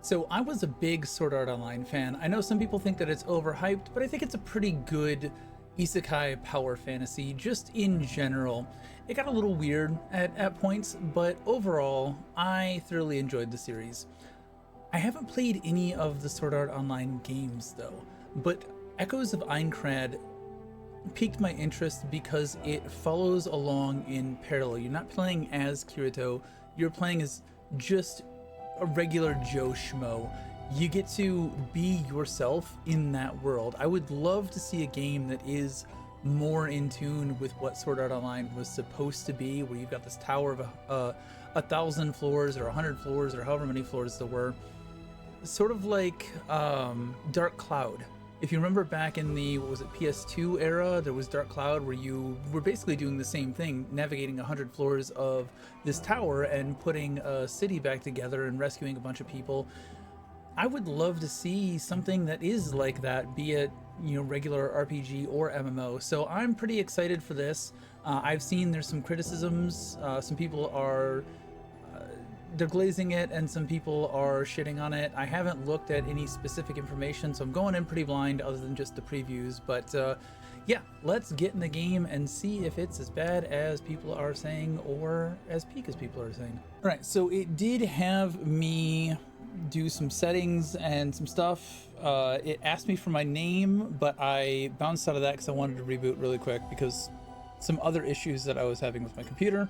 So I was a big Sword Art Online fan. I know some people think that it's overhyped, but I think it's a pretty good isekai power fantasy just in general. It got a little weird at points, but overall, I thoroughly enjoyed the series. I haven't played any of the Sword Art Online games though, but Echoes of Aincrad piqued my interest because it follows along in parallel. You're not playing as Kirito, you're playing as just a regular Joe Schmo. You get to be yourself in that world. I would love to see a game that is more in tune with what Sword Art Online was supposed to be, where you've got this tower of 1,000 floors or 100 floors or however many floors there were, sort of like Dark Cloud. If you remember back in the, what was it, PS2 era, there was Dark Cloud where you were basically doing the same thing, navigating 100 floors of this tower and putting a city back together and rescuing a bunch of people. I would love to see something that is like that, be it, you know, regular RPG or MMO. So I'm pretty excited for this. I've seen there's some criticisms. Some people are they're glazing it and some people are shitting on it. I haven't looked at any specific information, so I'm going in pretty blind other than just the previews. But yeah, let's get in the game and see if it's as bad as people are saying or as peak as people are saying. All right, so it did have me do some settings and some stuff. It asked me for my name, but I bounced out of that because I wanted to reboot really quick because some other issues that I was having with my computer.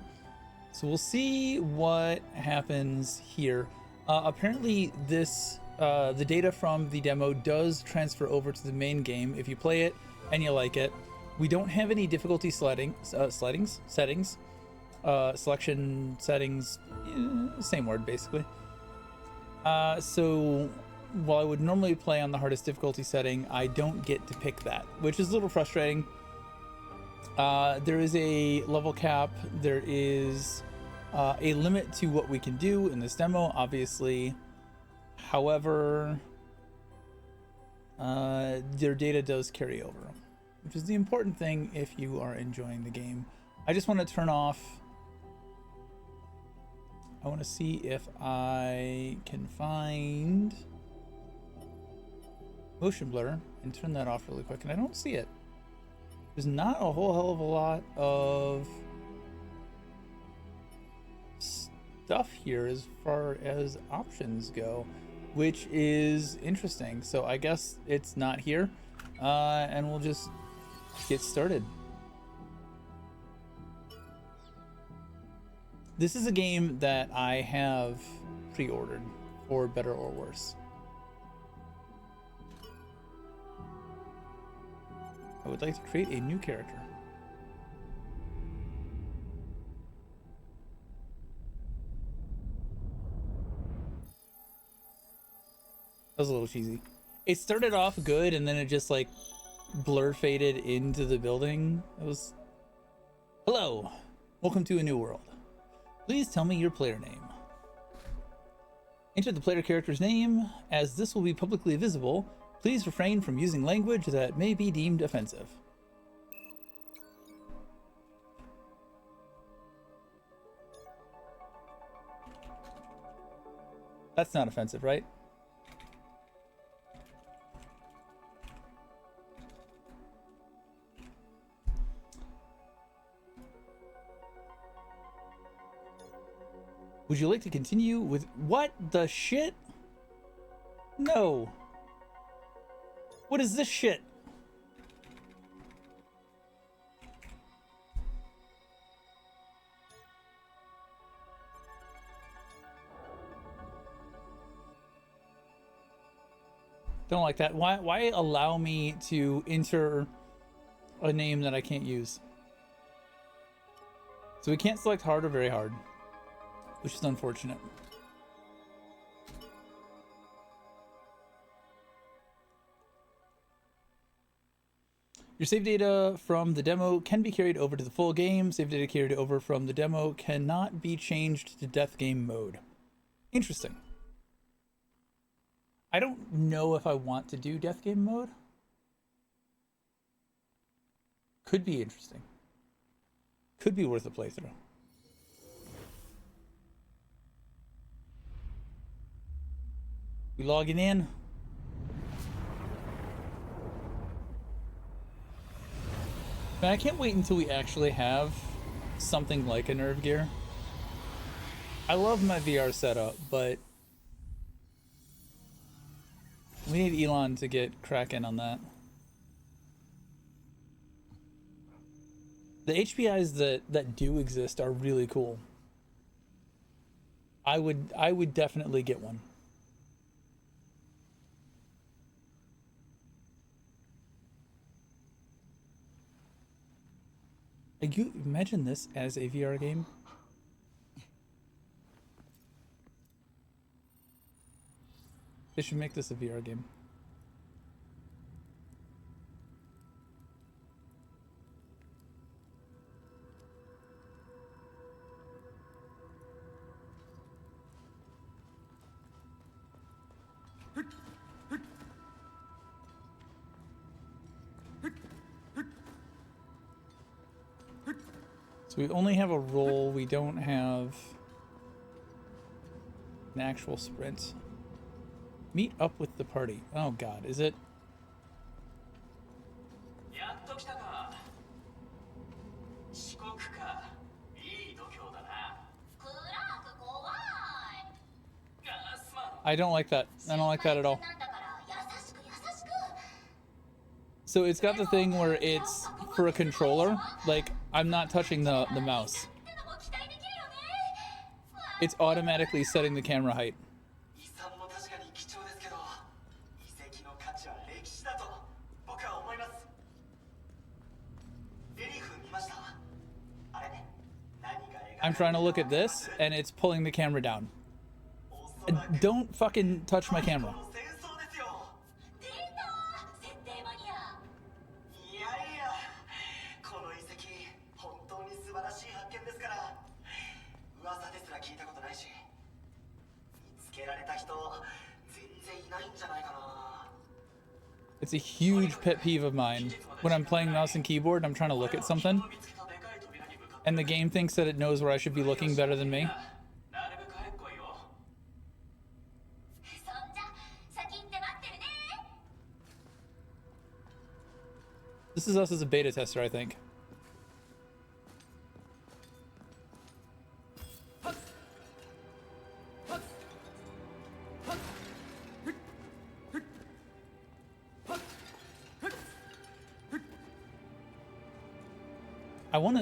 So we'll see what happens here. Apparently this, the data from the demo does transfer over to the main game if you play it and you like it. We don't have any difficulty selection settings, same word basically. So while I would normally play on the hardest difficulty setting, I don't get to pick that, which is a little frustrating. There is a level cap. There is a limit to what we can do in this demo, obviously. However, their data does carry over, which is the important thing if you are enjoying the game. I just want to turn off. I want to see if I can find motion blur and turn that off really quick, and I don't see it. There's not a whole hell of a lot of stuff here as far as options go, which is interesting. So I guess it's not here, and we'll just get started. This is a game that I have pre-ordered, for better or worse. I would like to create a new character. That was a little cheesy. It started off good and then it just like blur faded into the building. It was, hello, welcome to a new world. Please tell me your player name. Enter the player character's name. As this will be publicly visible, please refrain from using language that may be deemed offensive. That's not offensive, right? Would you like to continue with what the shit? No. What is this shit? Don't like that. Why allow me to enter a name that I can't use? So we can't select hard or very hard, which is unfortunate. Your save data from the demo can be carried over to the full game. Save data carried over from the demo cannot be changed to death game mode. Interesting. I don't know if I want to do death game mode. Could be interesting. Could be worth a playthrough. We logging in? Man, I can't wait until we actually have something like a nerve gear. I love my VR setup, but we need Elon to get cracking on that. The HPIs that do exist are really cool. I would definitely get one. Like, you imagine this as a VR game? They should make this a VR game. So we only have a roll, we don't have an actual sprint. Meet up with the party. Oh god, is it? I don't like that. I don't like that at all. So it's got the thing where it's for a controller, like I'm not touching the mouse. It's automatically setting the camera height. I'm trying to look at this and it's pulling the camera down. Don't fucking touch my camera. It's a huge pet peeve of mine. When I'm playing mouse and keyboard and I'm trying to look at something, and the game thinks that it knows where I should be looking better than me. This is us as a beta tester, I think.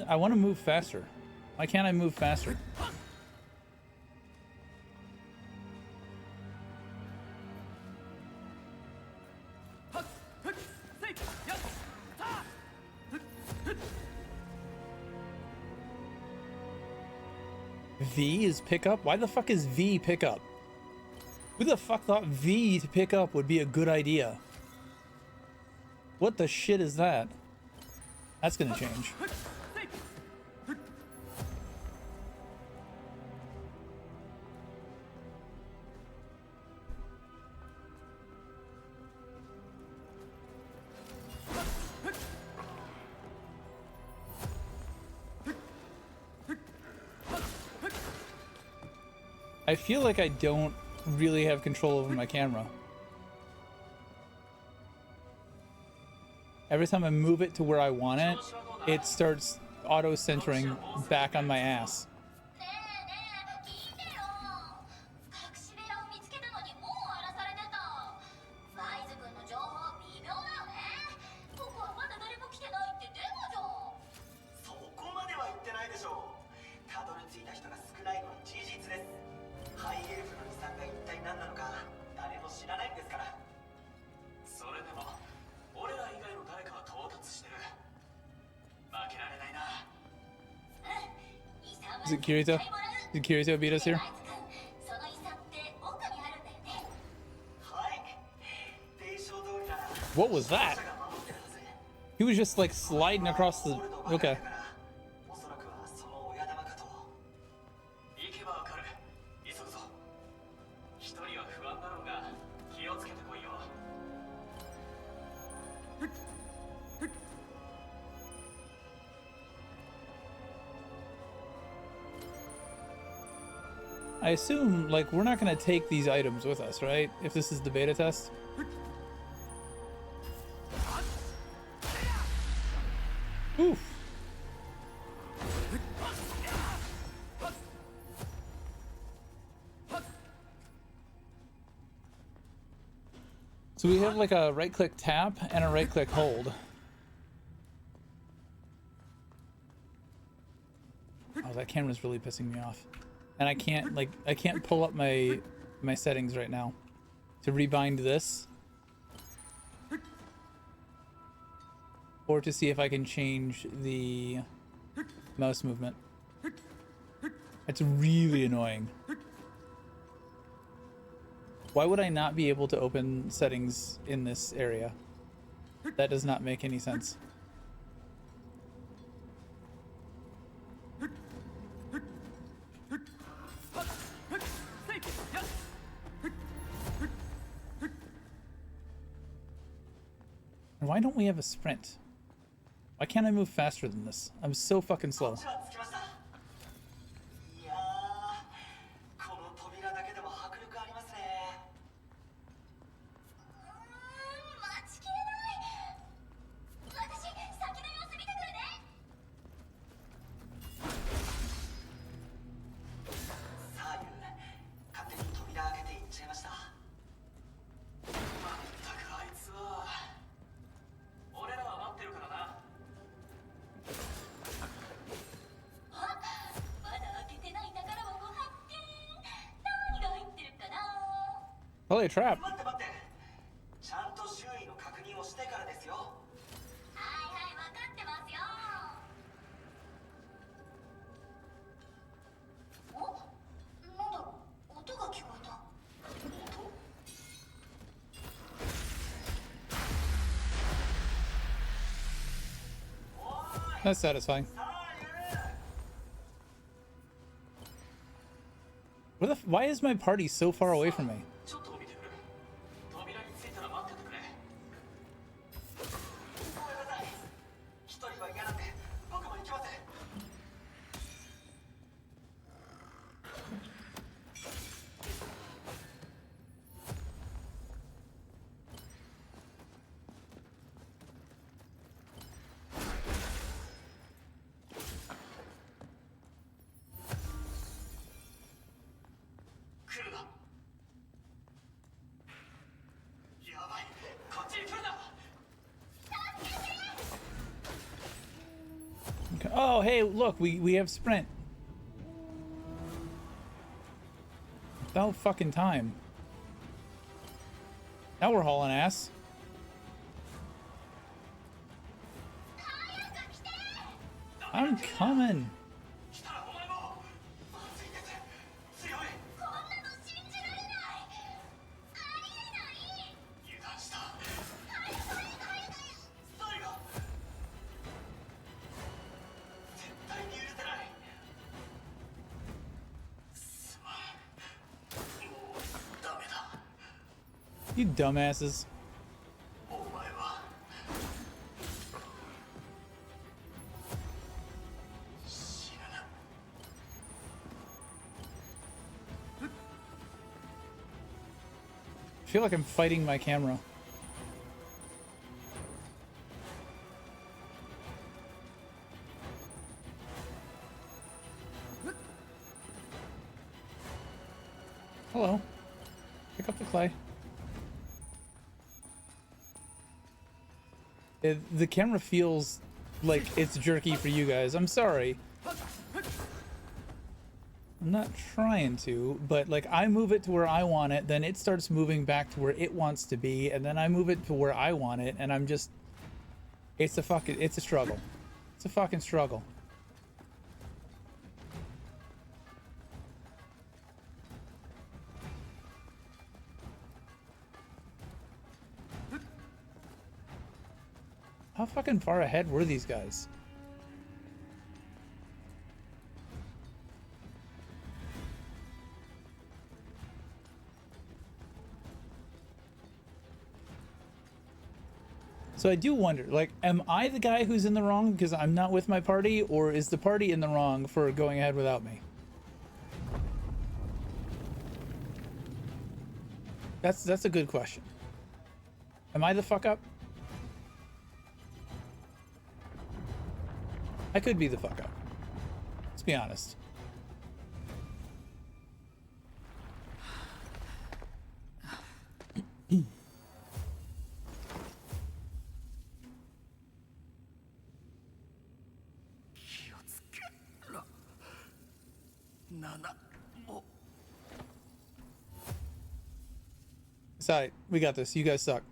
I want to move faster. Why can't I move faster? V is pickup? Why the fuck is V pickup? Who the fuck thought V to pick up would be a good idea? What the shit is that? That's gonna change. I feel like I don't really have control over my camera. Every time I move it to where I want it, it starts auto-centering back on my ass. Is it Kirito? Did Kirito beat us here? What was that? He was just like sliding across the... Okay. I assume, like, we're not going to take these items with us, right? If this is the beta test. Oof. So we have like a right-click tap and a right-click hold. Oh, that camera's really pissing me off. And I can't pull up my settings right now to rebind this. Or to see if I can change the mouse movement. It's really annoying. Why would I not be able to open settings in this area? That does not make any sense. And why don't we have a sprint? Why can't I move faster than this? I'm so fucking slow. Probably a trap. That's satisfying. Why is my party so far away from me? Oh, hey, look, we have sprint. About fucking time. Now we're hauling ass. I'm coming. You dumbasses. I feel like I'm fighting my camera. Hello. Pick up the clay. The camera feels like it's jerky for you guys. I'm sorry. I'm not trying to, but like I move it to where I want it, then it starts moving back to where it wants to be, and then I move it to where I want it, and I'm just... it's a struggle. It's a fucking struggle. How fucking far ahead were these guys? So I do wonder, like, am I the guy who's in the wrong because I'm not with my party, or is the party in the wrong for going ahead without me? That's a good question. Am I the fuck up? I could be the fuck up. Let's be honest. It's alright. We got this. You guys suck.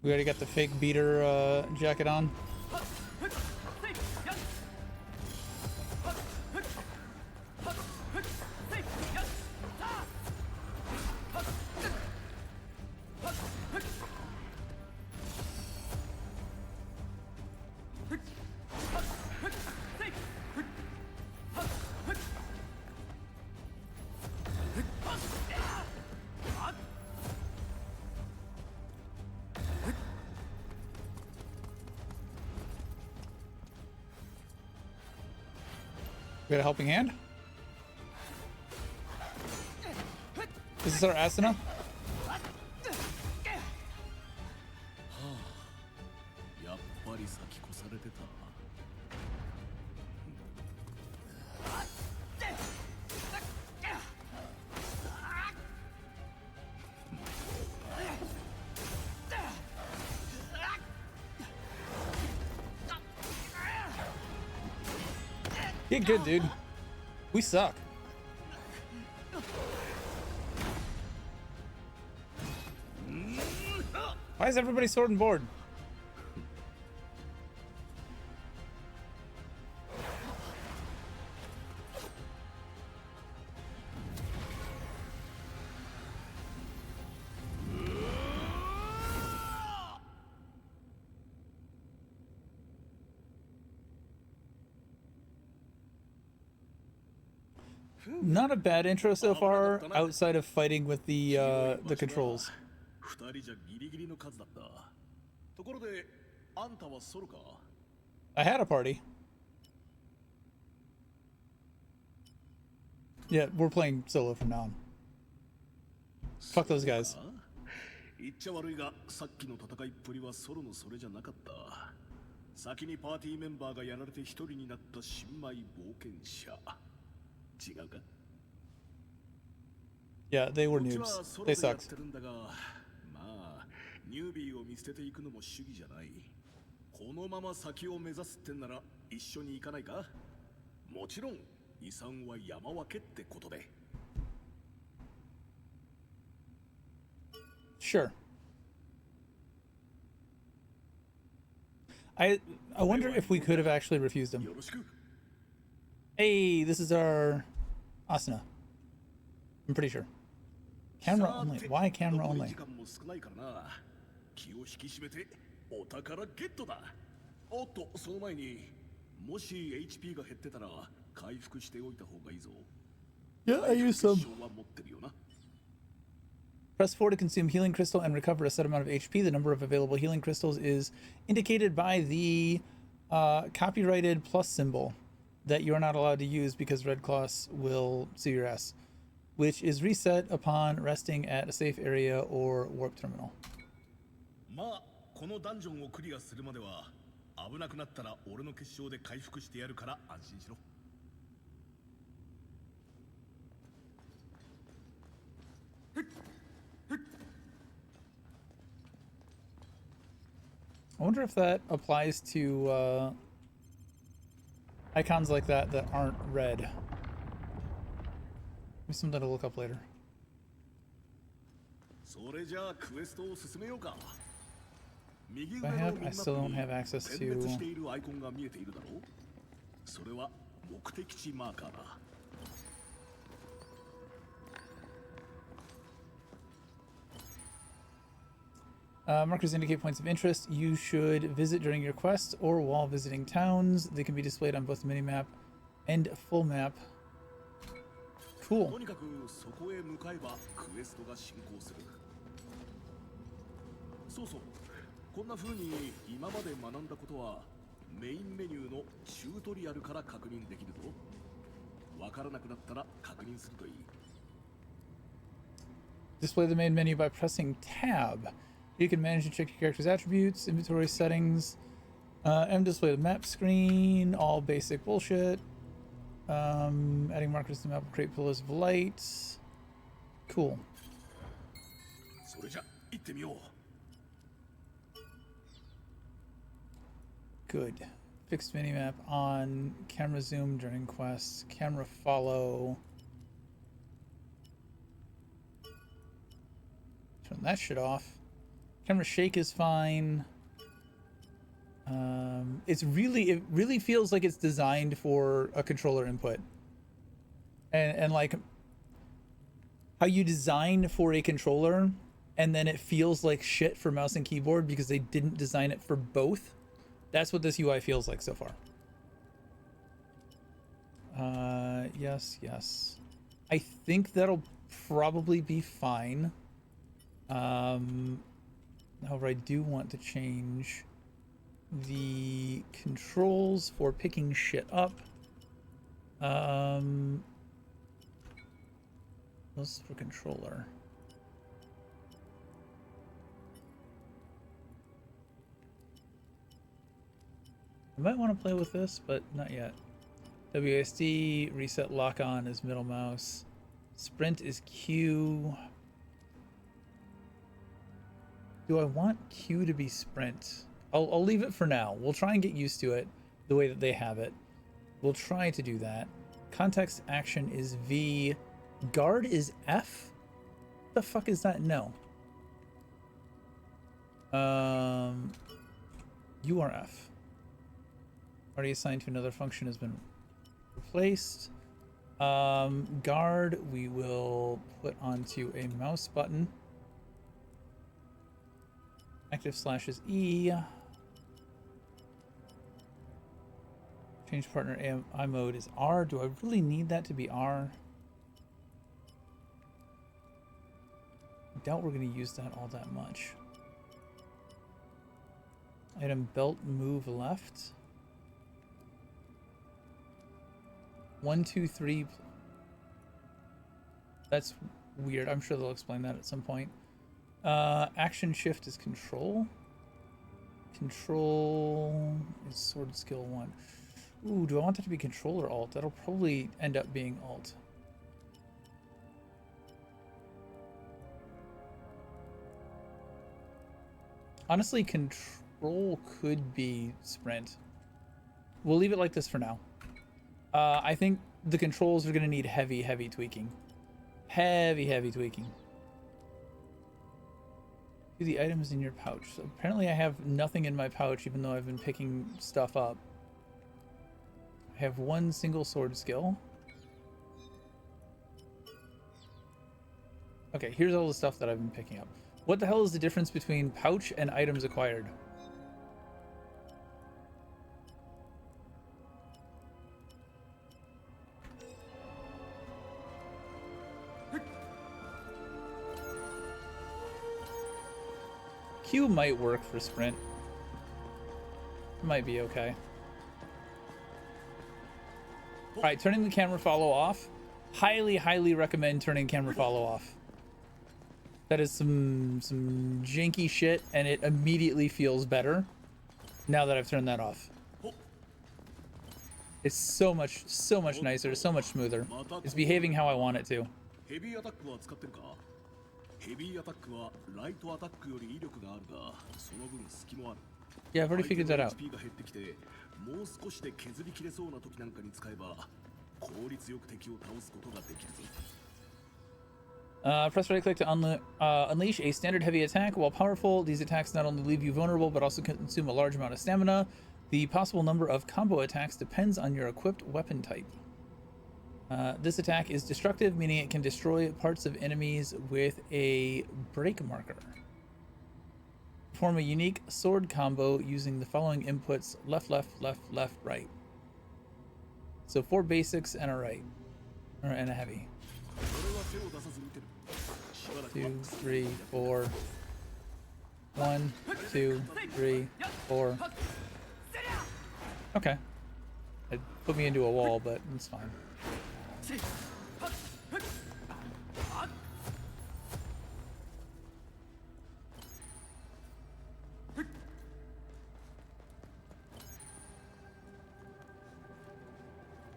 We already got the fake beater jacket on. We got a helping hand? Is this our Asuna? Get good, dude. We suck. Why is everybody sword and board? Not a bad intro so far, outside of fighting with the controls. I had a party. Yeah, we're playing solo from now on. Fuck those guys. Yeah, they were noobs. They sucked. Sure. I wonder if we could have actually refused him. Hey, this is our Asuna. I'm pretty sure. Camera only. Why camera only? Yeah, I use some. Press 4 to consume healing crystal and recover a set amount of HP. The number of available healing crystals is indicated by the copyrighted plus symbol that you are not allowed to use because Red Cross will sue your ass, which is reset upon resting at a safe area or warp terminal. I wonder if that applies to icons like that that aren't red. Maybe something to look up later. I still don't have access to... Markers indicate points of interest you should visit during your quest or while visiting towns. They can be displayed on both the minimap and full map. Cool. こんな風に今まで学んだことはメインメニューのチュートリアルから確認できるぞ。わからなくなったら確認するといい。 Display the main menu by pressing tab. You can manage and check your character's attributes, inventory settings, and display the map screen, all basic bullshit. Adding markers to the map will create pillars of light. Cool. それじゃ行ってみよう。 Good. Fixed minimap on. Camera zoom during quests. Camera follow. Turn that shit off. Camera shake is fine. It really feels like it's designed for a controller input. And like how you design for a controller and then it feels like shit for mouse and keyboard because they didn't design it for both. That's what this UI feels like so far. Yes. I think that'll probably be fine. However, I do want to change the controls for picking shit up. This is for controller. I might want to play with this, but not yet. WASD, reset lock on is middle mouse. Sprint is Q. Do I want Q to be sprint? I'll leave it for now. We'll try and get used to it the way that they have it. We'll try to do that. Context action is V. Guard is F? What the fuck is that? No. You are F. Already assigned to another function has been replaced. Guard we will put onto a mouse button. Active slash is E. Change partner AI mode is R. Do I really need that to be R? I doubt we're going to use that all that much. Item belt move left. 1, 2, 3. That's weird. I'm sure they'll explain that at some point. Action shift is control. Control is sword skill 1. Ooh, do I want that to be control or alt? That'll probably end up being alt. Honestly, control could be sprint. We'll leave it like this for now. I think the controls are going to need heavy tweaking. Heavy tweaking. Do the items in your pouch. So apparently I have nothing in my pouch, even though I've been picking stuff up. I have 1 single sword skill. Okay, here's all the stuff that I've been picking up. What the hell is the difference between pouch and items acquired? Q might work for sprint. Might be okay. Alright, turning the camera follow off. Highly recommend turning camera follow off. That is some janky shit, and it immediately feels better now that I've turned that off. It's so much nicer, so much smoother. It's behaving how I want it to. Yeah, I've already figured that out. Press right click to unleash a standard heavy attack. While powerful, these attacks not only leave you vulnerable but also consume a large amount of stamina. The possible number of combo attacks depends on your equipped weapon type. This attack is destructive, meaning it can destroy parts of enemies with a break marker. Perform a unique sword combo using the following inputs: left, right. So 4 basics and a right. And a heavy. 2, 3, 4. 1, 2, 3, 4. Okay. It put me into a wall, but it's fine.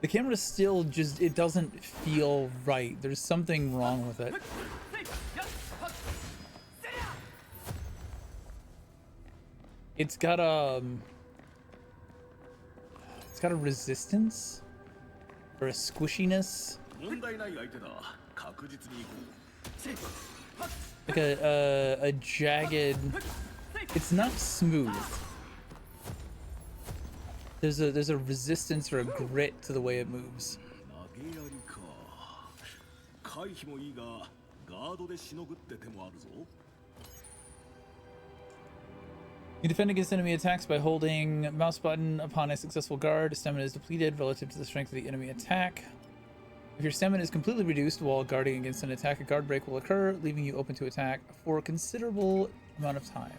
The camera still just, it doesn't feel right. There's something wrong with it. It's got a resistance or a squishiness. Like a jagged, it's not smooth. There's a resistance or a grit to the way it moves. You defend against enemy attacks by holding mouse button upon a successful guard. Stamina is depleted relative to the strength of the enemy attack. If your stamina is completely reduced while guarding against an attack, a guard break will occur, leaving you open to attack for a considerable amount of time.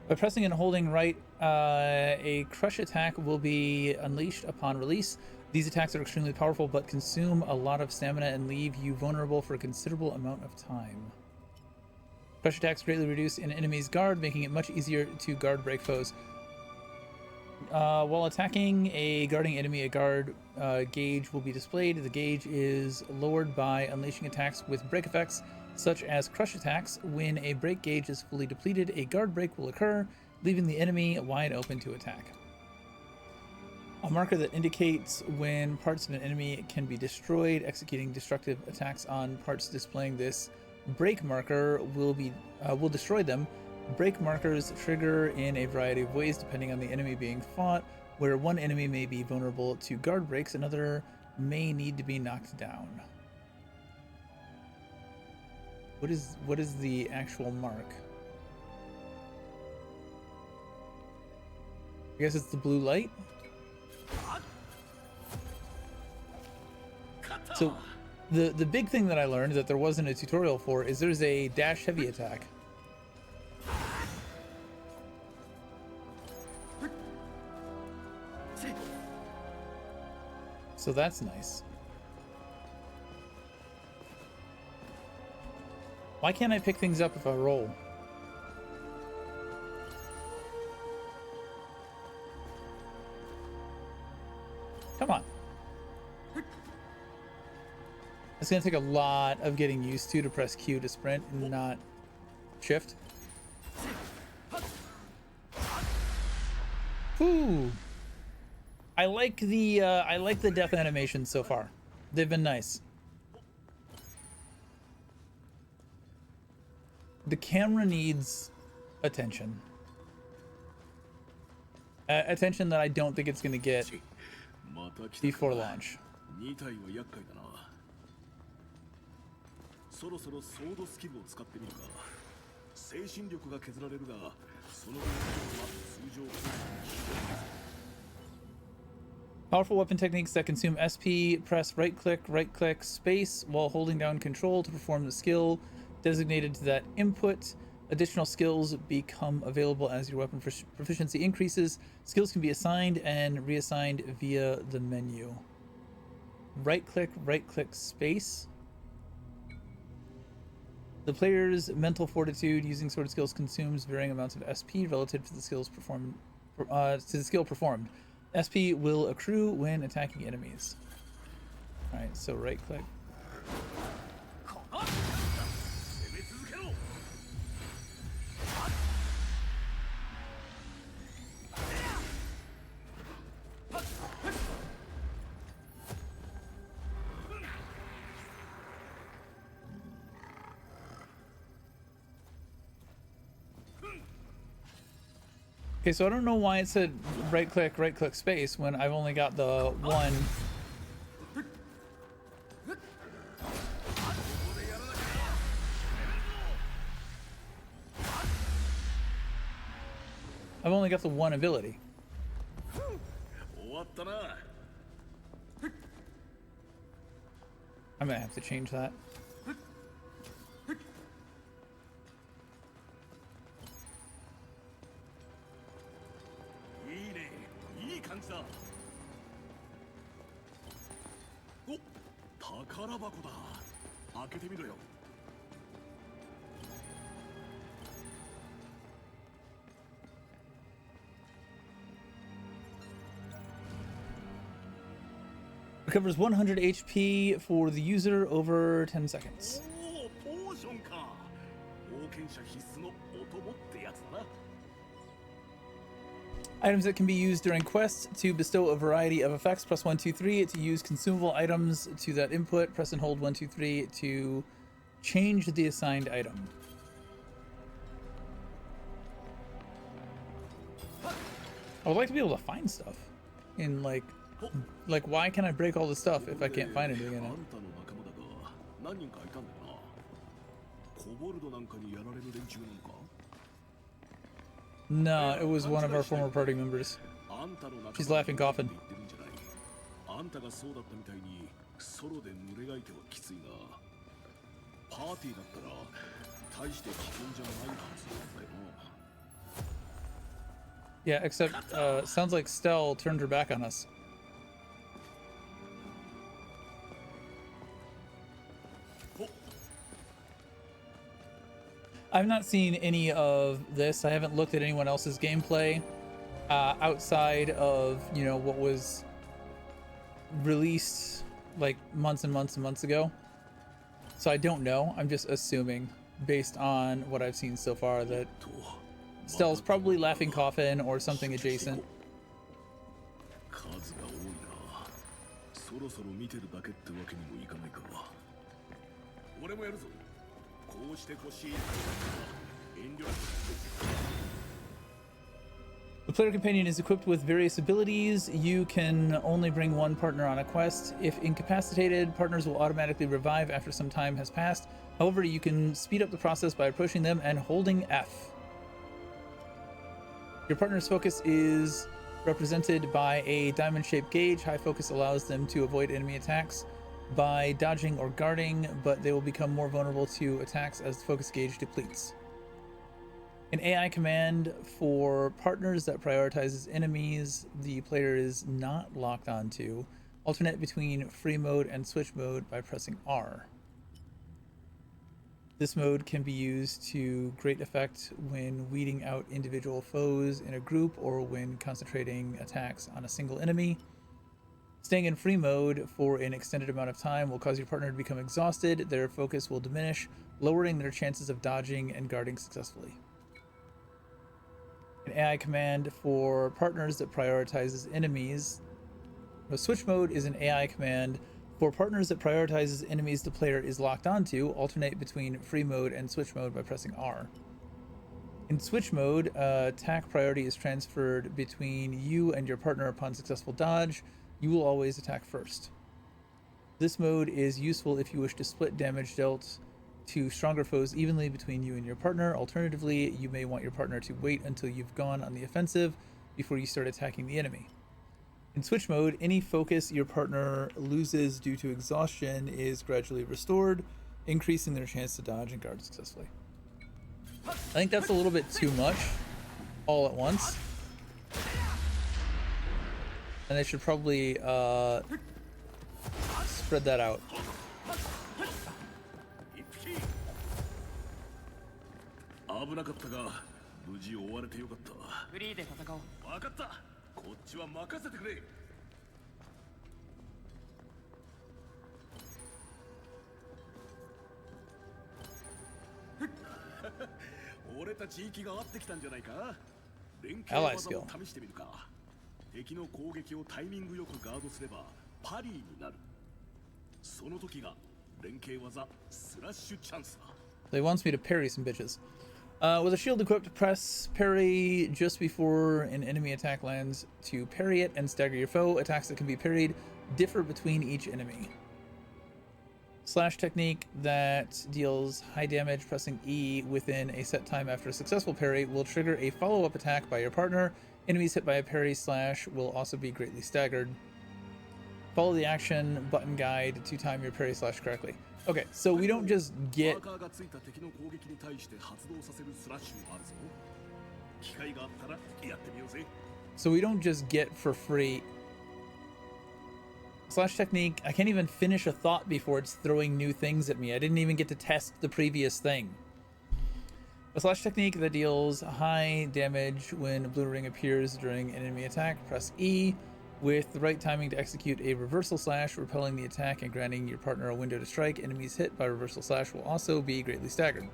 By pressing and holding right, a crush attack will be unleashed upon release. These attacks are extremely powerful but consume a lot of stamina and leave you vulnerable for a considerable amount of time. Crush attacks greatly reduce an enemy's guard, making it much easier to guard break foes. While attacking a guarding enemy, a guard gauge will be displayed. The gauge is lowered by unleashing attacks with break effects, such as crush attacks. When a break gauge is fully depleted, a guard break will occur, leaving the enemy wide open to attack. A marker that indicates when parts of an enemy can be destroyed. Executing destructive attacks on parts displaying this break marker will destroy them. Break markers trigger in a variety of ways depending on the enemy being fought. Where one enemy may be vulnerable to guard breaks, another may need to be knocked down. What is the actual mark? I guess it's the blue light. So the big thing that I learned that there wasn't a tutorial for is there's a dash heavy attack. So that's nice. Why can't I pick things up if I roll? Come on. It's gonna take a lot of getting used to press Q to sprint and not shift. Ooh. I like the death animations so far. They've been nice. The camera needs attention. Attention that I don't think it's going to get before launch. Powerful weapon techniques that consume SP. Press right click, space while holding down control to perform the skill designated to that input. Additional skills become available as your weapon proficiency increases. Skills can be assigned and reassigned via the menu. Right click, space. The player's mental fortitude using sword skills consumes varying amounts of SP relative to the skills performed. Skill performed. SP will accrue when attacking enemies. All right, so right click. Okay, so I don't know why it said right click space when I've only got the one. I've only got the one ability. I'm gonna have to change that. Recovers 100 HP for the user over 10 seconds. Items that can be used during quests to bestow a variety of effects. Press 1, 2, 3 to use consumable items to that input. Press and hold 1, 2, 3 to change the assigned item. I would like to be able to find stuff in like why can I break all this stuff if I can't find anything in it? No, it was one of our former party members. She's laughing, coughing. Yeah, except sounds like Stell turned her back on us. I've not seen any of this. I haven't looked at anyone else's gameplay outside of, you know, what was released like months and months and months ago. So I don't know. I'm just assuming based on what I've seen so far that Stell's probably laughing coffin or something adjacent. The player companion is equipped with various abilities. You can only bring one partner on a quest. If incapacitated, partners will automatically revive after some time has passed. However, you can speed up the process by approaching them and holding F. Your partner's focus is represented by a diamond-shaped gauge. High focus allows them to avoid enemy attacks by dodging or guarding, but they will become more vulnerable to attacks as the focus gauge depletes. An AI command for partners that prioritizes enemies the player is not locked onto. Alternate between free mode and switch mode by pressing R. This mode can be used to great effect when weeding out individual foes in a group or when concentrating attacks on a single enemy. Staying in free mode for an extended amount of time will cause your partner to become exhausted. Their focus will diminish, lowering their chances of dodging and guarding successfully. An AI command for partners that prioritizes enemies. The switch mode is an AI command for partners that prioritizes enemies the player is locked onto. Alternate between free mode and switch mode by pressing R. In switch mode, attack priority is transferred between you and your partner upon successful dodge. You will always attack first. This mode is useful if you wish to split damage dealt to stronger foes evenly between you and your partner. Alternatively, you may want your partner to wait until you've gone on the offensive before you start attacking the enemy. In switch mode, any focus your partner loses due to exhaustion is gradually restored, increasing their chance to dodge and guard successfully. I think that's a little bit too much all at once. And they should probably spread that out. Ally skill. 敵の攻撃をタイミングよくガードすればパリーになる。その時が連携技スラッシュチャンスだ。They wants me to parry some bitches. With a shield equipped, press parry just before an enemy attack lands to parry it and stagger your foe. Attacks that can be parried differ between each enemy. Slash technique that deals high damage. Pressing E within a set time after a successful parry will trigger a follow-up attack by your partner. Enemies hit by a parry slash will also be greatly staggered. Follow the action button guide to time your parry slash correctly. Okay, so we don't just get... So we don't just get for free... Slash technique, I can't even finish a thought before it's throwing new things at me. I didn't even get to test the previous thing. A slash technique that deals high damage when a blue ring appears during an enemy attack. Press E with the right timing to execute a reversal slash, repelling the attack and granting your partner a window to strike. Enemies hit by reversal slash will also be greatly staggered.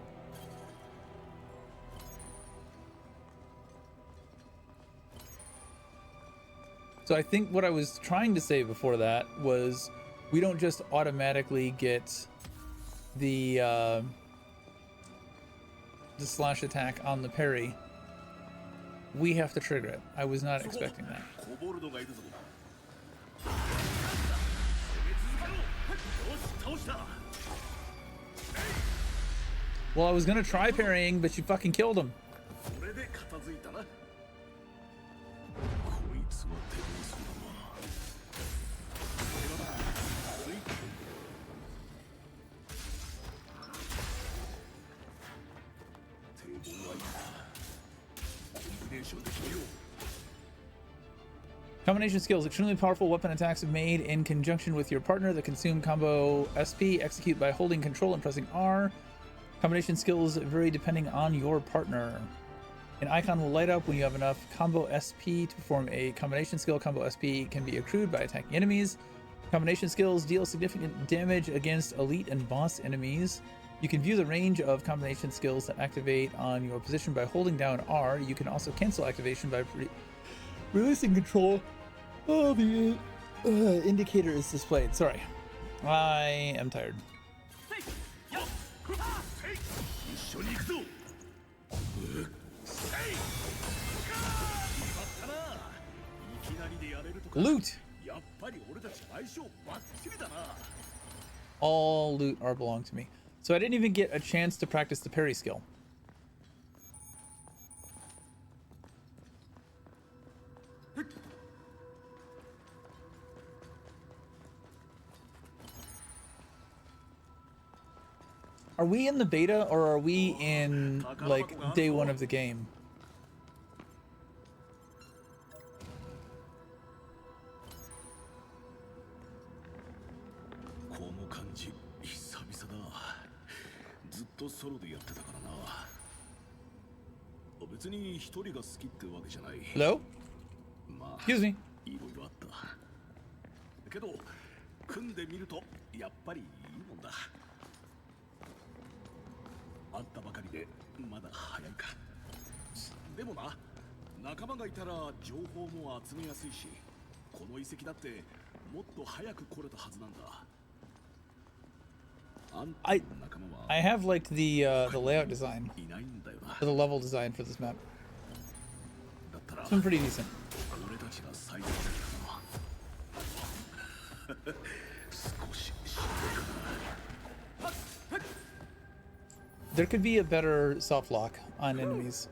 So I think what I was trying to say before that was we don't just automatically get the slash attack on the parry. We have to trigger it. I was not expecting that. Well, I was gonna try parrying, but you fucking killed him. Combination skills. Extremely powerful weapon attacks made in conjunction with your partner that consume combo SP. Execute by holding control and pressing R. Combination skills vary depending on your partner. An icon will light up when you have enough combo SP to perform a combination skill. Combo SP can be accrued by attacking enemies. Combination skills deal significant damage against elite and boss enemies. You can view the range of combination skills that activate on your position by holding down R. You can also cancel activation by releasing control. Oh, the indicator is displayed. Sorry. I am tired. Loot! All loot are belong to me. So I didn't even get a chance to practice the parry skill. Are we in the beta or are we in like day one of the game? Hello? Excuse me. I have like the layout design, or the level design for this map. It's been pretty decent. There could be a better soft lock on enemies.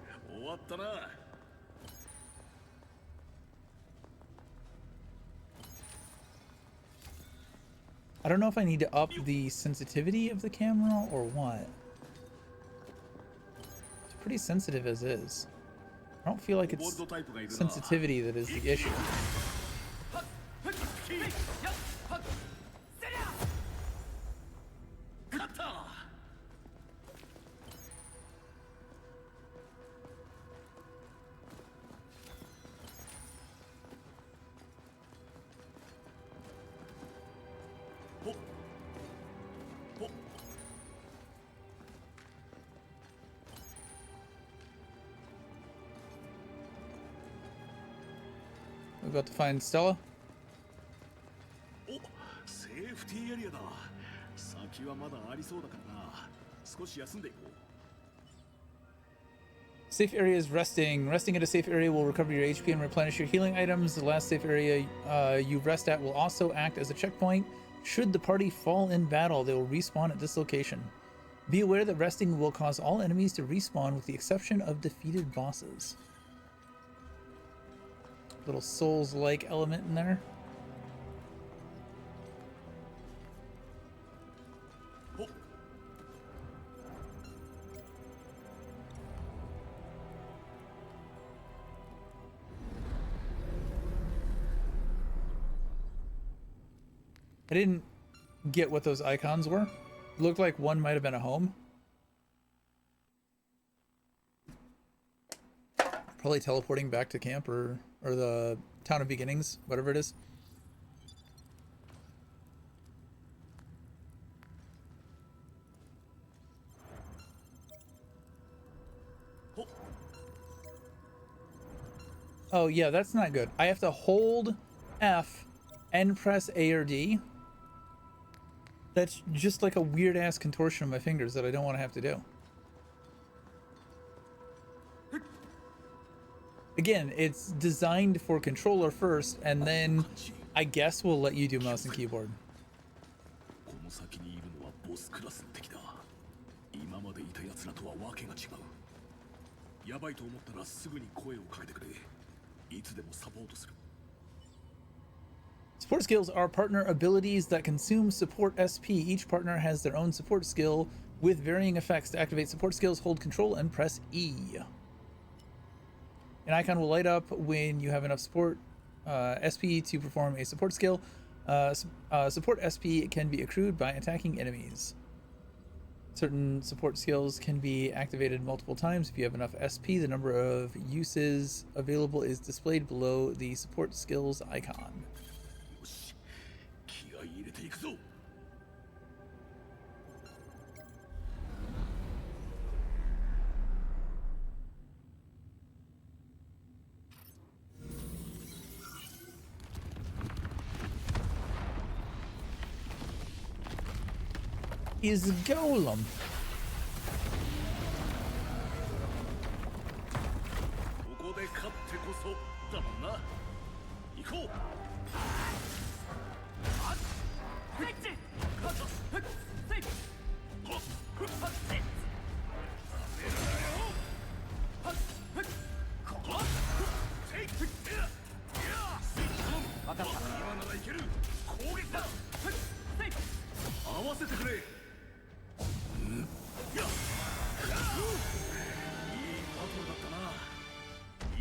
I don't know if I need to up the sensitivity of the camera or what. It's pretty sensitive as is. I don't feel like it's sensitivity that is the issue. We're about to find Stella. Safe area is resting. Resting at a safe area will recover your HP and replenish your healing items. The last safe area you rest at will also act as a checkpoint. Should the party fall in battle, they will respawn at this location. Be aware that resting will cause all enemies to respawn with the exception of defeated bosses. Little Souls-like element in there. I didn't get what those icons were. Looked like one might have been a home. Probably teleporting back to camp or the town of beginnings, whatever it is. Oh yeah, that's not good. I have to hold F and press A or D. That's just like a weird ass contortion of my fingers that I don't want to have to do. Again, it's designed for controller first, and then I guess we'll let you do mouse and keyboard. Support skills are partner abilities that consume support SP. Each partner has their own support skill with varying effects. To activate support skills, hold Control and press E. An icon will light up when you have enough support SP to perform a support skill. Support SP can be accrued by attacking enemies. Certain support skills can be activated multiple times. If you have enough SP, the number of uses available is displayed below the support skills icon. Is Golem.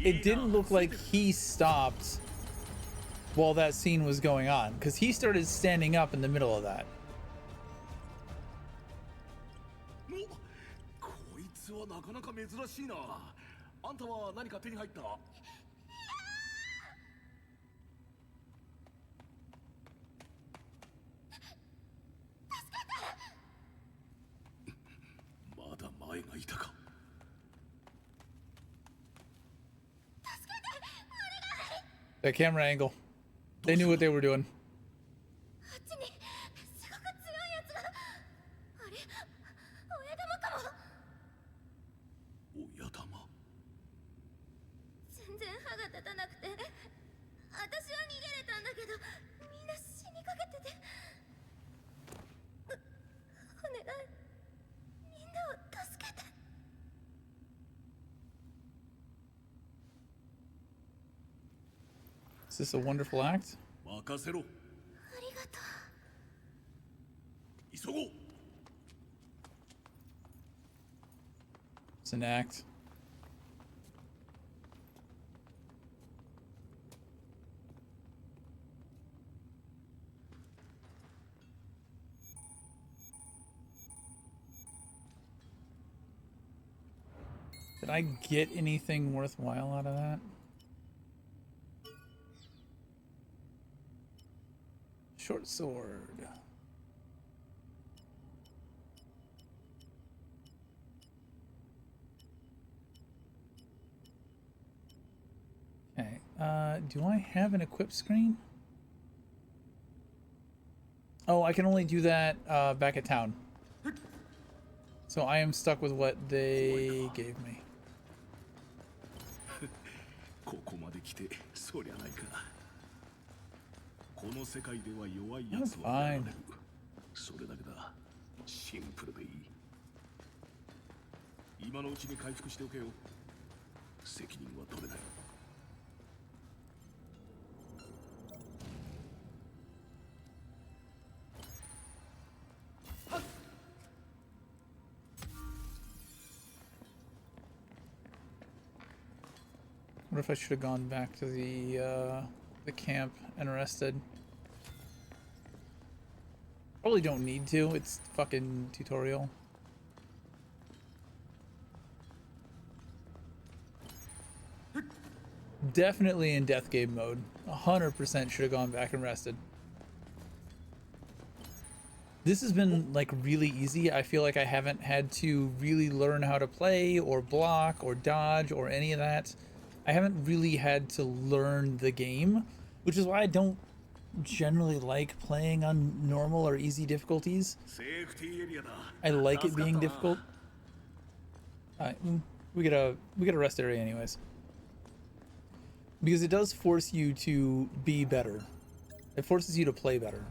It didn't look like he stopped while that scene was going on, because he started standing up in the middle of that. That camera angle. They knew what they were doing. Is this a wonderful act? It's an act. Did I get anything worthwhile out of that? Short sword. Okay, do I have an equip screen? Oh, I can only do that back at town. So I am stuck with what they gave me. きてそりゃないか。この世界では弱いやつはやられる。それだけだ。シンプルでいい。今のうちに回復しておけよ。責任は取れない。What if I should have gone back to the camp and rested? Probably don't need to. It's fucking tutorial. Definitely in death game mode. 100% should have gone back and rested. This has been like really easy. I feel like I haven't had to really learn how to play or block or dodge or any of that. I haven't really had to learn the game, which is why I don't generally like playing on normal or easy difficulties. I like it being difficult. Alright, we get a rest area anyways. Because it does force you to be better. It forces you to play better.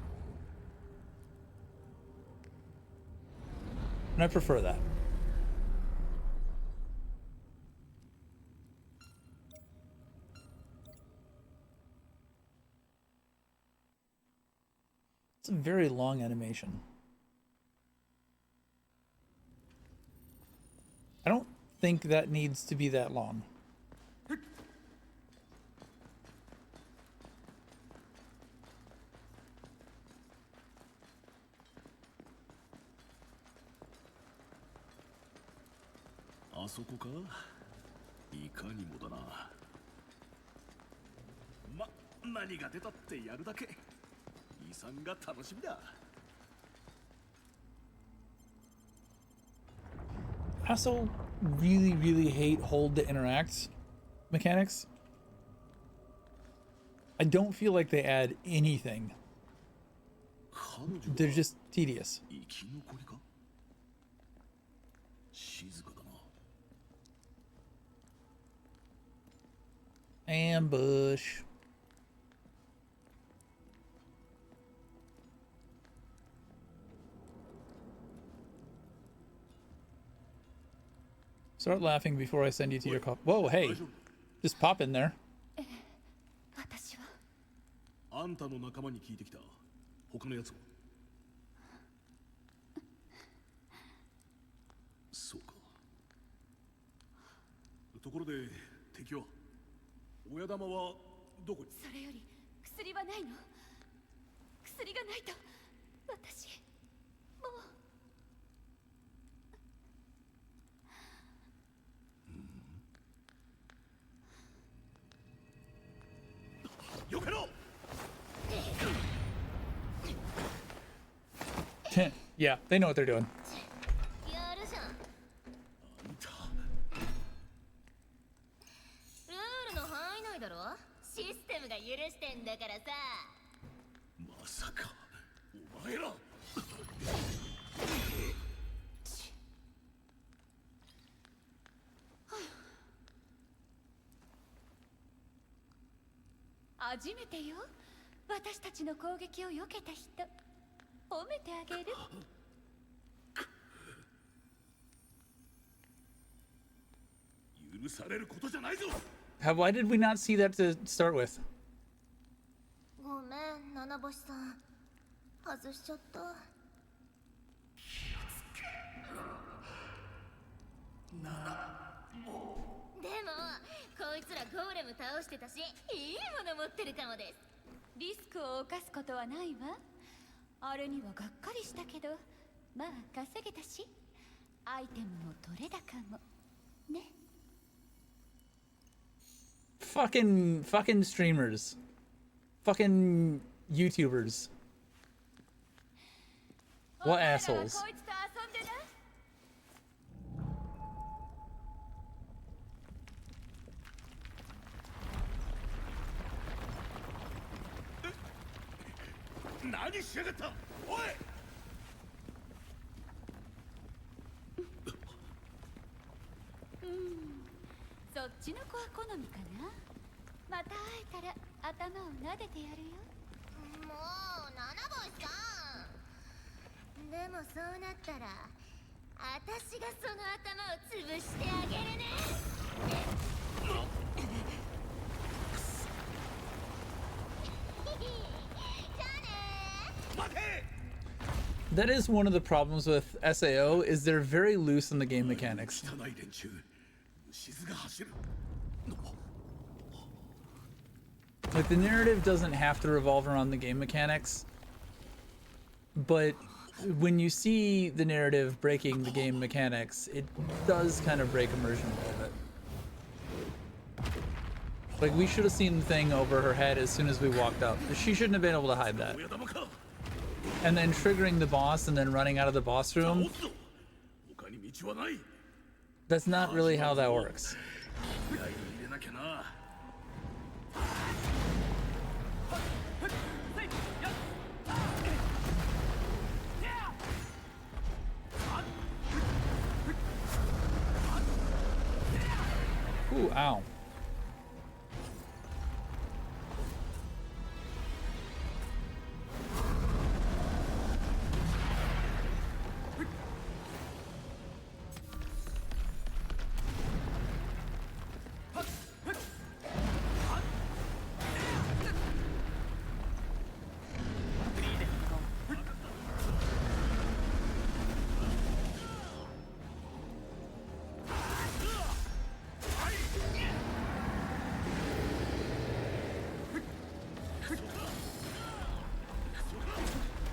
And I prefer that. It's a very long animation. I don't think that needs to be that long. I also really hate hold to interact mechanics. I don't feel like they add anything. They're just tedious. Ambush. Start laughing before I send you to your call. Whoa, hey. Just pop in there. Yeah, they know what they're doing. Why did we not see that to start with? Fucking streamers. Fucking YouTubers. What assholes. また会えたら頭を撫でてやるよ。もう七星さん。でもそうなったら私がその頭を潰してあげるね。じゃあね。待て。 That is one of the problems with SAO, is they're very loose in the game mechanics. 汚い連中、静が走る。 Like, the narrative doesn't have to revolve around the game mechanics, but when you see the narrative breaking the game mechanics, it does kind of break immersion a little bit. Like, we should have seen the thing over her head as soon as we walked up. She shouldn't have been able to hide that. And then triggering the boss and then running out of the boss room, that's not really how that works. Ooh, ow.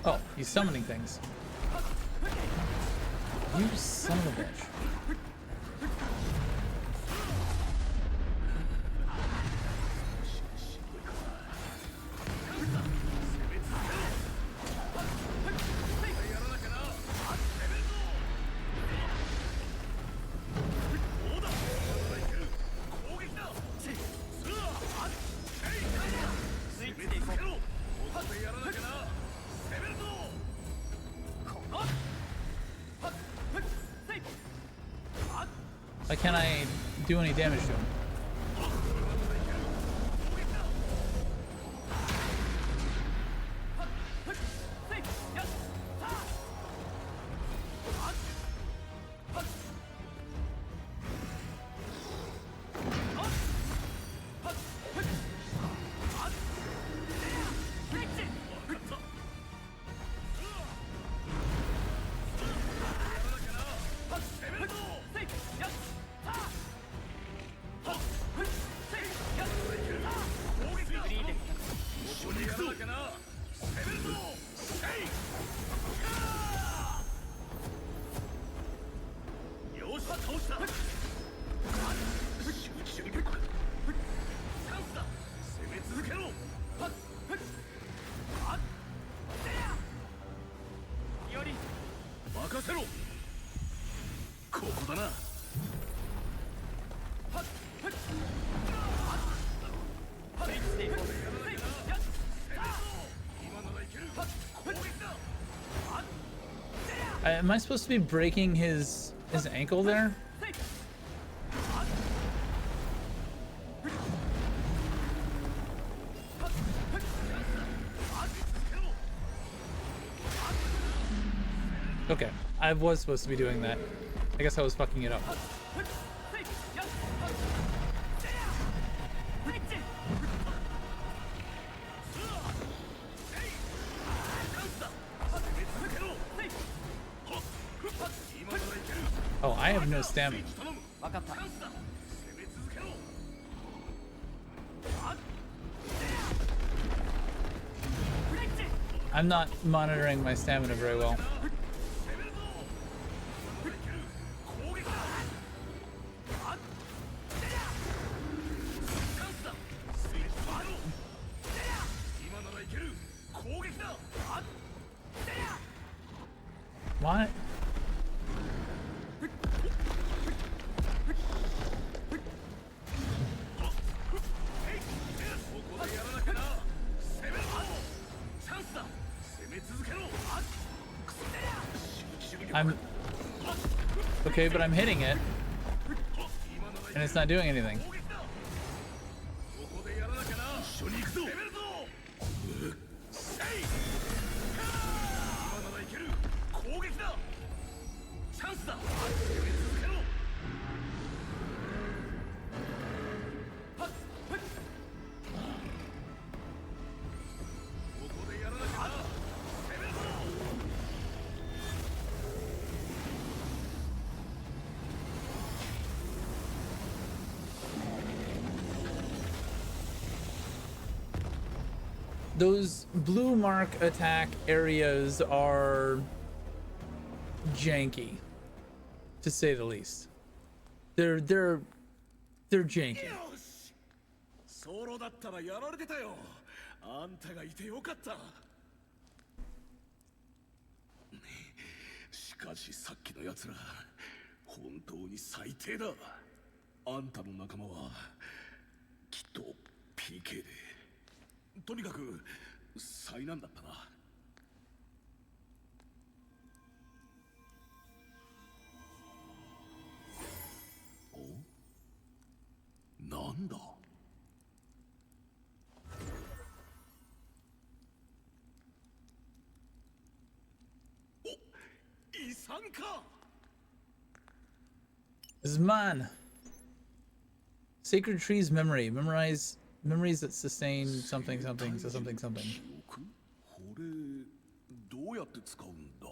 Oh, he's summoning things. You son of a bitch. Why can't I do any damage to him? Am I supposed to be breaking his ankle there? Okay, I was supposed to be doing that. I guess I was fucking it up. Oh, I have no stamina. I'm not monitoring my stamina very well. What? I'm okay, but I'm hitting it and it's not doing anything. Those blue mark attack areas are janky, to say the least. They're janky. ソロだったらやられてたよ。あんたがいてよかった。しかしさっきのやつら、本当に最低だ。あんたの仲間はきっと PK で、とにかく災難だったな。お？なんだ？遺産か。 This is mine. Sacred Tree's memory. Memorize memories that sustain something something so something something. これどうやって使うんだ？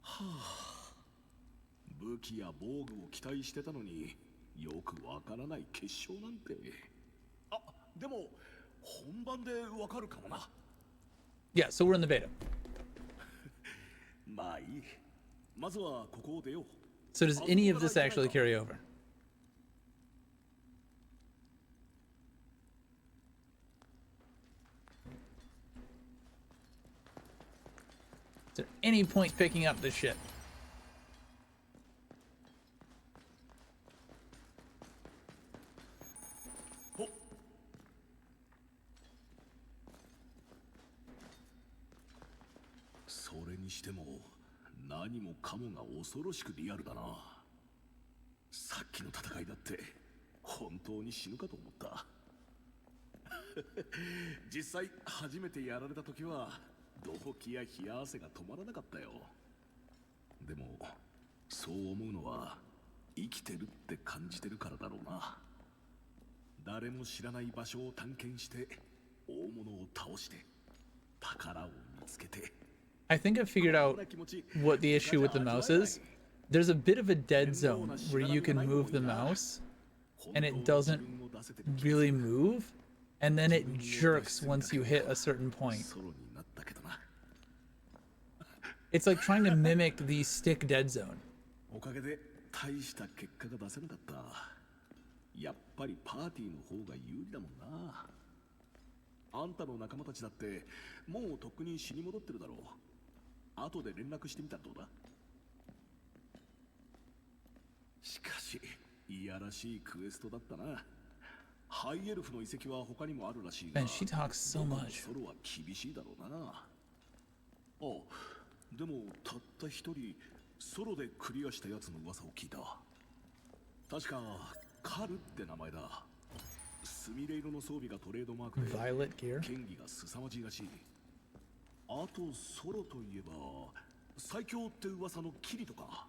はあ、武器や防具を期待してたのによくわからない結晶なんて。あ、でも本番でわかるかもな。 Yeah, so we're in the beta. まあいい。まずはここを出よう。 So does any of this actually carry over? Is there any point picking up this shit? Oh. それにしても何もかもが恐ろしくリアルだな。さっきの戦いだって本当に死ぬかと思った。実際初めてやられた時は動悸や冷や汗が止まらなかったよ。でもそう思うのは生きてるって感じてるからだろうな。誰も知らない場所を探検して大物を倒して宝を見つけて。 I think I figured out what the issue with the mouse is. There's a bit of a dead zone where you can move the mouse and it doesn't really move, and then it jerks once you hit a certain point. It's like trying to mimic the stick dead zone. おかげで大した結果が出せなかった。やっぱりパーティーの方が有利だもんな。あんたの仲間たちだってもうとっくに死に戻ってるだろう。後で連絡してみたらどうだ？しかしいやらしいクエストだったな。ハイエルフの遺跡は他にもあるらしいが、 Man, she talks so much. ソロは厳しいだろうな。あ、でもたった一人ソロでクリアしたやつの噂を聞いた。確かカルって名前だ。スミレ色の装備がトレードマークで Violet gear? 剣技が凄まじいらしい。あとソロといえば最強って噂のキリトか。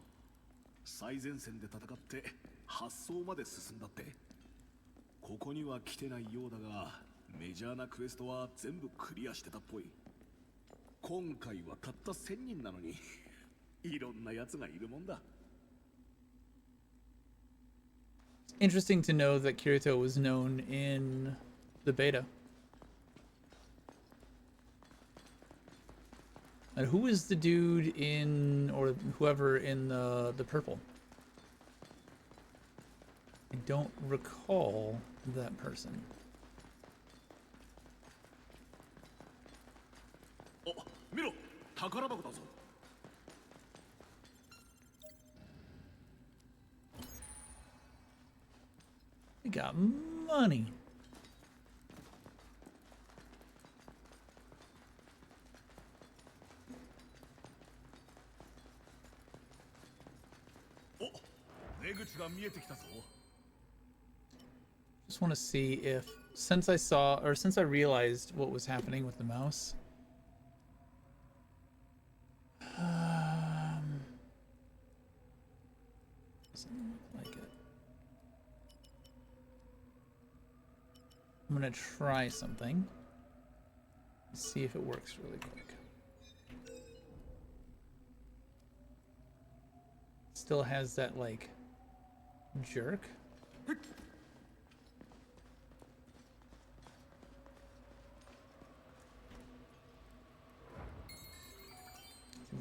最前線で戦って発想まで進んだって。ここには来てないようだがメジャーなクエストは全部クリアしてたっぽい。今回はたった1000人なのにいろんなやつがいるもんだ。 Interesting to know that Kirito was known in the beta. And who is the dude in, or whoever in the purple? I don't recall that person. お、見ろ、宝箱だぞ。 We got money. Just want to see if, since I realized what was happening with the mouse. Doesn't look like it. I'm gonna try something. See if it works really quick. Still has that like jerk.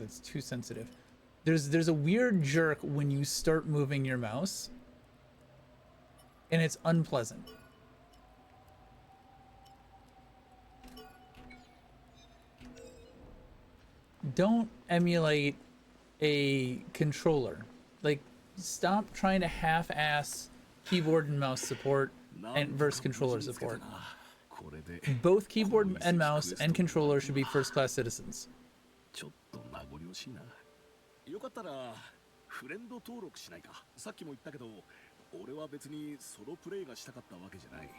that's too sensitive. There's a weird jerk when you start moving your mouse, and it's unpleasant. Don't emulate a controller. Like, stop trying to half-ass keyboard and mouse support and versus controller support. Both keyboard and mouse and controller should be first-class citizens. ちょっと名残惜しいな。よかったらフレンド登録しないか。さっきも言ったけど、俺は別にソロプレイがしたかったわけじゃない。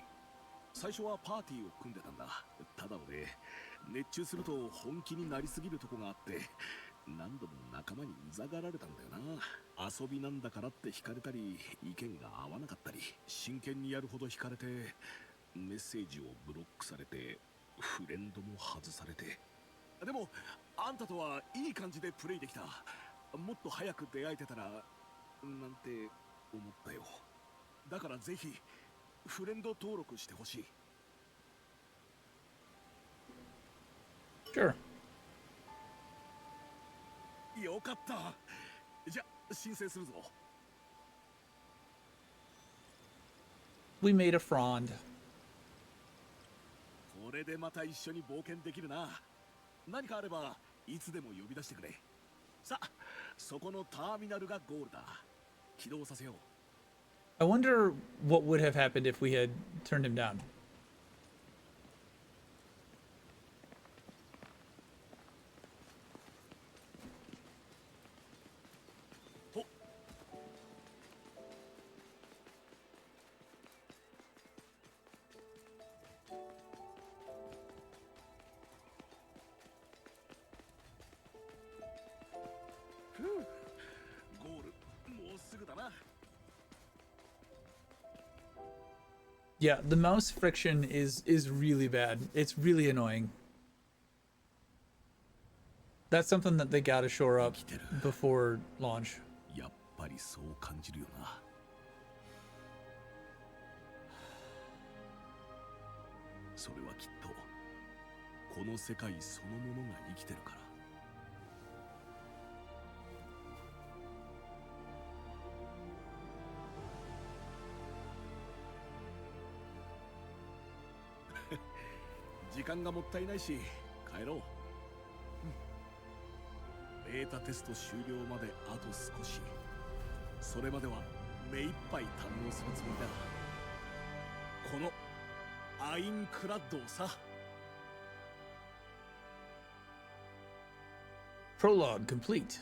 最初はパーティーを組んでたんだ。ただ俺、熱中すると本気になりすぎるとこがあって、何度も仲間にうざがられたんだよな。遊びなんだからって惹かれたり、意見が合わなかったり、真剣にやるほど惹かれて、メッセージをブロックされて、フレンドも外されて。でもあんたとはいい感じでプレイできた。もっと早く出会えてたらなんて思ったよ。だからぜひフレンド登録してほしい。 Sure. よかった。じゃ申請するぞ。 We made a frond. これでまた一緒に冒険できるな。何かあればいつでも呼び出してくれ。さあ、そこのターミナルがゴールだ。起動させよう。 I wonder what would have happened if we had turned him down. Yeah, the mouse friction is really bad. It's really annoying. That's something that they gotta shore up before launch. やっぱりそう感じるよな。それはきっとこの世界そのものが生きてるから。時間がもったいないし帰ろう。ベータテスト終了まであと少し。それまでは目いっぱい堪能するつもりだ。このアインクラッドをさ。 Prologue Complete.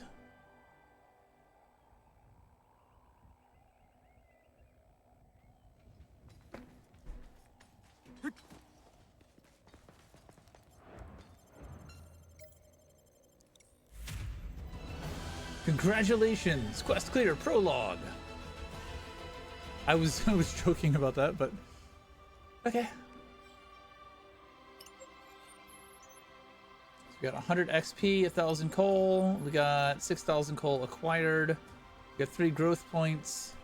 Congratulations! Quest clear, Prologue! I was joking about that, but okay. So we got 100 XP, 1,000 coal, we got 6,000 coal acquired, we got 3 growth points,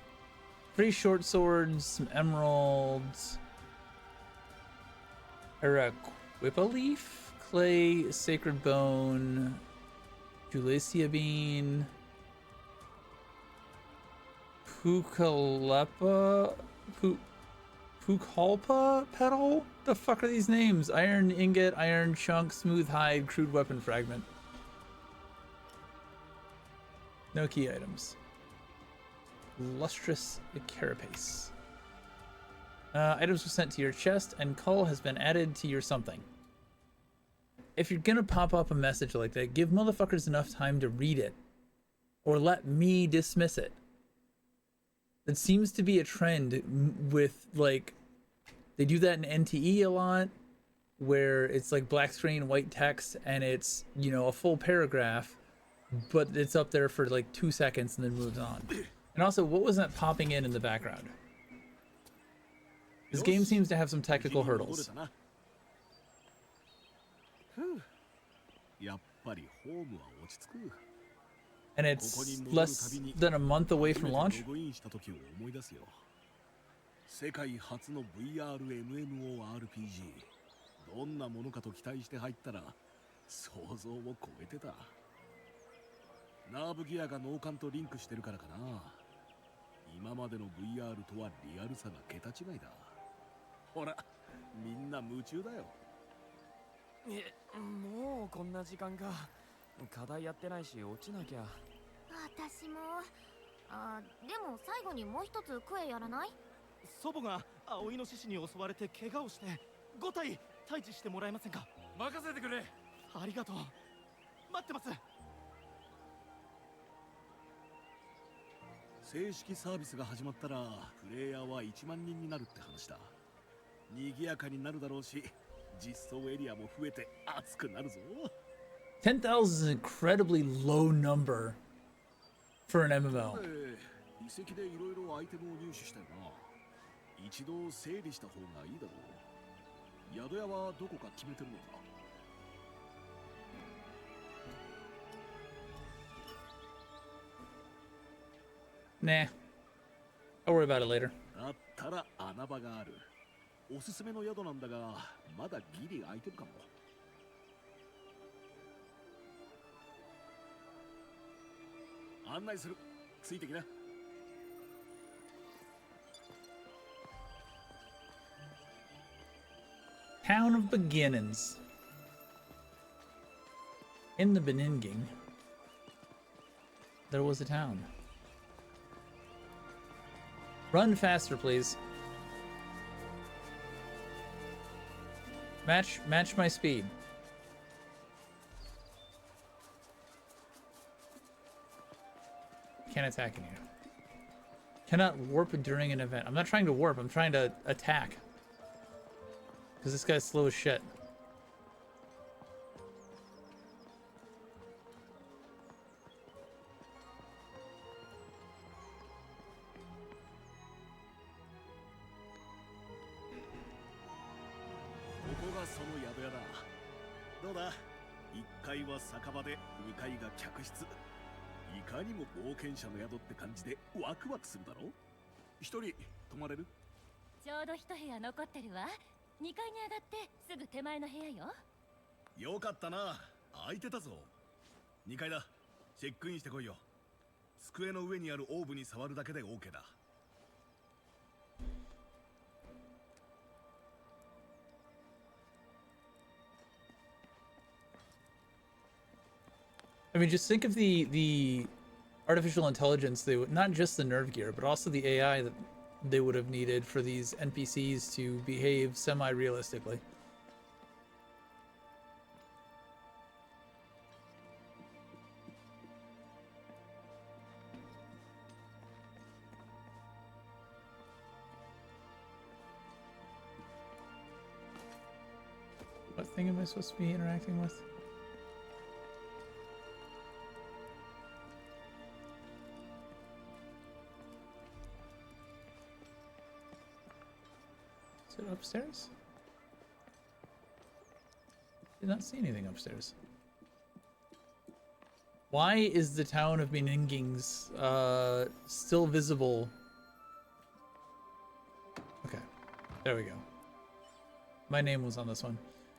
3 short swords, some emeralds, a Whippa leaf, clay, sacred bone, Julecia bean, Pukalpa petal? The fuck are these names? Iron ingot, iron chunk, smooth hide, crude weapon fragment. No key items. Lustrous carapace. Items were sent to your chest, and cull has been added to your something. If you're gonna pop up a message like that, give motherfuckers enough time to read it. Or let me dismiss it. It seems to be a trend with, like, they do that in NTE a lot, where it's like black screen, white text, and it's, you know, a full paragraph, but it's up there for like 2 seconds and then moves on. And also, what was that popping in the background? This game seems to have some technical hurdles. And it's less than a month away from launch. 世界初の VR-MMORPG どんなものかと期待して入ったら想像を超えてた。ナーブギアが脳幹とリンクしてるからかな。今までの VR とはリアルさが桁違いだ。ほら、みんな夢中だよ。もうこんな時間か。課題やってないし落ちなきゃ。私も。でも最後にもう一つクエやらない？祖母が青イノシシに襲われて怪我をして5体退治してもらえませんか？任せてくれ。ありがとう。待ってます。正式サービスが始まったらプレイヤーは1万人になるって話だ。賑やかになるだろうし、実装エリアも増えて熱くなるぞ。10,000 is an incredibly low number for an MMO. 遺跡でいろいろアイテムを入手したよな。一度整理した方がいいだろう。宿屋はどこか決めてるのか？Nah. I'll worry about it later. だったら穴場がある。おすすめの宿なんだが、まだギリ空いてるかも。案内する。ついてきな。Town of Beginnings. In the Beninging, there was a town. Run faster, please. Match my speed. Can't attack in here. Cannot warp during an event. I'm not trying to warp, I'm trying to attack. Because this guy's slow as shit. How about 1階は酒場で2階が客室。いかにも冒険者の宿って感じでワクワクするだろ。一人泊まれる？ちょうど一部屋残ってるわ。2階に上がってすぐ手前の部屋よ。よかったな。空いてたぞ。2階だ。チェックインしてこいよ。机の上にあるオーブに触るだけで OK だ。I mean, just think of the artificial intelligence they would, not just the nerve gear, but also the AI that they would have needed for these NPCs to behave semi-realistically. What thing am I supposed to be interacting with? Is it upstairs? Did not see anything upstairs. Why is the town of Meningings still visible? Okay, there we go. My name was on this one.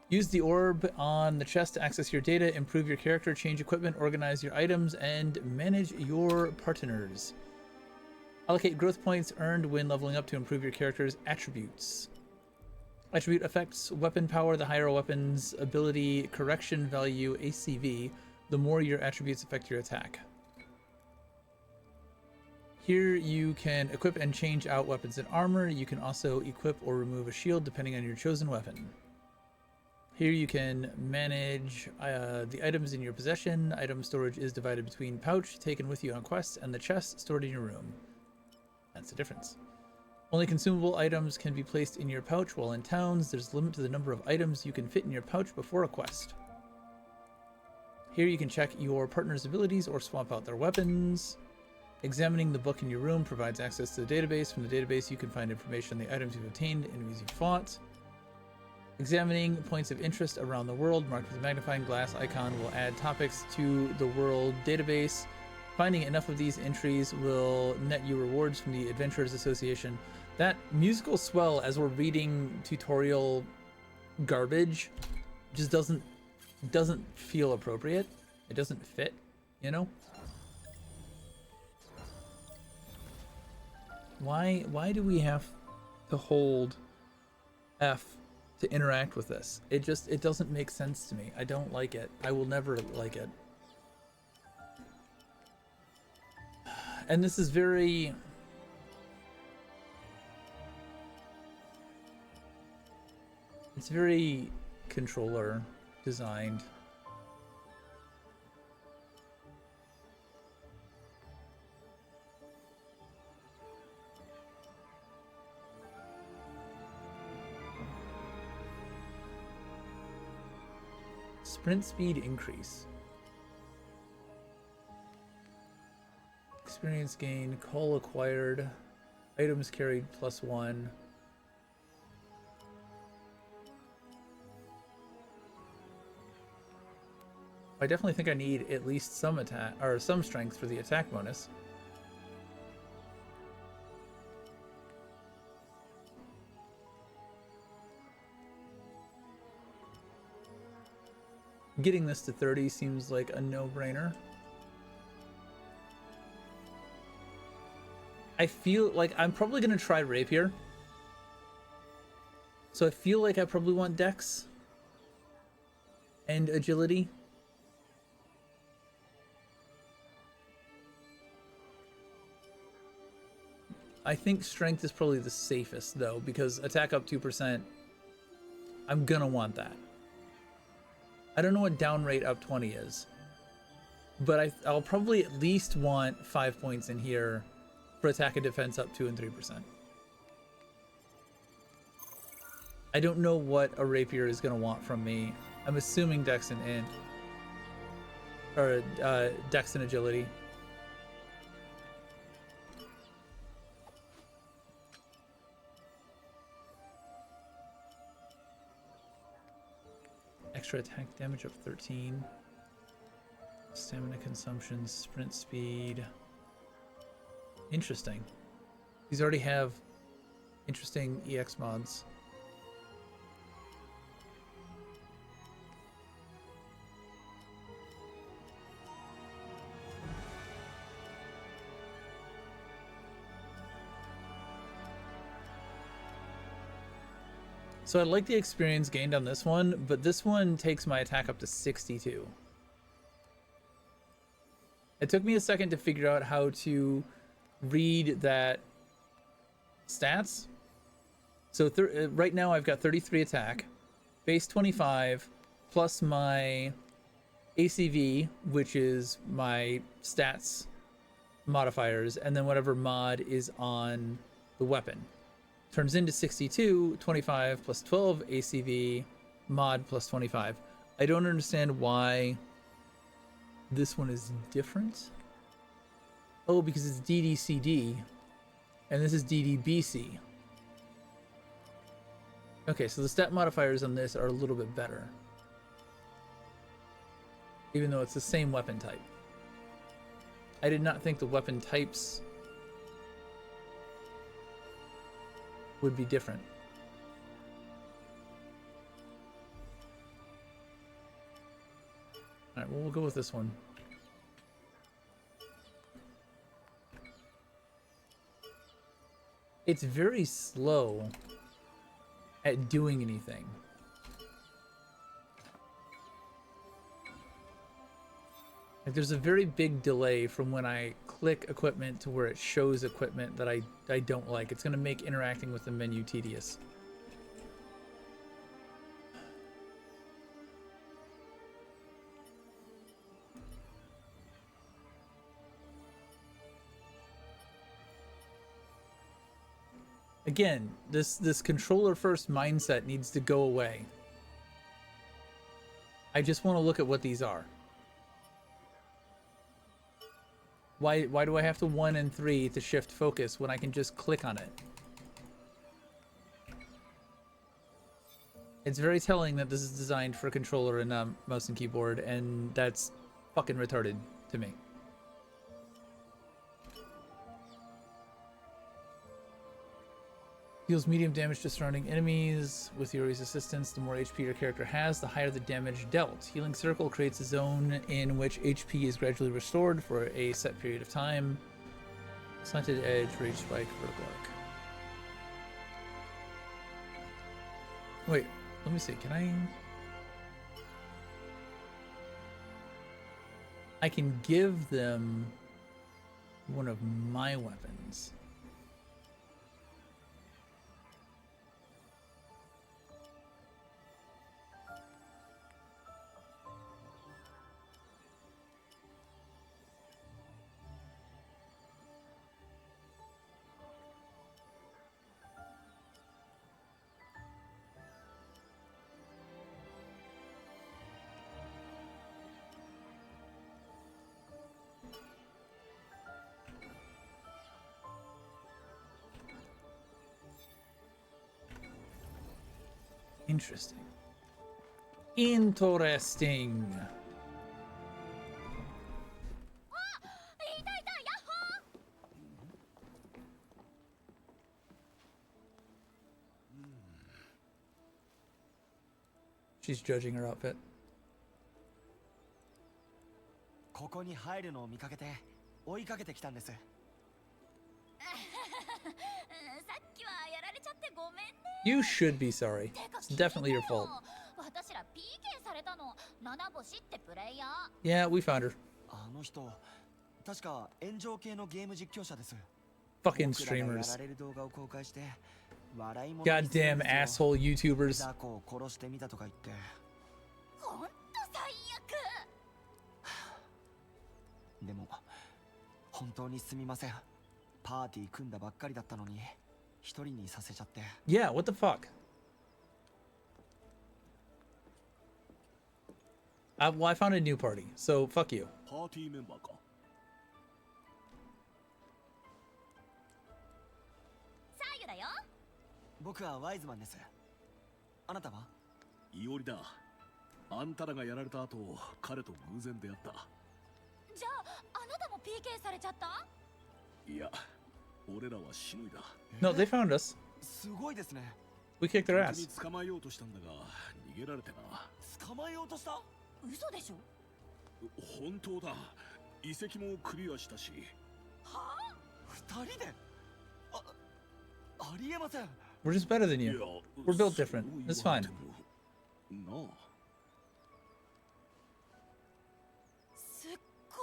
Use the orb on the chest to access your data, improve your character, change equipment, organize your items, and manage your partners. Allocate growth points earned when leveling up to improve your character's attributes. Attribute affects weapon power. The higher a weapon's ability correction value ACV, the more your attributes affect your attack. Here you can equip and change out weapons and armor. You can also equip or remove a shield depending on your chosen weapon. Here you can manage the items in your possession. Item storage is divided between pouch taken with you on quests and the chest stored in your room. That's the difference. Only consumable items can be placed in your pouch while in towns. There's a limit to the number of items you can fit in your pouch before a quest. Here you can check your partner's abilities or swap out their weapons. Examining the book in your room provides access to the database. From the database you can find information on the items you've obtained, enemies you've fought. Examining points of interest around the world marked with a magnifying glass icon will add topics to the world database. Finding enough of these entries will net you rewards from the Adventurers Association. That musical swell as we're reading tutorial garbage just doesn't feel appropriate. It doesn't fit, you know? Why do we have to hold F to interact with this? It doesn't make sense to me. I don't like it. I will never like it. And this is very... It's very controller designed. Sprint speed increase. Experience gain, call acquired, items carried +1. I definitely think I need at least some attack or some strength for the attack bonus. Getting this to 30 seems like a no-brainer. I feel like I'm probably going to try Rapier. So I feel like I probably want Dex and Agility. I think Strength is probably the safest, though, because attack up 2%, I'm going to want that. I don't know what down rate up 20 is, but I'll probably at least want 5 points in here for attack and defense up 2 and 3%. I don't know what a Rapier is going to want from me. I'm assuming Dex and Int, or Dex and Agility. Extra attack damage up 13. Stamina consumption, sprint speed. Interesting. These already have interesting EX mods. So I like the experience gained on this one, but this one takes my attack up to 62. It took me a second to figure out how to read that stats. So right now I've got 33 attack, base 25, plus my ACV, which is my stats modifiers, and then whatever mod is on the weapon. Turns into 62, 25 plus 12 ACV, mod plus 25. I don't understand why this one is different. Oh, because it's DDCD, and this is DDBC. Okay, so the stat modifiers on this are a little bit better, even though it's the same weapon type. I did not think the weapon types would be different. All right, well, we'll go with this one. It's very slow at doing anything. Like, there's a very big delay from when I click equipment to where it shows equipment that I don't like. It's going to make interacting with the menu tedious. Again, this controller first mindset needs to go away. I just want to look at what these are. Why do I have to 1 and 3 to shift focus when I can just click on it? It's very telling that this is designed for a controller and mouse and keyboard, and that's fucking retarded to me. Deals medium damage to surrounding enemies. With Yuri's assistance, the more HP your character has, the higher the damage dealt. Healing Circle creates a zone in which HP is gradually restored for a set period of time. Slanted edge, rage spike, vertical arc. Wait, let me see. Can I can give them one of my weapons. Interesting. Interesting. She's judging her outfit. ここに入るのを見かけて追いかけてきたんです。さっきはやられちゃってごめんね。 You should be sorry. It's definitely your fault. 私ら PK されたの。七星ってプレイヤー。 Yeah, we found her. あの人、確か炎上系のゲーム実況者です。 Fucking 僕らがや streamers. られる動画を公開して笑い物にするん Goddamn ですよ。 asshole YouTubers. 雑魚を殺してみたとか言って。ほんと最悪。でも本当にすみません。パーティー組んだばっかりだったのに一人にさせちゃって。 Yeah, what the fuck? Well, I found a new party, so fuck you. パーティーメンバーか。サーユだよ。僕はワイズマンです。あなたは？イオリだ。あんたらがやられた後、彼と偶然出会った。じゃああなたも PK されちゃった？いや、俺らは死ぬいだ。 No, they found us. すごいですね。 We kicked their 僕に ass. 捕まえようとしたんだが、逃げられてな。捕まえようとした？嘘でしょ。本当だ。遺跡もクリアしたし。はあ？二人で？ありえません。 We're just better than いや you. We're built そう different. 言 It's われ fine. てもなあ。すっご。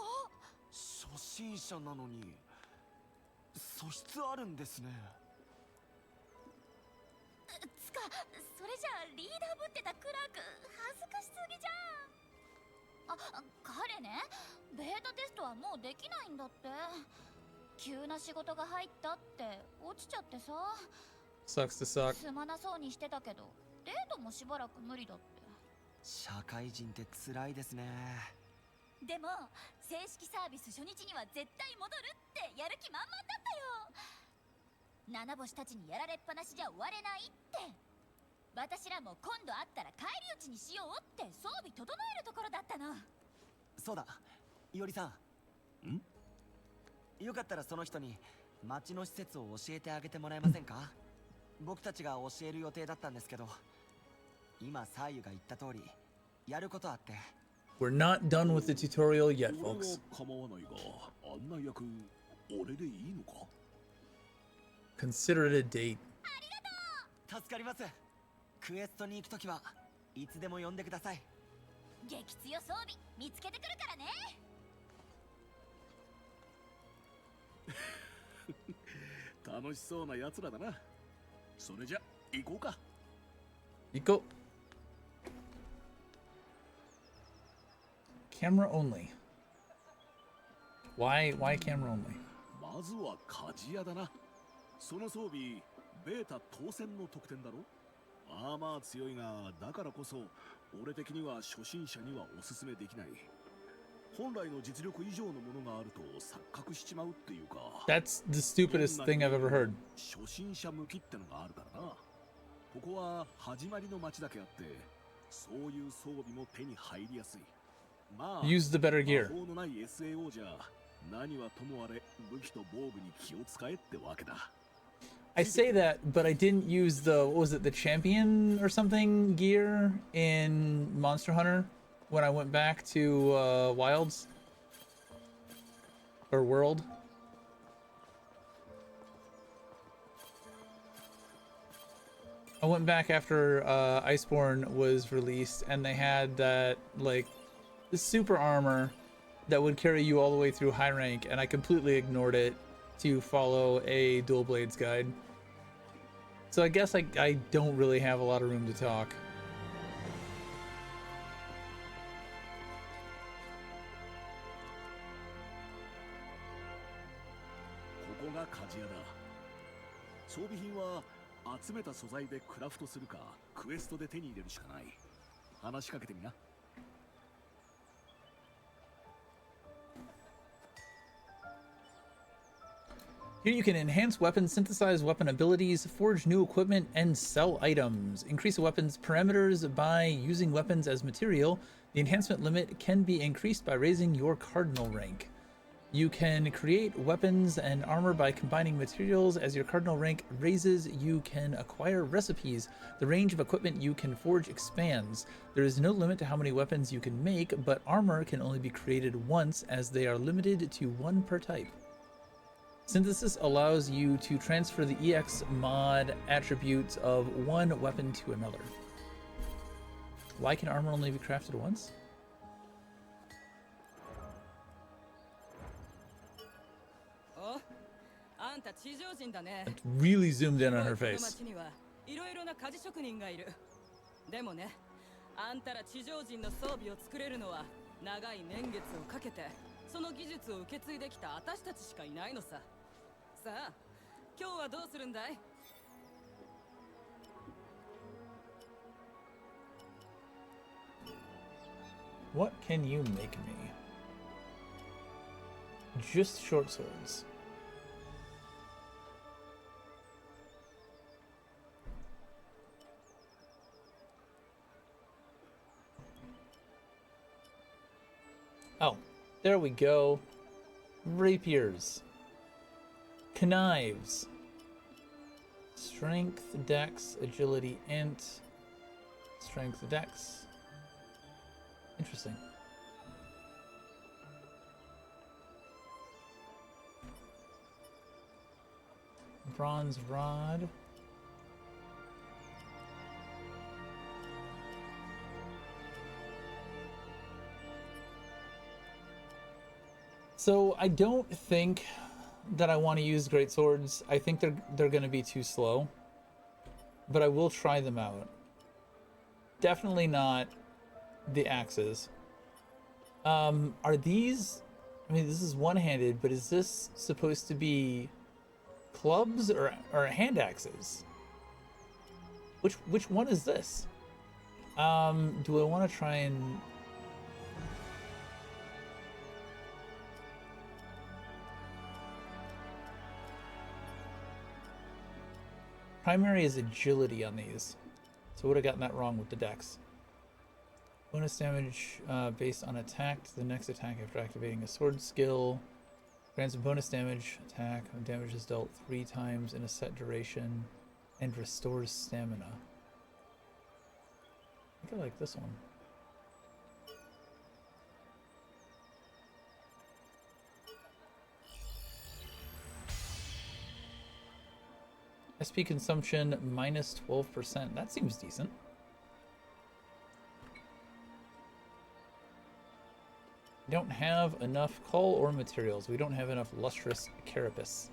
初心者なのに素質あるんですね。つか、それじゃあリーダーぶってたクラーク恥ずかしすぎじゃん。彼ね、ベータテストはもうできないんだって。急な仕事が入ったって落ちちゃってさ。 Sucks to suck. すまなそうにしてたけど、デートもしばらく無理だって。社会人って辛いですね。でも正式サービス初日には絶対戻るってやる気満々だったよ。七星たちにやられっぱなしじゃ終われないって。私らも今度会ったら返り討ちにしようって装備整えるところだったの。そうだ、いおりさん。よかったらその人に町の施設を教えてあげてもらえませんか？僕たちが教える予定だったんですけど、今サーユが言った通りやることあって。 We're not done with the tutorial yet, 俺は folks. 構わないが、案内役、俺でいいのか？ Consider it a date. 助かります。クエストに行くときはいつでも呼んでください。激強装備見つけてくるからね。楽しそうな奴らだな。それじゃ行こうか。Iko. Camera only. Why camera only? まずは鍛冶屋だな。その装備、ベータ当選の特典だろ。まあまあ強いが、だからこそ俺的には初心者にはおすすめできない。本来の実力以上のものがあると錯覚しちまうっていうか。 That's the stupidest thing I've ever heard. 初心者向きってのがあるからな。ここは始まりの街だけあって、そういう装備も手に入りやすい。まあ、 Use the better gear. 魔法のない SAO じゃ何はともあれ武器と防具に気を使えってわけだ。 I say that, but I didn't use the, what was it, the champion or something gear in Monster Hunter when I went back to Wilds or World. I went back after Iceborne was released, and they had that, like, the super armor that would carry you all the way through high rank, and I completely ignored it to follow a dual blades guide. So I guess I don't really have a lot of room to talk. Here you can enhance weapons, synthesize weapon abilities, forge new equipment, and sell items. Increase a weapon's parameters by using weapons as material. The enhancement limit can be increased by raising your cardinal rank. You can create weapons and armor by combining materials. As your cardinal rank raises, you can acquire recipes. The range of equipment you can forge expands. There is no limit to how many weapons you can make, but armor can only be created once, as they are limited to one per type. Synthesis allows you to transfer the EX mod attributes of one weapon to another. Why can armor only be crafted once? It really zoomed in on her face. でもね、あんたら地上人の装備を作れるのは長い年月をかけてその技術を受け継いできた私たちしかいないのさ。さあ、今日はどうするんだい? What can you make me? Just short swords. Oh, there we go. Rapiers. Knives. Strength, dex, agility, int. Strength, dex. Interesting. Bronze rod. So I don't think that I want to use great swords. I think they're going to be too slow, but I will try them out. Definitely not the axes. Are these? I mean, this is one-handed, but is this supposed to be clubs or hand axes? Which one is this? Do I want to try and? Primary is agility on these, so I would have gotten that wrong with the dex. Bonus damage based on attack to the next attack after activating a sword skill. Grants bonus damage attack when damage is dealt 3 times in a set duration and restores stamina. I think I like this one. SP consumption minus 12%. That seems decent. We don't have enough coal or materials. We don't have enough lustrous carapace.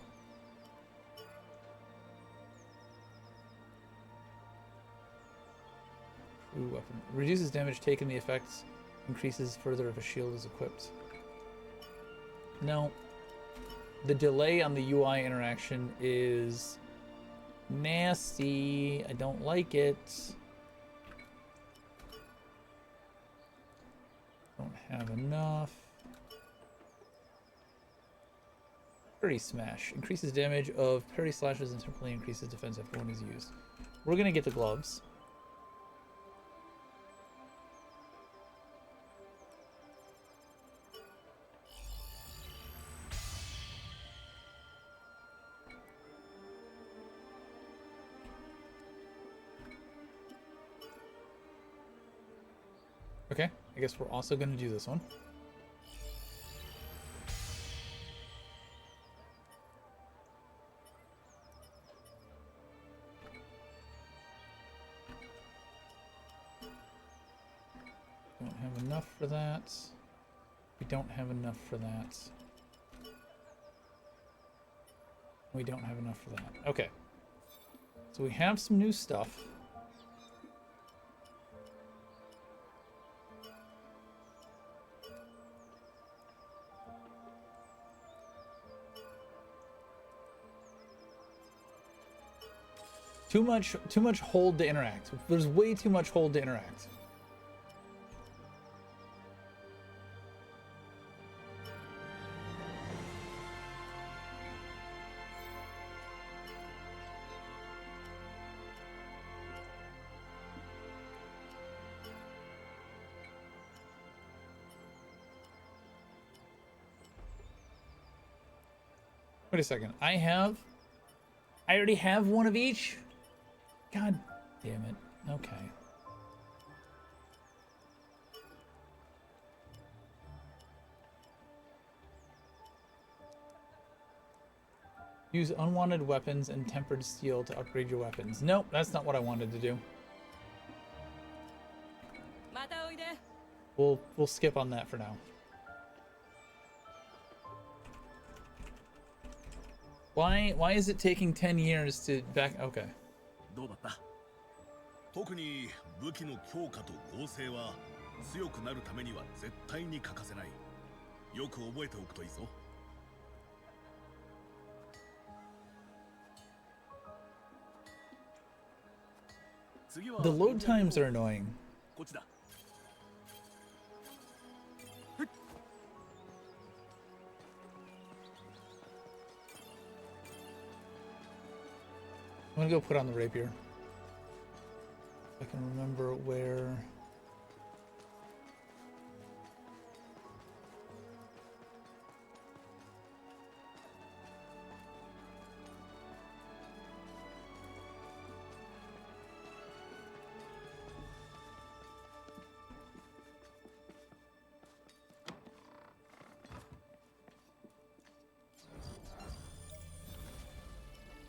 True weapon. Reduces damage taken. The effects increases further if a shield is equipped. No. The delay on the UI interaction is nasty. I don't like it. Don't have enough. Parry smash. Increases damage of parry slashes and temporarily increases defense after one is used. We're gonna get the gloves. Okay, I guess we're also going to do this one. enough for that. We don't have enough for that. We don't have enough for that. Okay. So we have some new stuff. Too much hold to interact. There's way too much hold to interact. Wait a second. I already have one of each? God damn it. Okay. Use unwanted weapons and tempered steel to upgrade your weapons. Nope, that's not what I wanted to do. We'll skip on that for now. Why is it taking 10 years to back? Okay. どうだった？特に武器の強化と合成は強くなるためには絶対に欠かせない。よく覚えておくといいぞ。次は The load times are annoying. こっちだ。I'm gonna go put on the rapier. I can remember where.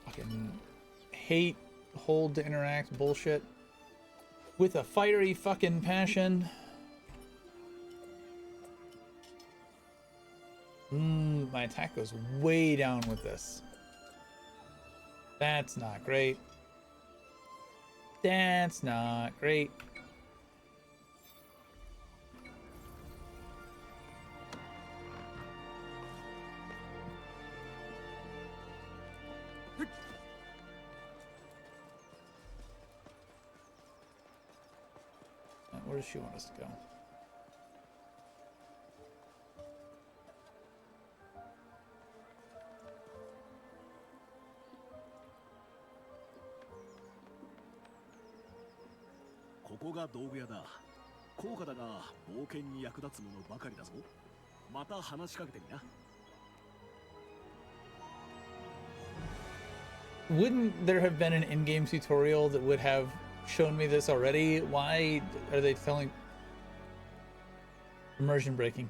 Fucking hate hold to interact bullshit with a fiery fucking passion. My attack goes way down with this. That's not great. That's not great. Where does she want us to go?ここが道具屋だ。高価だが冒険に役立つものばかりだぞ。また話しかけてみな。Wouldn't there have been an in-game tutorial that would have shown me this already? Why are they telling? Immersion breaking.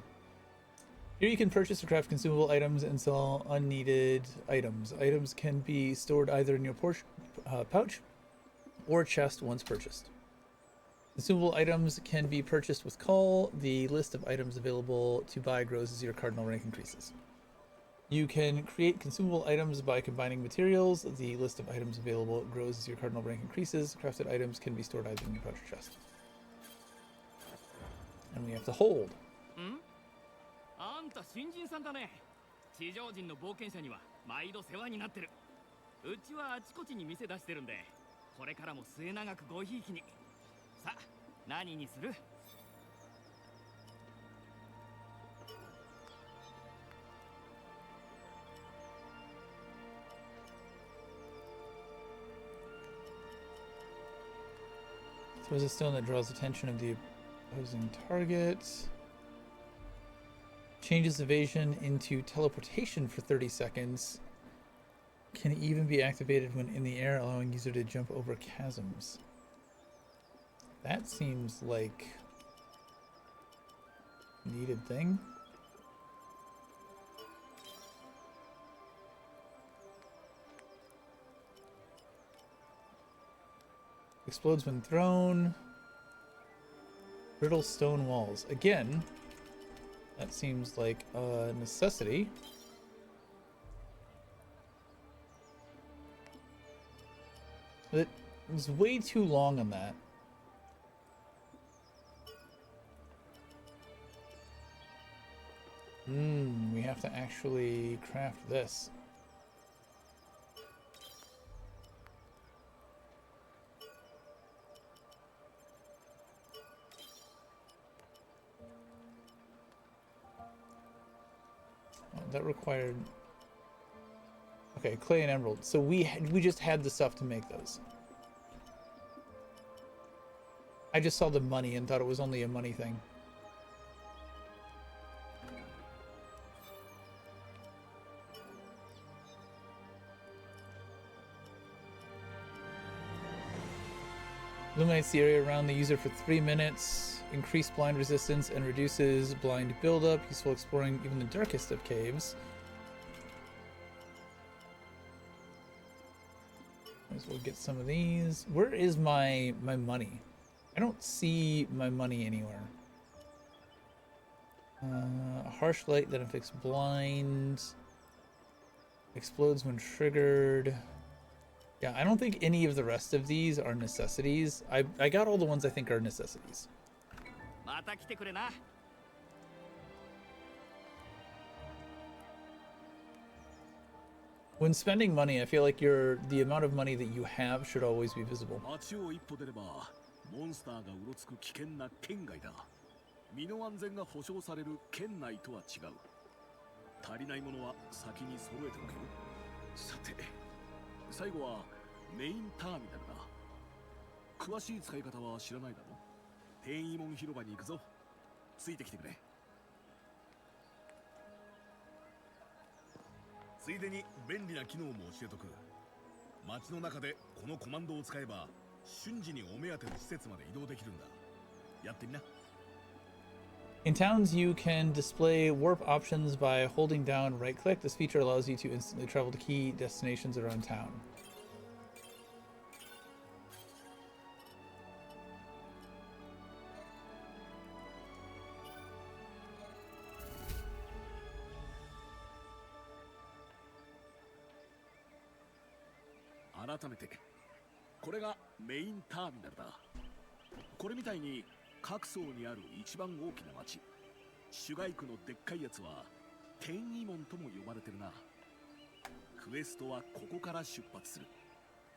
Here you can purchase or craft consumable items and sell unneeded items. Items can be stored either in your pouch or chest once purchased. Consumable items can be purchased with call. The list of items available to buy grows as your cardinal rank increases. You can create consumable items by combining materials. The list of items available grows as your cardinal rank increases. Crafted items can be stored either in your pouch or chest. And we have to hold. あんた新人さんだね。地上人の冒険者には毎度世話になってる。うちはあちこちに店出してるんで、これからも末永くごひいきに。さあ、何にする？ Throws a stone that draws attention of the opposing target. Changes evasion into teleportation for 30 seconds. Can even be activated when in the air, allowing user to jump over chasms. That seems like a needed thing. Explodes when thrown. Brittle stone walls. Again, that seems like a necessity. It was way too long on that. We have to actually craft this. That required... Okay, clay and emerald. So we just had the stuff to make those. I just saw the money and thought it was only a money thing. Illuminates the area around the user for 3 minutes, increased blind resistance, and reduces blind buildup. Useful exploring even the darkest of caves. Might as well get some of these. Where is my money? I don't see my money anywhere. A harsh light that affects blind. Explodes when triggered. Yeah, I don't think any of the rest of these are necessities. I got all the ones I think are necessities. When spending money, I feel like the amount of money that you have should always be visible. モンスターがうろつく危険な県外だ。身の安全が保証される県内とは違う。足りないものは先に揃えておけよ。さて、最後はメインターミナルだ。詳しい使い方は知らないだろ。転移門広場に行くぞ。ついてきてくれ。ついでに便利な機能も教えとく。街の中でこのコマンドを使えば 瞬時にお目当ての施設まで移動できるんだ。やってみな。In towns, you can display warp options by holding down right click. This feature allows you to instantly travel to key destinations around town.改めて これがメインターミナルだ。これみたいに各層にある一番大きな町、シュガイ区のでっかいやつは転移門とも呼ばれてるな。クエストはここから出発する。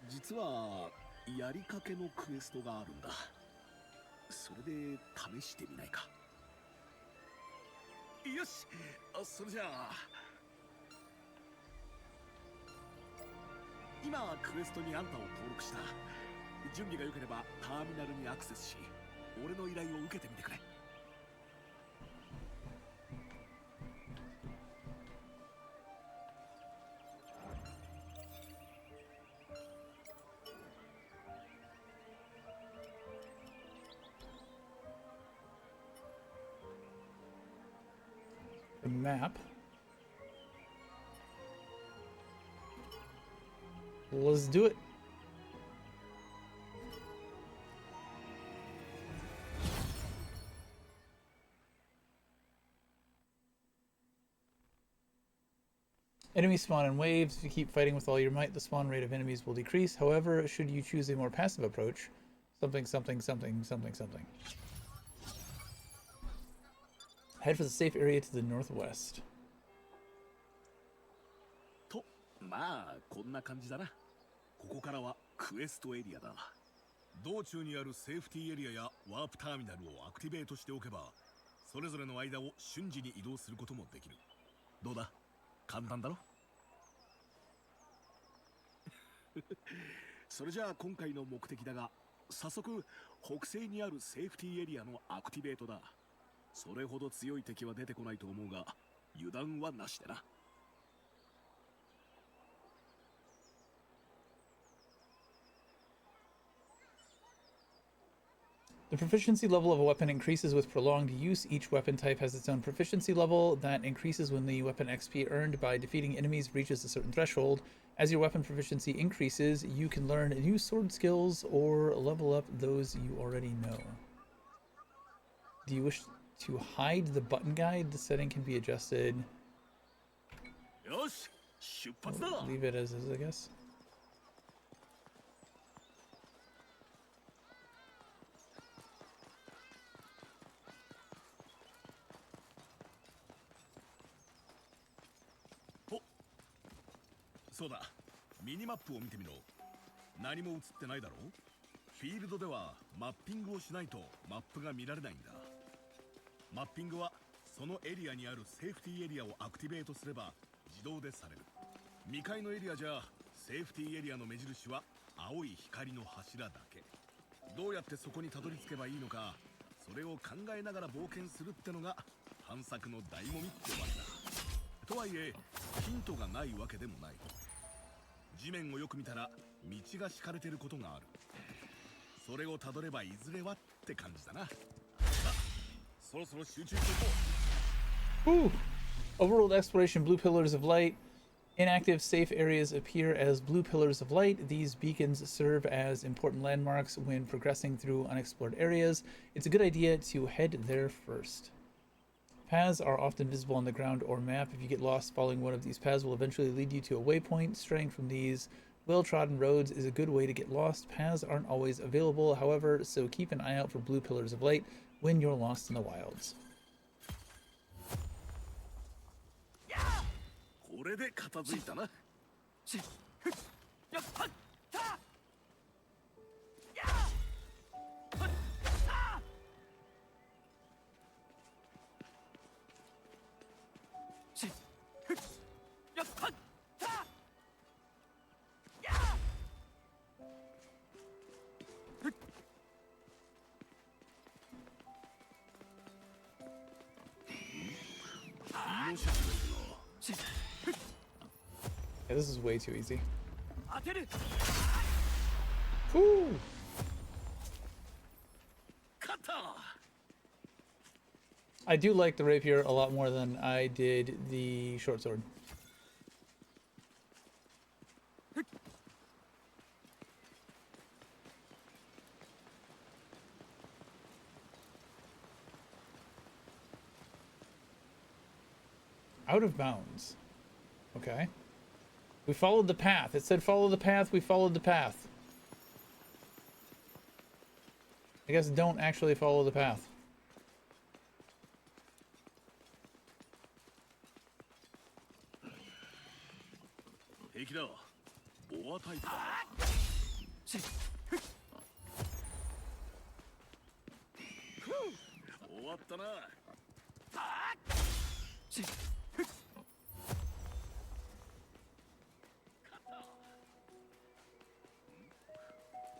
実はやりかけのクエストがあるんだ。それで試してみないか。よし、それじゃあ今クエストにあんたを登録した。準備が良ければターミナルにアクセスし、俺の依頼を受けてみてくれ。The map. Let's do it. Enemies spawn in waves. If you keep fighting with all your might, the spawn rate of enemies will decrease. However, should you choose a more passive approach, something, something, something, something, something. Head for the safe area to the northwest. と、まあこんな感じだな。ここからはクエストエリアだ。道中にあるセーフティーエリアやワープターミナルをアクティベートしておけば、それぞれの間を瞬時に移動することもできる。どうだ？簡単だろ？それじゃあ今回の目的だが、早速北西にあるセーフティーエリアのアクティベートだ。それほど強い敵は出てこないと思うが、油断はなしでな。The proficiency level of a weapon increases with prolonged use. Each weapon type has its own proficiency level that increases when the weapon XP earned by defeating enemies reaches a certain threshold. As your weapon proficiency increases, you can learn new sword skills or level up those you already know. Do you wish to hide the button guide? The setting can be adjusted. よし、出発だ。 Leave it as is, I guess. そうだ、ミニマップを見てみろ。何も映ってないだろう。フィールドではマッピングをしないとマップが見られないんだ。マッピングはそのエリアにあるセーフティーエリアをアクティベートすれば自動でされる。未開のエリアじゃセーフティーエリアの目印は青い光の柱だけ。どうやってそこにたどり着けばいいのか、それを考えながら冒険するってのが探索の醍醐味ってわけだ。とはいえヒントがないわけでもない。地面をよく見たら道が敷かれてることがある。それをたどればいずれはって感じだな。さあ、そろそろ集中していこう。 Ooh! Overworld exploration, blue pillars of light. Inactive safe areas appear as blue pillars of light. These beacons serve as important landmarks when progressing through unexplored areas. It's a good idea to head there first. Paths are often visible on the ground or map. If you get lost, following one of these paths will eventually lead you to a waypoint. Straying from these well-trodden roads is a good way to get lost. Paths aren't always available, however, so keep an eye out for blue pillars of light when you're lost in the wilds. これで片付いたな。Yeah, this is way too easy. Woo! I do like the rapier a lot more than I did the short sword. Out of bounds. Okay. We followed the path. It said follow the path. We followed the path. I guess don't actually follow the path. 敵だ。ボアタイプだ。終わったな。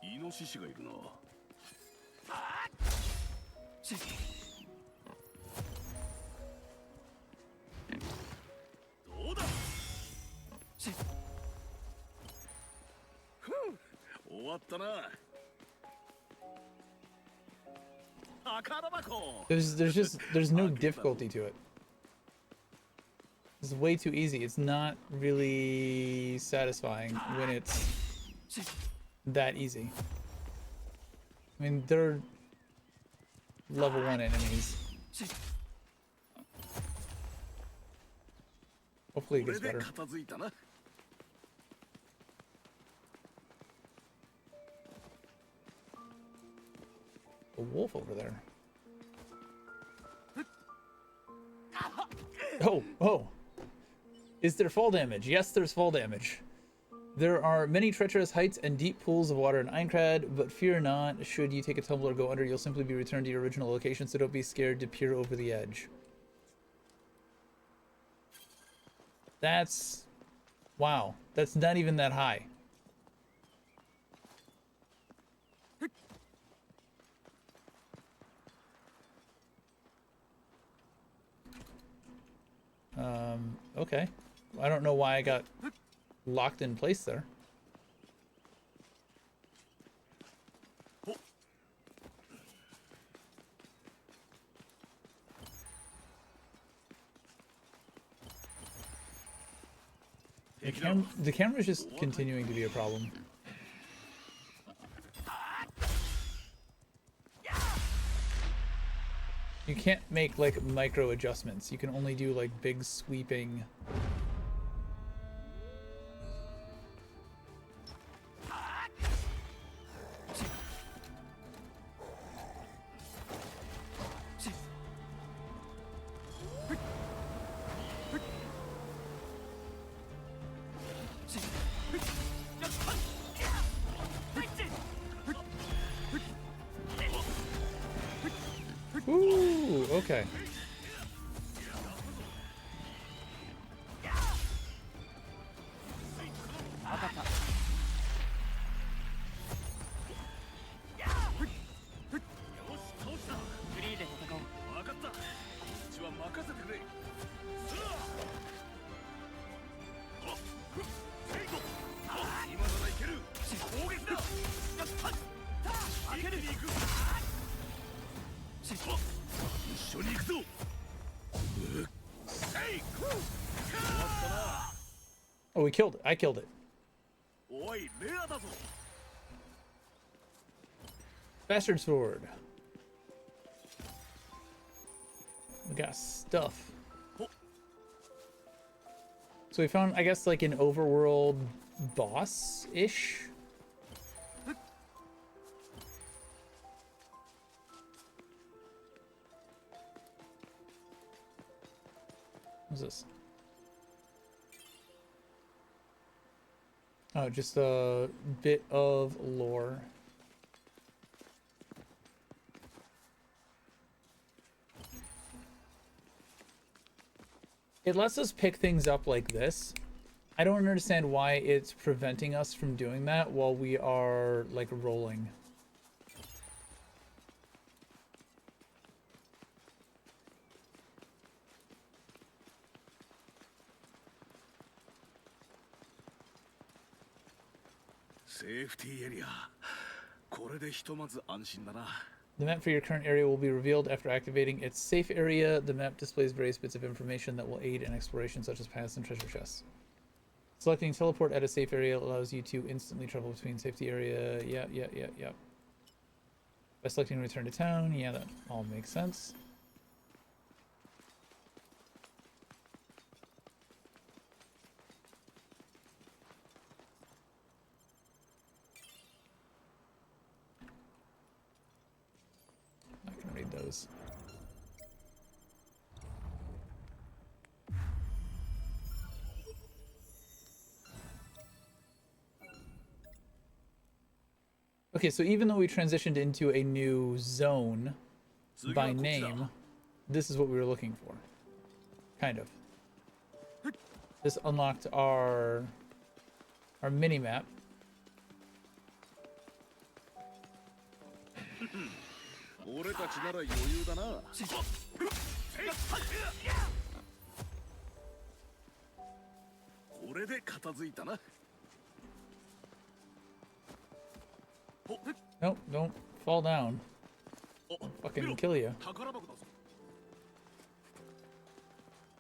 イノシシがいるな。どうだ。終わったな。宝箱。There's no difficulty to it. It's way too easy. It's not really satisfying when it's that easy. I mean, they're level 1 enemies. Hopefully it gets better. A wolf over there. Oh. Is there fall damage? Yes, there's fall damage. There are many treacherous heights and deep pools of water in Aincrad, but fear not. Should you take a tumble or go under, you'll simply be returned to your original location, so don't be scared to peer over the edge. That's... wow. That's not even that high. Okay. I don't know why I got locked in place there. The camera's just continuing to be a problem. can't make like micro adjustments. You can only do like big sweeping. Ooh, okay. Oh, we killed it. I killed it. Bastard sword. We got stuff. So we found, I guess, like an overworld boss-ish. What's this? Oh, just a bit of lore. It lets us pick things up like this. I don't understand why it's preventing us from doing that while we are, like, rolling. Safety area. これでひとまず安心だな。 The map for your current area will be revealed after activating its safe area. The map displays various bits of information that will aid in exploration, such as paths and treasure chests. Selecting teleport at a safe area allows you to instantly travel between safety area. Yep. By selecting return to town, yeah, that all makes sense. I can read those. Okay, so even though we transitioned into a new zone by name, this is what we were looking for. Kind of. This unlocked our mini-map. Nope, don't fall down. I'll fucking kill you.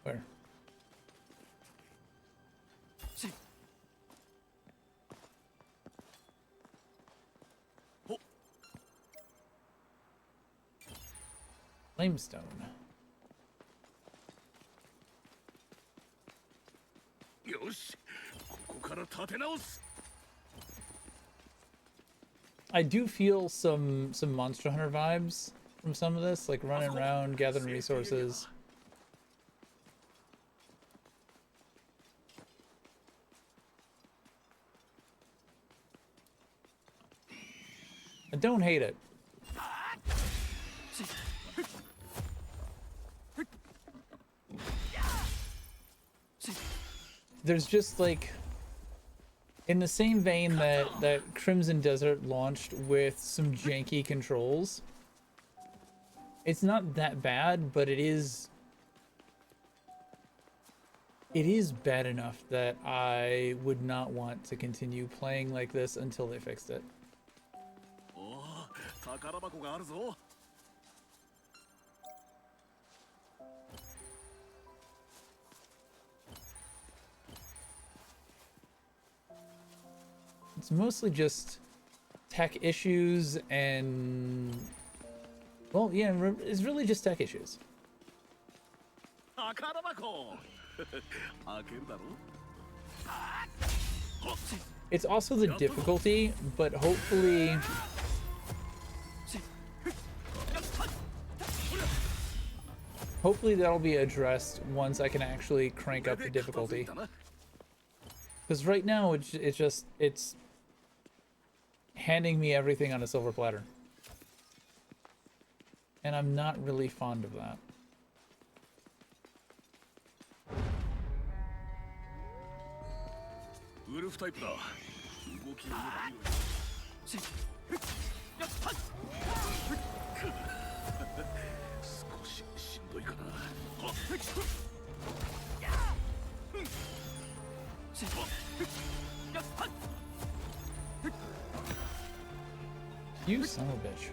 Where? Limestone. I do feel some Monster Hunter vibes from some of this, like running around, gathering resources. I don't hate it. There's just like, in the same vein that Crimson Desert launched with some janky controls, it's not that bad, but it is bad enough that I would not want to continue playing like this until they fixed it. It's mostly just tech issues and Well, yeah, it's really just tech issues. 宝箱開けるだろ It's also the difficulty, but hopefully that'll be addressed once I can actually crank up the difficulty. Because right now it's handing me everything on a silver platter. And I'm not really fond of that. Wolf type だ。動きを見ればいいのに。少ししんどいかな。You son of a bitch.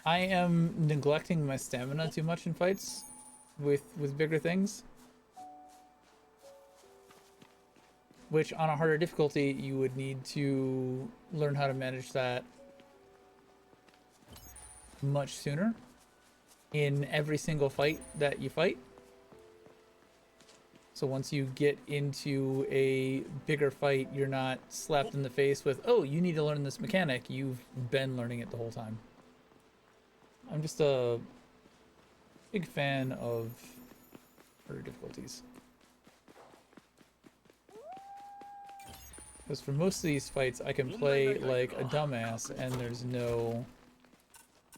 I am neglecting my stamina too much in fights with bigger things. Which on a harder difficulty you would need to learn how to manage that much sooner in every single fight that you fight. So once you get into a bigger fight, you're not slapped in the face with, oh, you need to learn this mechanic. You've been learning it the whole time. I'm just a big fan of harder difficulties. Because for most of these fights, I can play like a dumbass and there's no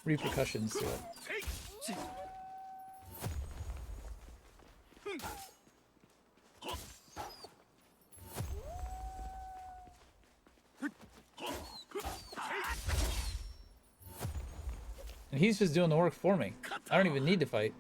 repercussions to it. And he's just doing the work for me. I don't even need to fight.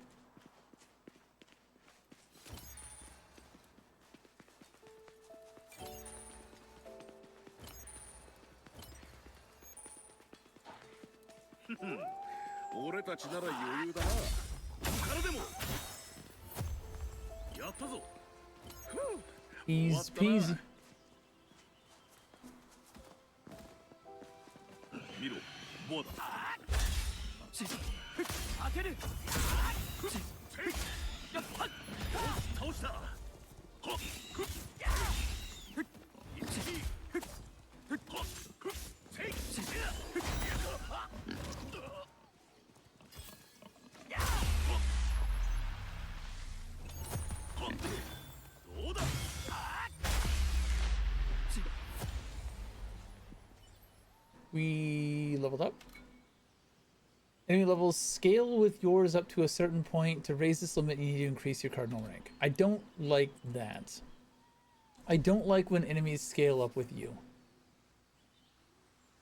Easy peasy. We leveled up. Enemy levels scale with yours up to a certain point. To raise this limit, you need to increase your cardinal rank. I don't like that. I don't like when enemies scale up with you.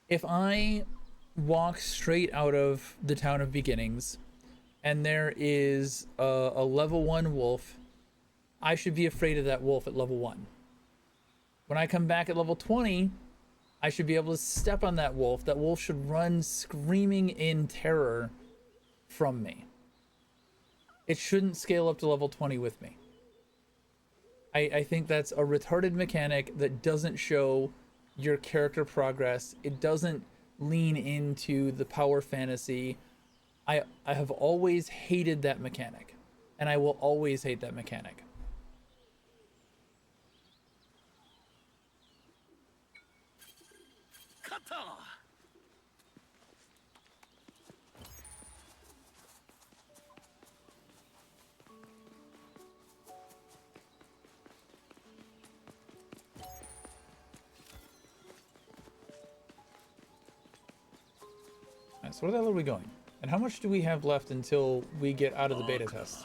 If I walk straight out of the Town of Beginnings and there is a level 1 wolf, I should be afraid of that wolf at level 1. When I come back at level 20, I should be able to step on that wolf. That wolf should run screaming in terror from me. It shouldn't scale up to level 20 with me. I think that's a retarded mechanic that doesn't show your character progress. It doesn't lean into the power fantasy. I have always hated that mechanic, and I will always hate that mechanic. So where the hell are we going? And how much do we have left until we get out of the beta test?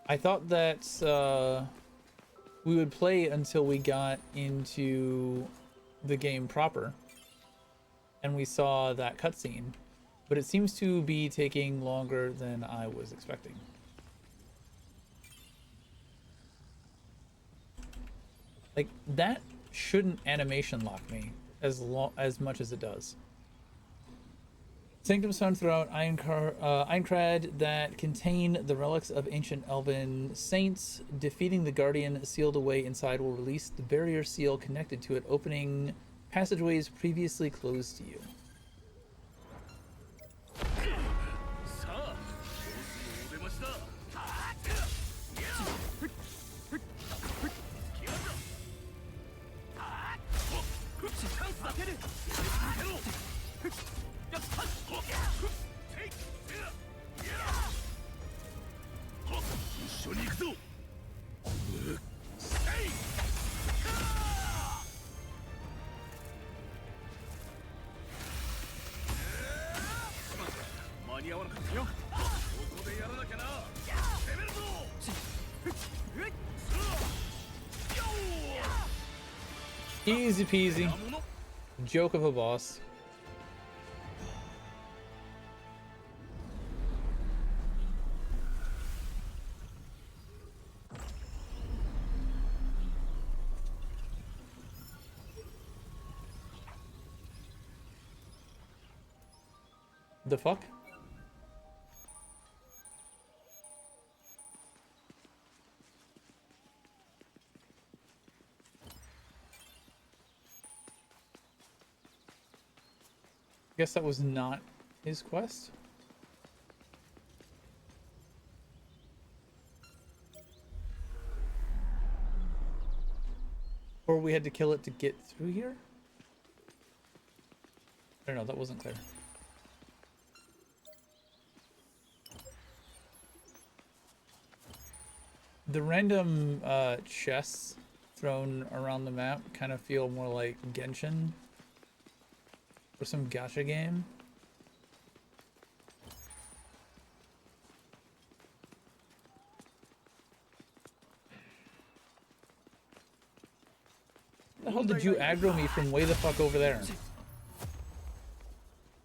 I thought that we would play until we got into the game proper and we saw that cutscene, but it seems to be taking longer than I was expecting. Like, that shouldn't animation lock me as much as it does. Sanctums found throughout Aincrad that contain the relics of ancient elven saints. Defeating the guardian sealed away inside will release the barrier seal connected to it, opening passageways previously closed to you. さあ、お出ましだ。チャンスだけで。一緒に行くぞ。間に合わなかったよ。ここでやらなきゃな。攻めるぞ。Easy peasy. Joke of a boss. The fuck? Guess that was not his quest. Or we had to kill it to get through here? I don't know, that wasn't clear. The random chests thrown around the map kind of feel more like Genshin or some gacha game. How the hell did you aggro me from way the fuck over there?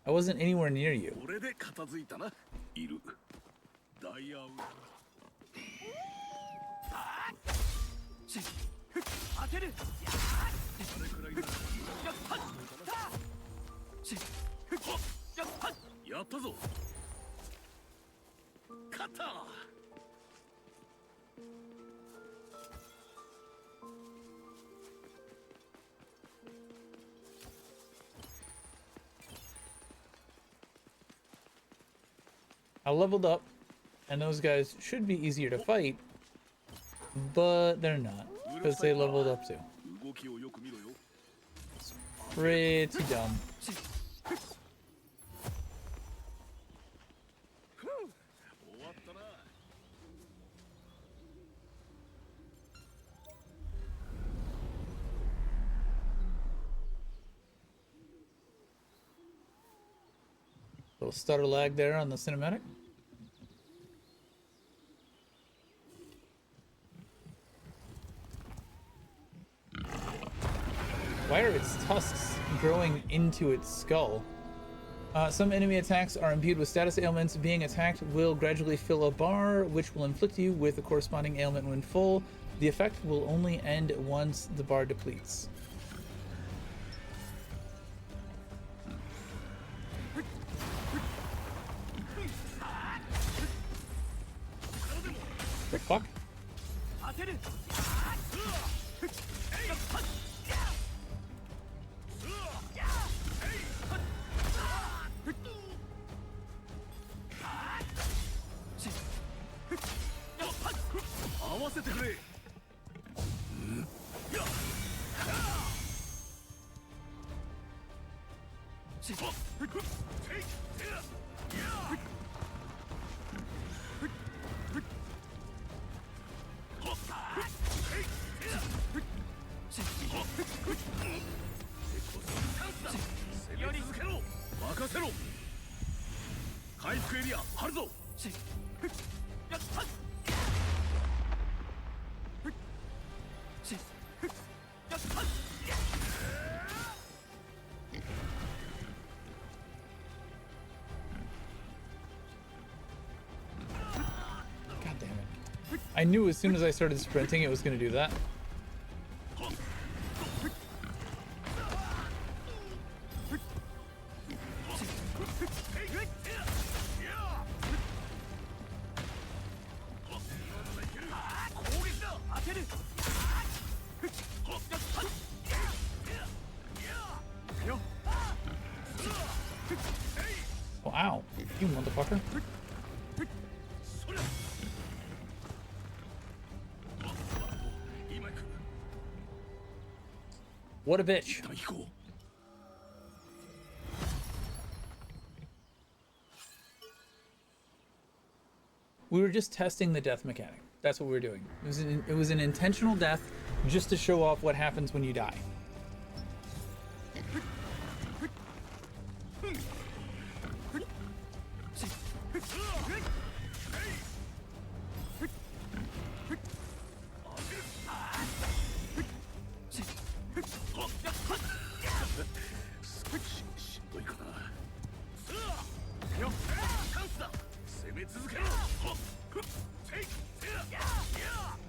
I wasn't anywhere near you. I leveled up, and those guys should be easier to fight, but they're not, because they leveled up too. It's pretty dumb. Little stutter lag there on the cinematic. Why are its tusks growing into its skull? Some enemy attacks are imbued with status ailments. Being attacked will gradually fill a bar, which will inflict you with a corresponding ailment when full. The effect will only end once the bar depletes. The fuck? I knew as soon as I started sprinting it was going to do that. Wow, you motherfucker. What a bitch. We were just testing the death mechanic. That's what we were doing. It was an intentional death just to show off what happens when you die.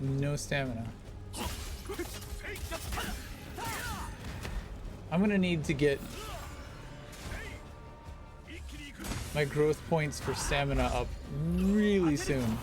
No stamina. I'm gonna need to get my growth points for stamina up really soon.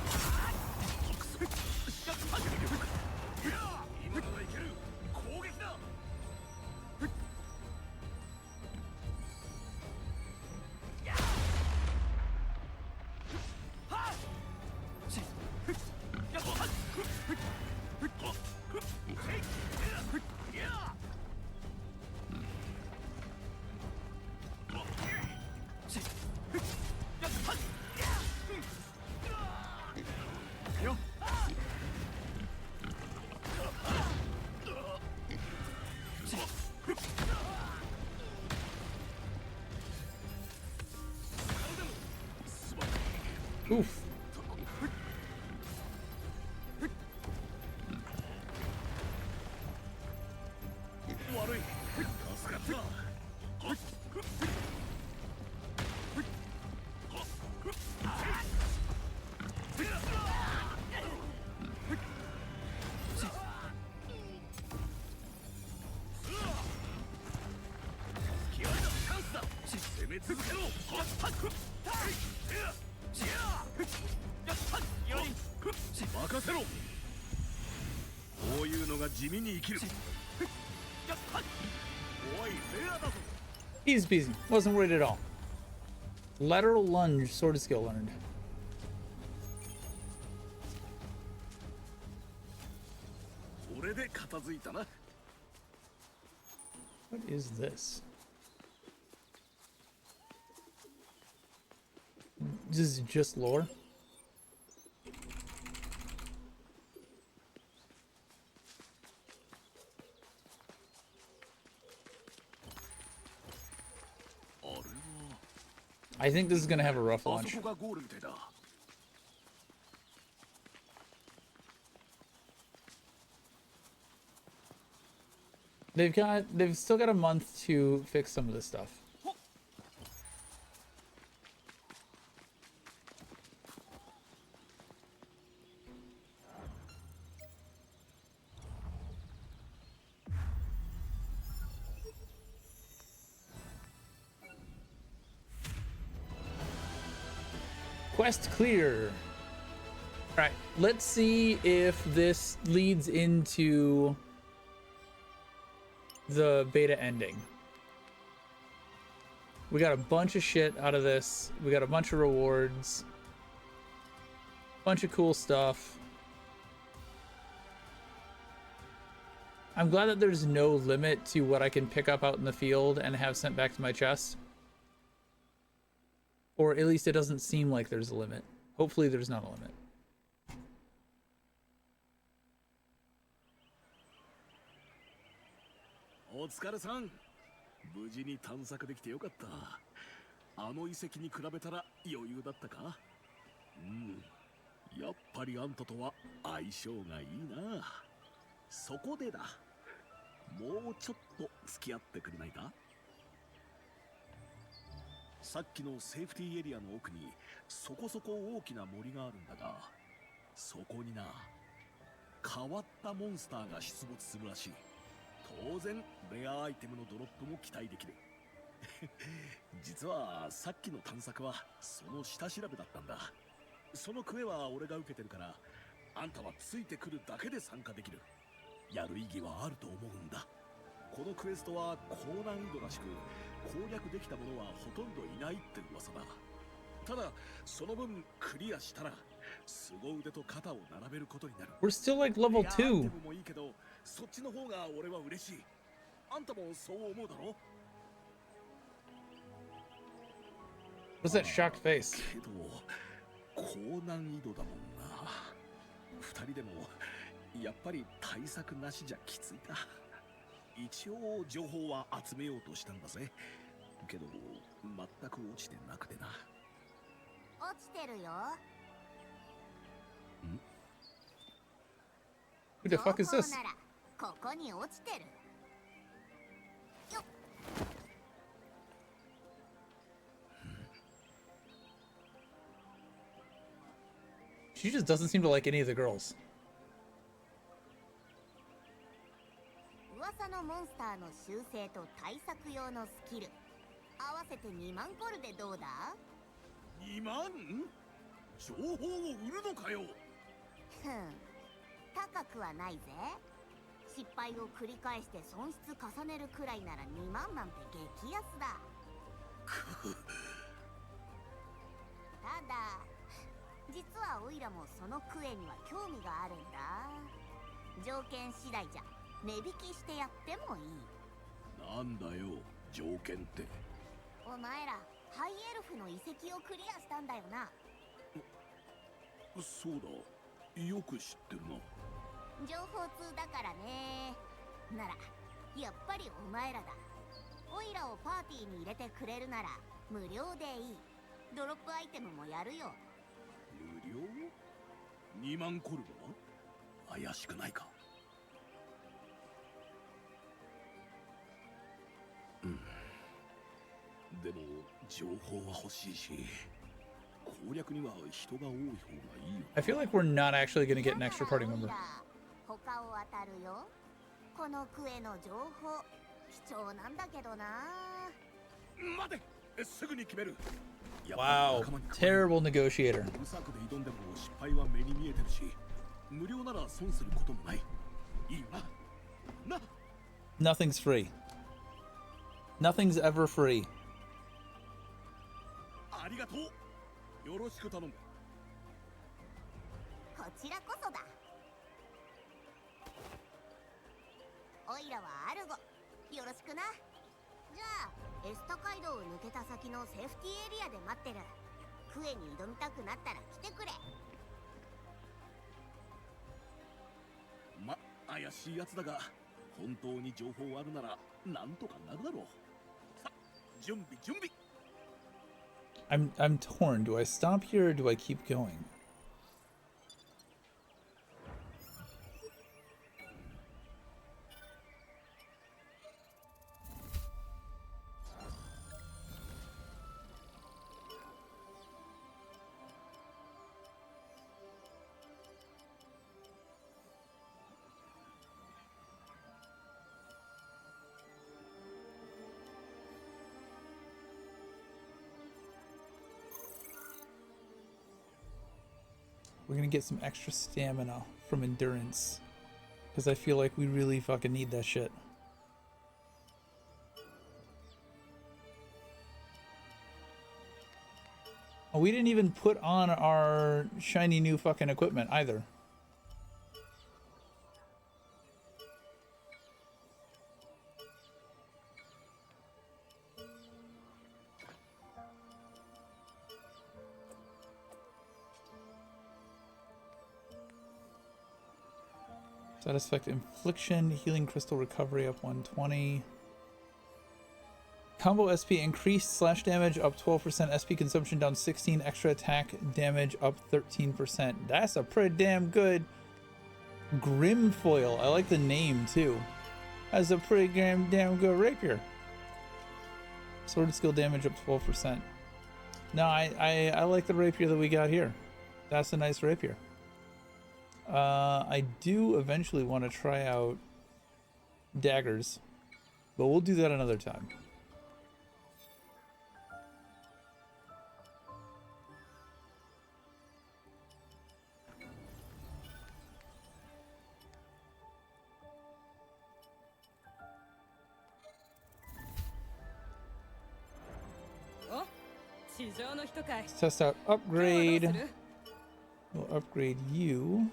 Oof. Easy peasy. Wasn't worried at all. Lateral lunge, sort of skill learned. What is this? This is just lore? I think this is gonna have a rough launch. They've still got a month to fix some of this stuff. Quest clear. All right, let's see if this leads into the beta ending. We got a bunch of shit out of this. We got a bunch of rewards, bunch of cool stuff. I'm glad that there's no limit to what I can pick up out in the field and have sent back to my chest. Or at least it doesn't seem like there's a limit. Hopefully there's not a limit. Sa さっきのセーフティーエリアの奥にそこそこ大きな森があるんだが、そこにな変わったモンスターが出没するらしい。当然レアアイテムのドロップも期待できる。実はさっきの探索はその下調べだったんだ。そのクエは俺が受けてるから、あんたはついてくるだけで参加できる。やる意義はあると思うんだ。このクエストは高難易度らしく、攻略できた者はほとんどいないって噂だ。ただその分クリアしたら凄腕と肩を並べることになる。 We're still like level レアアイテ 2. ムもいいけど、そっちの方が俺は嬉しい。あんたもそう思うだろ？ What's that shocked face? けど高難易度だもんな。二人でもやっぱり対策なしじゃきついか。一応情報は集めようとしたんだぜ。けど全く落ちてなくてな。落ちてるよ。Who the fuck is 情 this? 報ならここに落ちてる。よっ。 She just doesn't seem to like any of the girls. 噂のモンスターの習性と対策用のスキル合わせて2万コルでどうだ2万？情報を売るのかよ。ふん、高くはないぜ。失敗を繰り返して損失重ねるくらいなら2万なんて激安だ。ただ実はオイラもそのクエには興味があるんだ。条件次第じゃ値引きしてやってもいい。なんだよ条件って。お前らハイエルフの遺跡をクリアしたんだよな。そうだ、よく知ってるな。情報通だからね。ならやっぱりお前らだ。オイラをパーティーに入れてくれるなら無料でいい。ドロップアイテムもやるよ。無料？2万コルは怪しくないか。でも情報は欲しいし、攻略には人が多い方がいいよ。 I feel like we're not actually going to get an extra party member. 他を当たるよ。このクエの情報貴重なんだけどな。待て、すぐに決める。 Wow, terrible negotiator. 無策で挑んでも失敗は目に見えてるし、無料なら損することもない。いいよな。な。 Nothing's free. Nothing's ever free. ありがとう。よろしく頼む。こちらこそだ。オイラはアルゴ、よろしくな。じゃあエスタ街道を抜けた先のセーフティーエリアで待ってる。クエに挑みたくなったら来てくれ。ま、怪しいやつだが、本当に情報あるならなんとかなるだろう。さ、準備準備。 I'm torn. Do I stop here or do I keep going? We're gonna get some extra stamina from endurance, because I feel like we really fucking need that shit. Oh, we didn't even put on our shiny new fucking equipment either. Status effect infliction, healing crystal recovery up 120. Combo SP increased slash damage up 12%, SP consumption down 16, extra attack damage up 13%. That's a pretty damn good Grimfoil. I like the name too. That's a pretty damn good rapier. Sword skill damage up 12%. No, I like the rapier that we got here. That's a nice rapier. I do eventually want to try out daggers, but we'll do that another time. Let's test out upgrade. We'll upgrade you.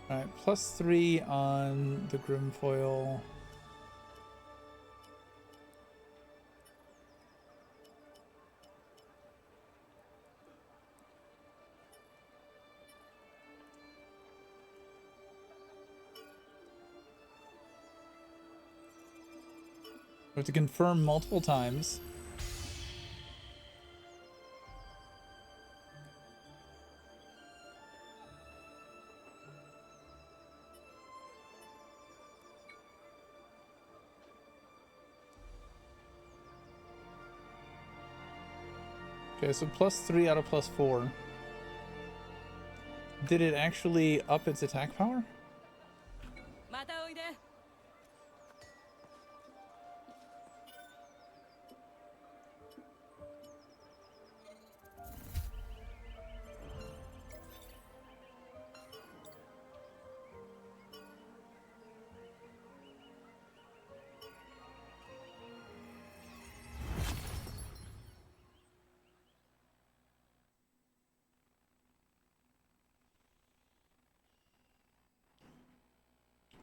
Alright, +3 on the Grimfoil. We have to confirm multiple times. Okay, so +3 out of +4. Did it actually up its attack power?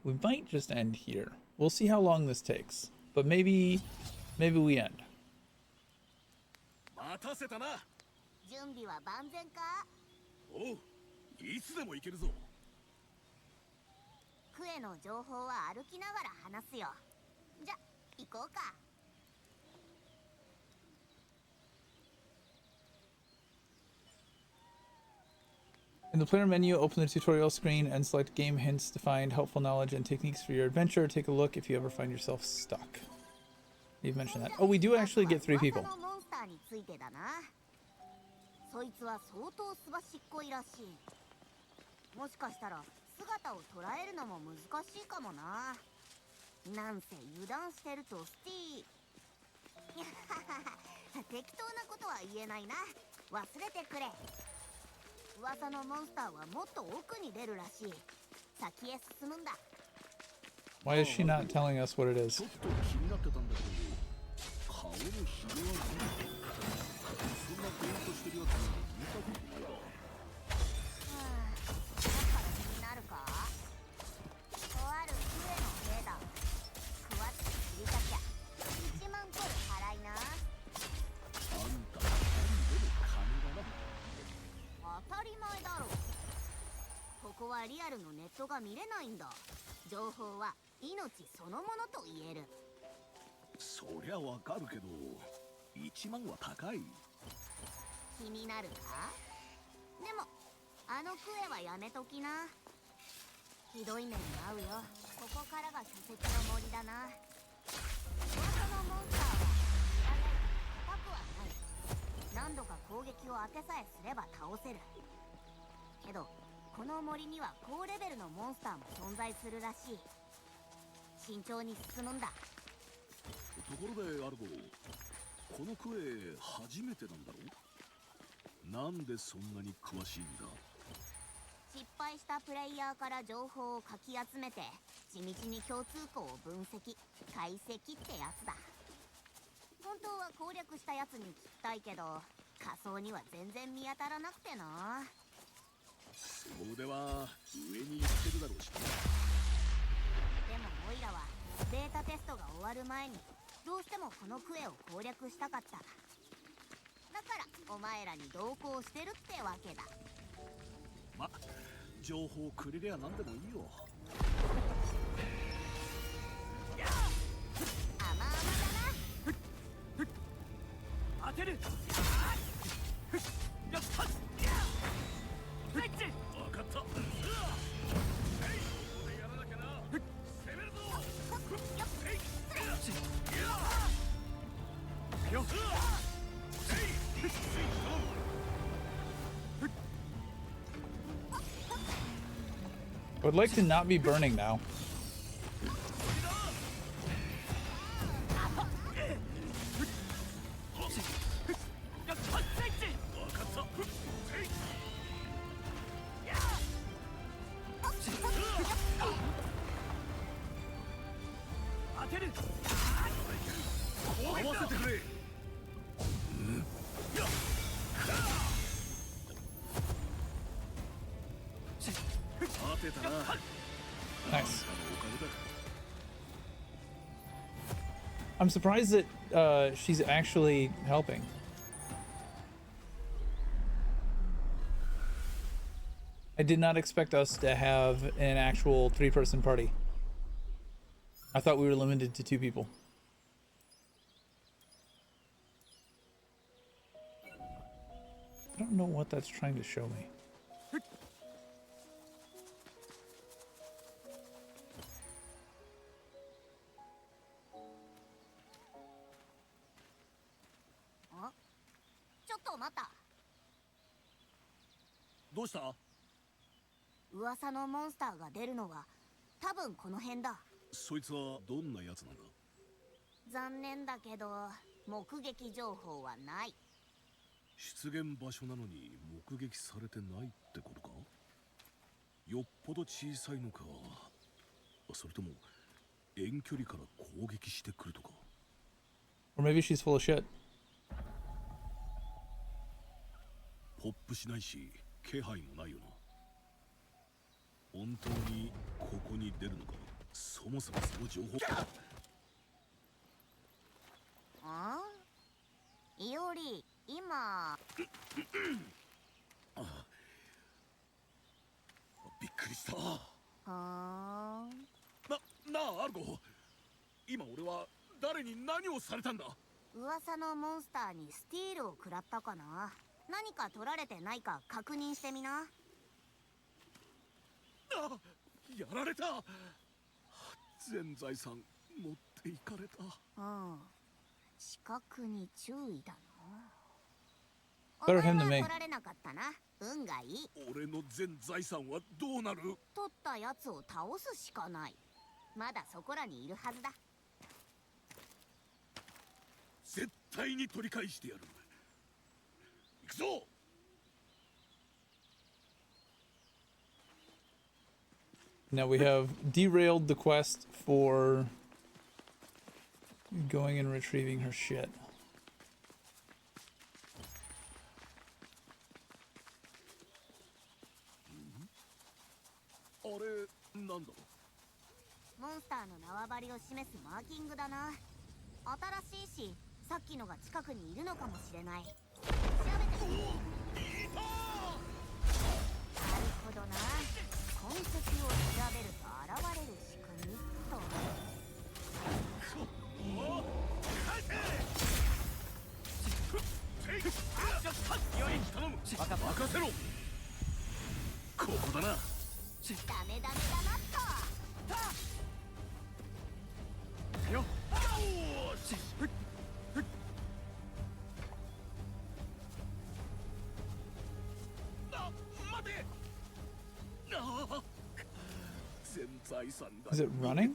We might just end here. We'll see how long this takes, but maybe we end. 待たせたな。準備は万全か？おう、いつでも行けるぞ。クエの情報は歩きながら話すよ。じゃ、行こうか。In the player menu, open the tutorial screen and select game hints to find helpful knowledge and techniques for your adventure. Take a look if you ever find yourself stuck. You've mentioned that. Oh, we do actually get 3 people. そいつは相当すばしっこいらしい。もしかしたら姿を捉えるのも難しいかもな。なんせ油断してるとスティ適当なことは言えないな。忘れてくれ。噂のモンスターはもっと奥に出るらしい。先へ進むんだ。Why is she not telling us what it is? ちょっと気になってたんだけど、顔のひげは何？そんなペイントしてるやつ見たことないわ。だから気になるか？とあるクエの兵だ。食わって知りたきゃ1万コル払いな。あんたは何でも金だな。当たり前だろ。ここはリアルのネットが見れないんだ。情報は命そのものと言える。そりゃわかるけど、1万は高い。気になるか？でもあのクエはやめときな。ひどい目に遭うよ。ここからが巨石の森だな。噂のモンスターは高くはない。何度か攻撃を当てさえすれば倒せる。けどこの森には高レベルのモンスターも存在するらしい。慎重に進むんだ。ところでアルゴ、このクエ初めてなんだろう？なんでそんなに詳しいんだ？失敗したプレイヤーから情報をかき集めて地道に共通項を分析解析ってやつだ。本当は攻略したやつに聞きたいけど、仮想には全然見当たらなくてな。凄腕は上に行ってるだろうし。でもオイラはベータテストが終わる前にどうしてもこのクエを攻略したかった。だからお前らに同行してるってわけだ。ま、情報くれりゃ何でもいいよ。甘々だな。当てる。やっぱスイッチ。分かった。やらなきゃな。攻めるぞ。よっ。I would like to not be burning now. Nice. I'm surprised that she's actually helping. I did not expect us to have an actual 3-person party. I thought we were limited to 2 people. I don't know what that's trying to show me. Oh, ちょっと待った。どうした？噂のモンスターが出るのは多分この辺だ。そいつはどんなやつなんだ？残念だけど目撃情報はない。出現場所なのに目撃されてないってことか？よっぽど小さいのか、それとも遠距離から攻撃してくるとか。 Or maybe she's full of shit. ポップしないし気配もないよな。本当にここに出るのか？そもそもその情報。あ？いおり、今。びっくりした。はあ。なあ、アルゴ。今俺は誰に何をされたんだ？噂のモンスターにスティールを食らったかな。何か取られてないか確認してみな。あ、やられた。全財産持っていかれた。うん。視覚に注意だな。 Better him than お me. 前は取られなかったな。運がいい。俺の全財産はどうなる？取ったやつを倒すしかない。まだそこらにいるはずだ。絶対に取り返してやる。行くぞ。 Now we have derailed the quest for going and retrieving her shit. あれなんだ？モンスターの縄張りを示すマーキングだな。新しいし、さっきのが近くにいるのかもしれない。調べてみる。なるほどな。痕跡を調べると現れる仕組みと。任せろ。ここだな。ダメダメだなっと。よっ。待て。全財産だ。 Is it running?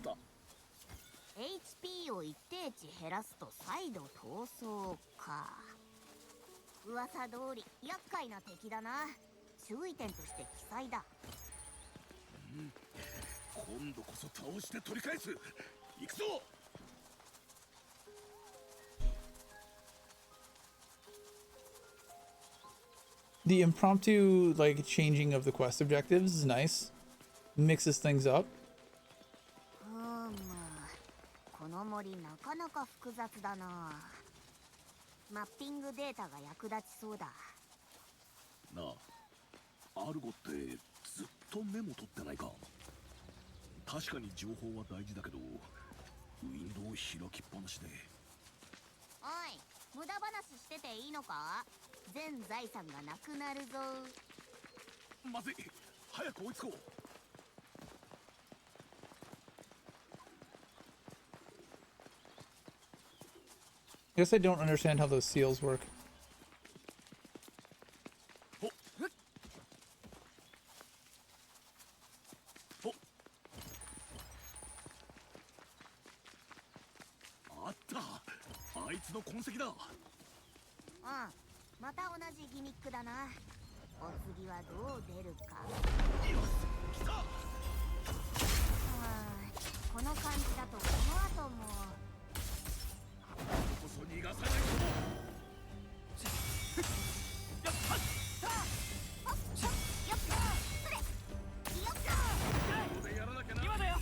HP を一定値減らすと再度逃走か。噂通り厄介な敵だな。注意点として記載だ。今度こそ倒して取り返す。行くぞ。The impromptu, like, changing of the quest objectives is nice. Mixes things up. この森なかなか複雑だな。マッピングデータが役立ちそうだ。なあ、アルゴってずっとメモ取ってないか？確かに情報は大事だけど、ウィンドウを開きっぱなしで。おい、無駄話してていいのか？全財産がなくなるぞ。まずい、早く追いつこう。I guess I don't understand how those seals work. あった、あいつの痕跡だ。また同じギミックだな。お次はどう出るか。よし、来た。この感じだとこの後も。こそ逃がさないぞ。よっここでやらなきゃな。今だよ。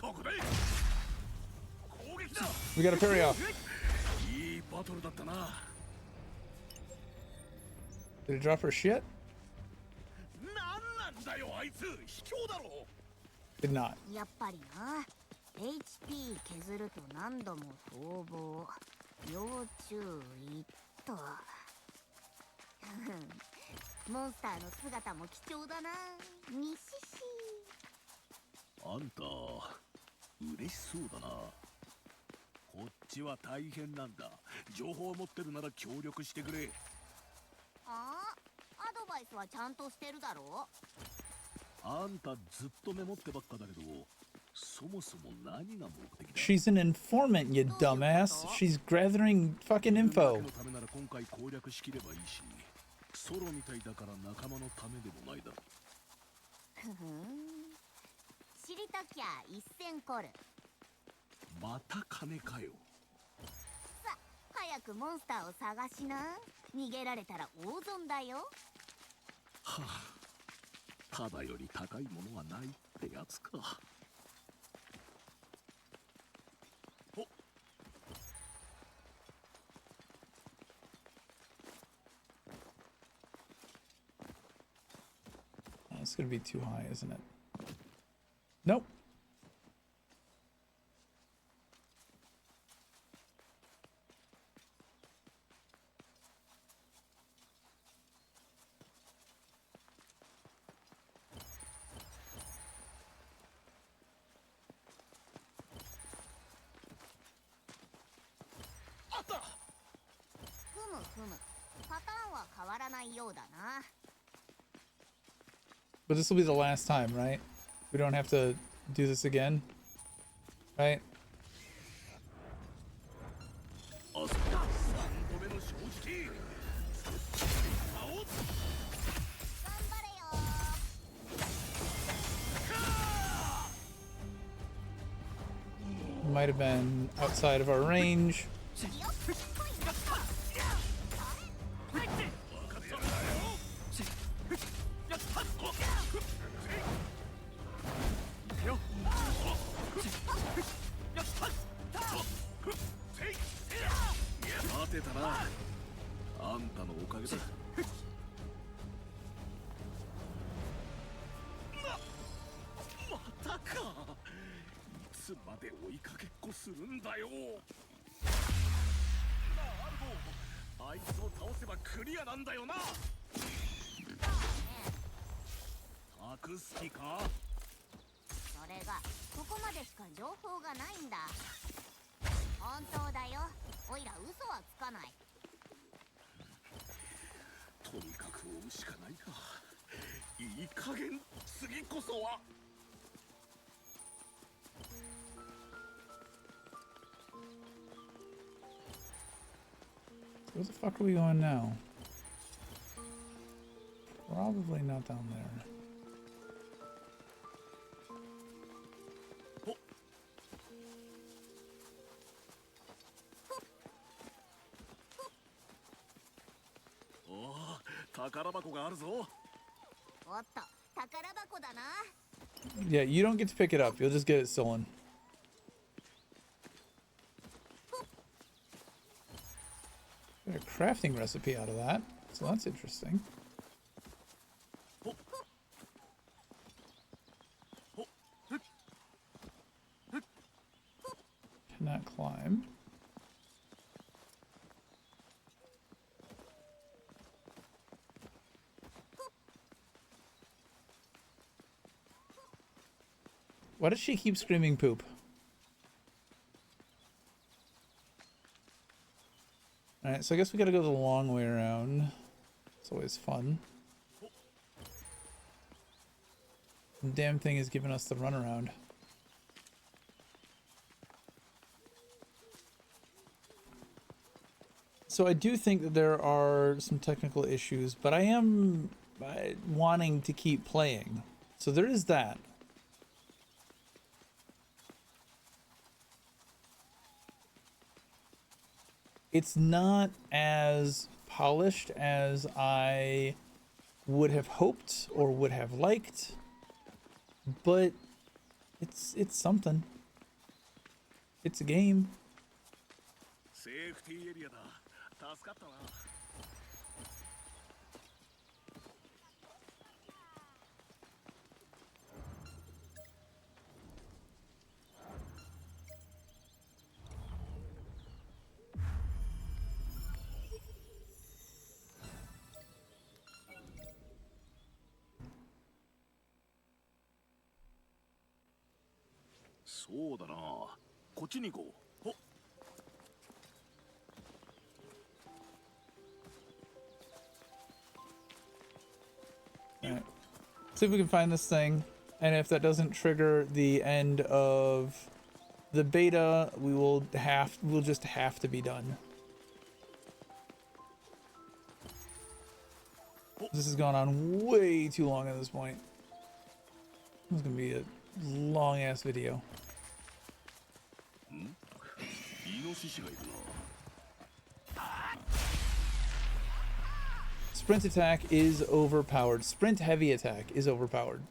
ここで攻撃だ。 We gotta parry off. いいバトルだったな。 Did it drop her shit? なんなんだよ、あいつ卑怯だろ。 Did not. やっぱりな。HP 削ると何度も逃亡。要注意と。モンスターの姿も貴重だな。ミシシ。あんた嬉しそうだな。こっちは大変なんだ。情報を持ってるなら協力してくれ。アドバイスはちゃんとしてるだろ。あんたずっとメモってばっかだけど、そもそも何が目的だ？ She's an informant, you dumbass. She's gathering fucking info. のためなら今回攻略しきればいいし、ソロみたいだから仲間のためでもないだろ。知りたきゃ一銭コル。また金かよ。さ、早くモンスターを探しな。逃げられたら大損だよ。はあ、ただより高いものはないってやつか。お。 It's gonna be too high, isn't it? Nope. But this will be the last time, right? We don't have to do this again, right? 3度目の正直。頑張れよ。 Might have been outside of our range. Where the fuck are we going now? Probably not down there. 宝箱があるぞ。おっと、宝箱だな。 Yeah, you don't get to pick it up. You'll just get it stolen. Got a crafting recipe out of that, so that's interesting. Cannot climb. Why does she keep screaming poop? Alright, so I guess we gotta go the long way around. It's always fun. The damn thing is giving us the runaround. So I do think that there are some technical issues, but I am wanting to keep playing. So there is that. It's not as polished as I would have hoped or would have liked, but it's something. It's a game. セーフティーエリアだ。助かったな。そうだな。こっちに行こう。ほっ。 Alright. See if we can find this thing, and if that doesn't trigger the end of the beta, we'll just have to be done. This has gone on way too long at this point. This is gonna be a long ass video. Sprint attack is overpowered. Sprint heavy attack is overpowered.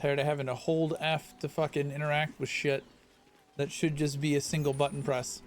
Tired of having to hold F to fucking interact with shit. That should just be a single button press.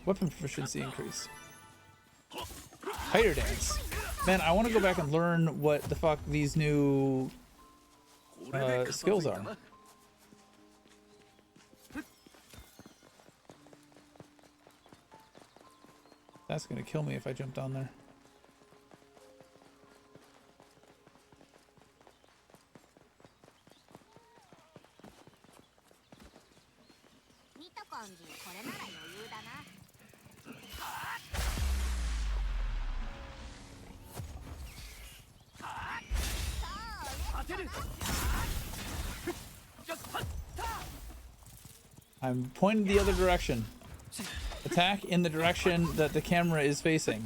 Weapon proficiency increase. Higher dance. Man, I want to go back and learn what the fuck these new skills are. That's gonna kill me if I jump down there. I'm pointing the other direction. Attack in the direction that the camera is facing.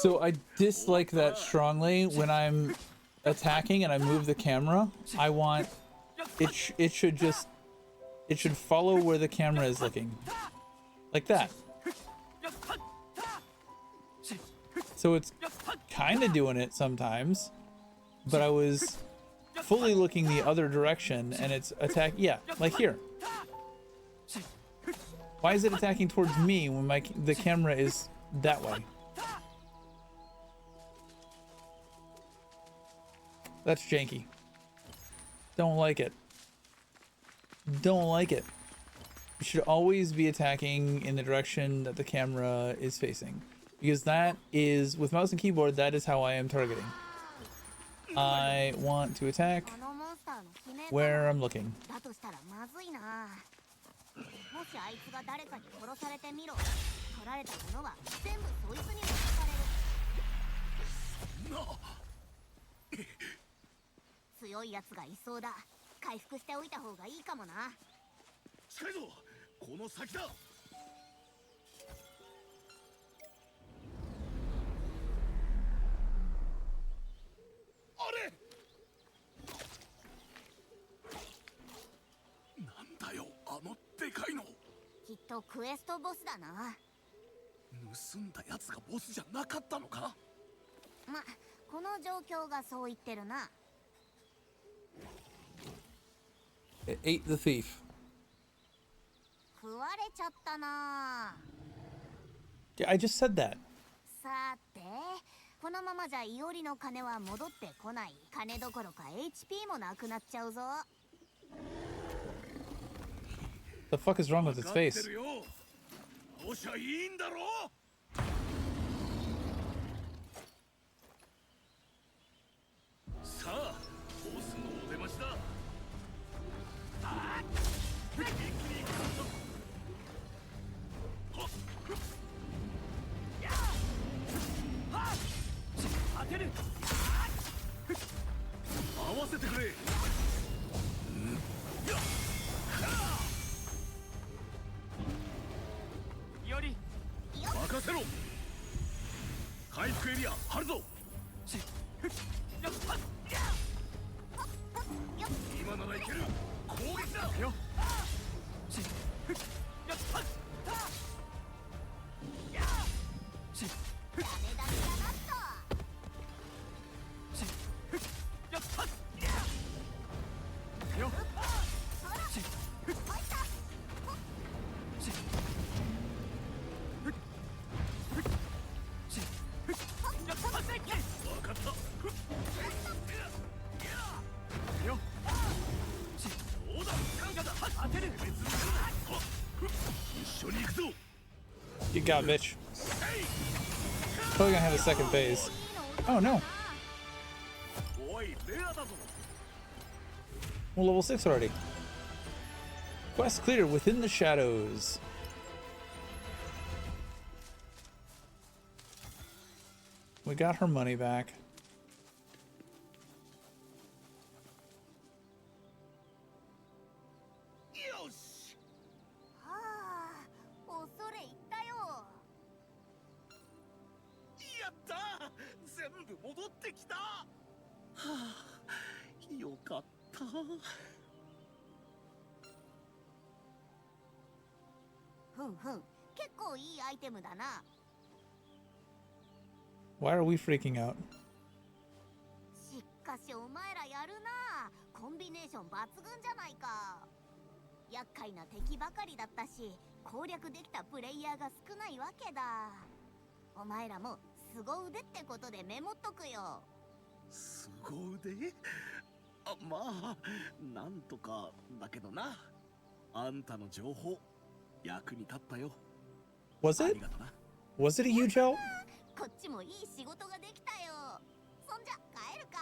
So I dislike that strongly. When I'm attacking and I move the camera, I want it should follow where the camera is looking, like that. So it's kind of doing it sometimes, but I was fully looking the other direction and it's attack. Yeah, like here. Why is it attacking towards me when the camera is that way? That's janky. Don't like it. Don't like it. You should always be attacking in the direction that the camera is facing, because that is, with mouse and keyboard, that is how I am targeting. I want to attack あのモンスターの悲鳴か where I'm looking. だとしたらまずいな。もしあいつが誰かに殺されてみろ。取られたものは全部そいつに持たされる。強いやつがいそうだ。回復しておいた方がいいかもな。近いぞ。この先だ。あれ。なんだよ、あのでかいの。きっとクエストボスだな。盗んだやつがボスじゃなかったのか。ま、この状況がそう言ってるな。 It ate the thief. 食われちゃったな。 Yeah, I just said that. さて、このままじゃイオリの金は戻ってこない。金どころか HP もなくなっちゃうぞ。 The fuck is wrong with its face? どうしゃいいんだろう。さあ、ボスのお出ましだ。一気に行くぞ。当てる。合わせてくれ。より任せろ。回復エリア張るぞ。今ならいける。攻撃だよ。You got, bitch. Probably gonna have a second phase. Oh no. We're level 6 already. Quest clear within the shadows. We got her money back. Why are we freaking out? しかしお前らやるな。コンビネーション抜群じゃないか。厄介な敵ばかりだったし、攻略できたプレイヤーが少ないわけだ。お前らも凄腕ってことでメモっとくよ。凄腕？あ、まあ、なんとかだけどな。あんたの情報役に立ったよ。Was it? Was it a huge help? こっちもいい仕事ができたよ。そんじゃ帰るか。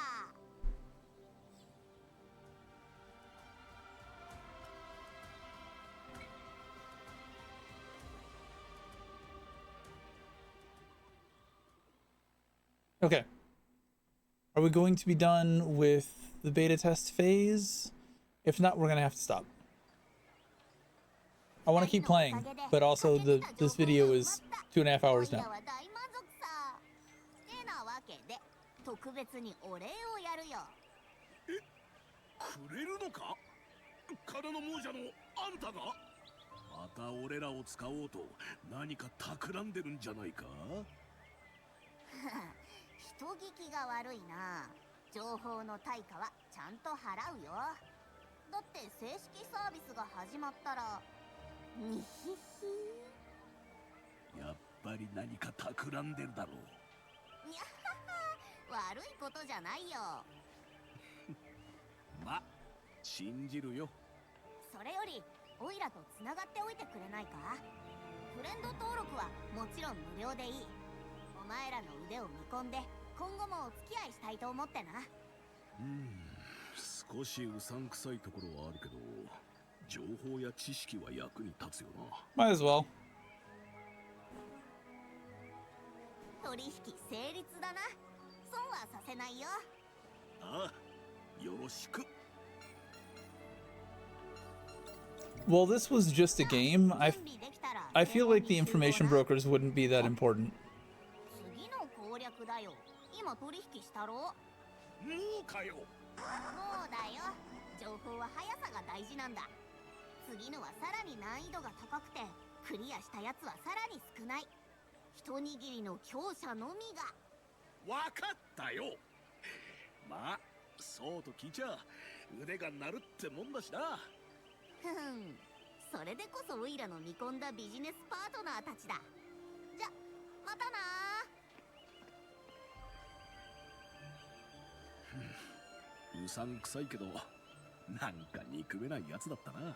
Okay. Are we going to be done with the beta test phase? If not, we're gonna have to stop. I want to keep playing, but also this video is 2.5 hours now. 特別にお礼をやるよ。くれるのか？金の亡者のあんたが？また俺らを使おうと何か企んでるんじゃないか？人聞きが悪いな。情報の対価はちゃんと払うよ。だって正式サービスが始まったらにひひ。やっぱり何か企んでるだろう。にゃはは悪いことじゃないよ。ま、信じるよ。それよりオイラとつながっておいてくれないか？フレンド登録はもちろん無料でいい。お前らの腕を見込んで今後もお付き合いしたいと思ってな。少しうさんくさいところはあるけど、情報や知識は役に立つよな。 Might as well. 取引成立だな。損はさせないよ。ああ、よろしく。 Well, this was just a game. I feel like the information brokers wouldn't be that important. 次の攻略だよ。今取引したろ。もうかよ。もうだよ。情報は速さが大事なんだ。次のはさらに難易度が高くてクリアしたやつはさらに少ない。一握りの強者のみが。わかったよ。まあそうと聞いちゃ腕が鳴るってもんだしな。ふん、それでこそオイラの見込んだビジネスパートナーたちだ。じゃ、またな。うさんくさいけどなんか憎めないやつだったな。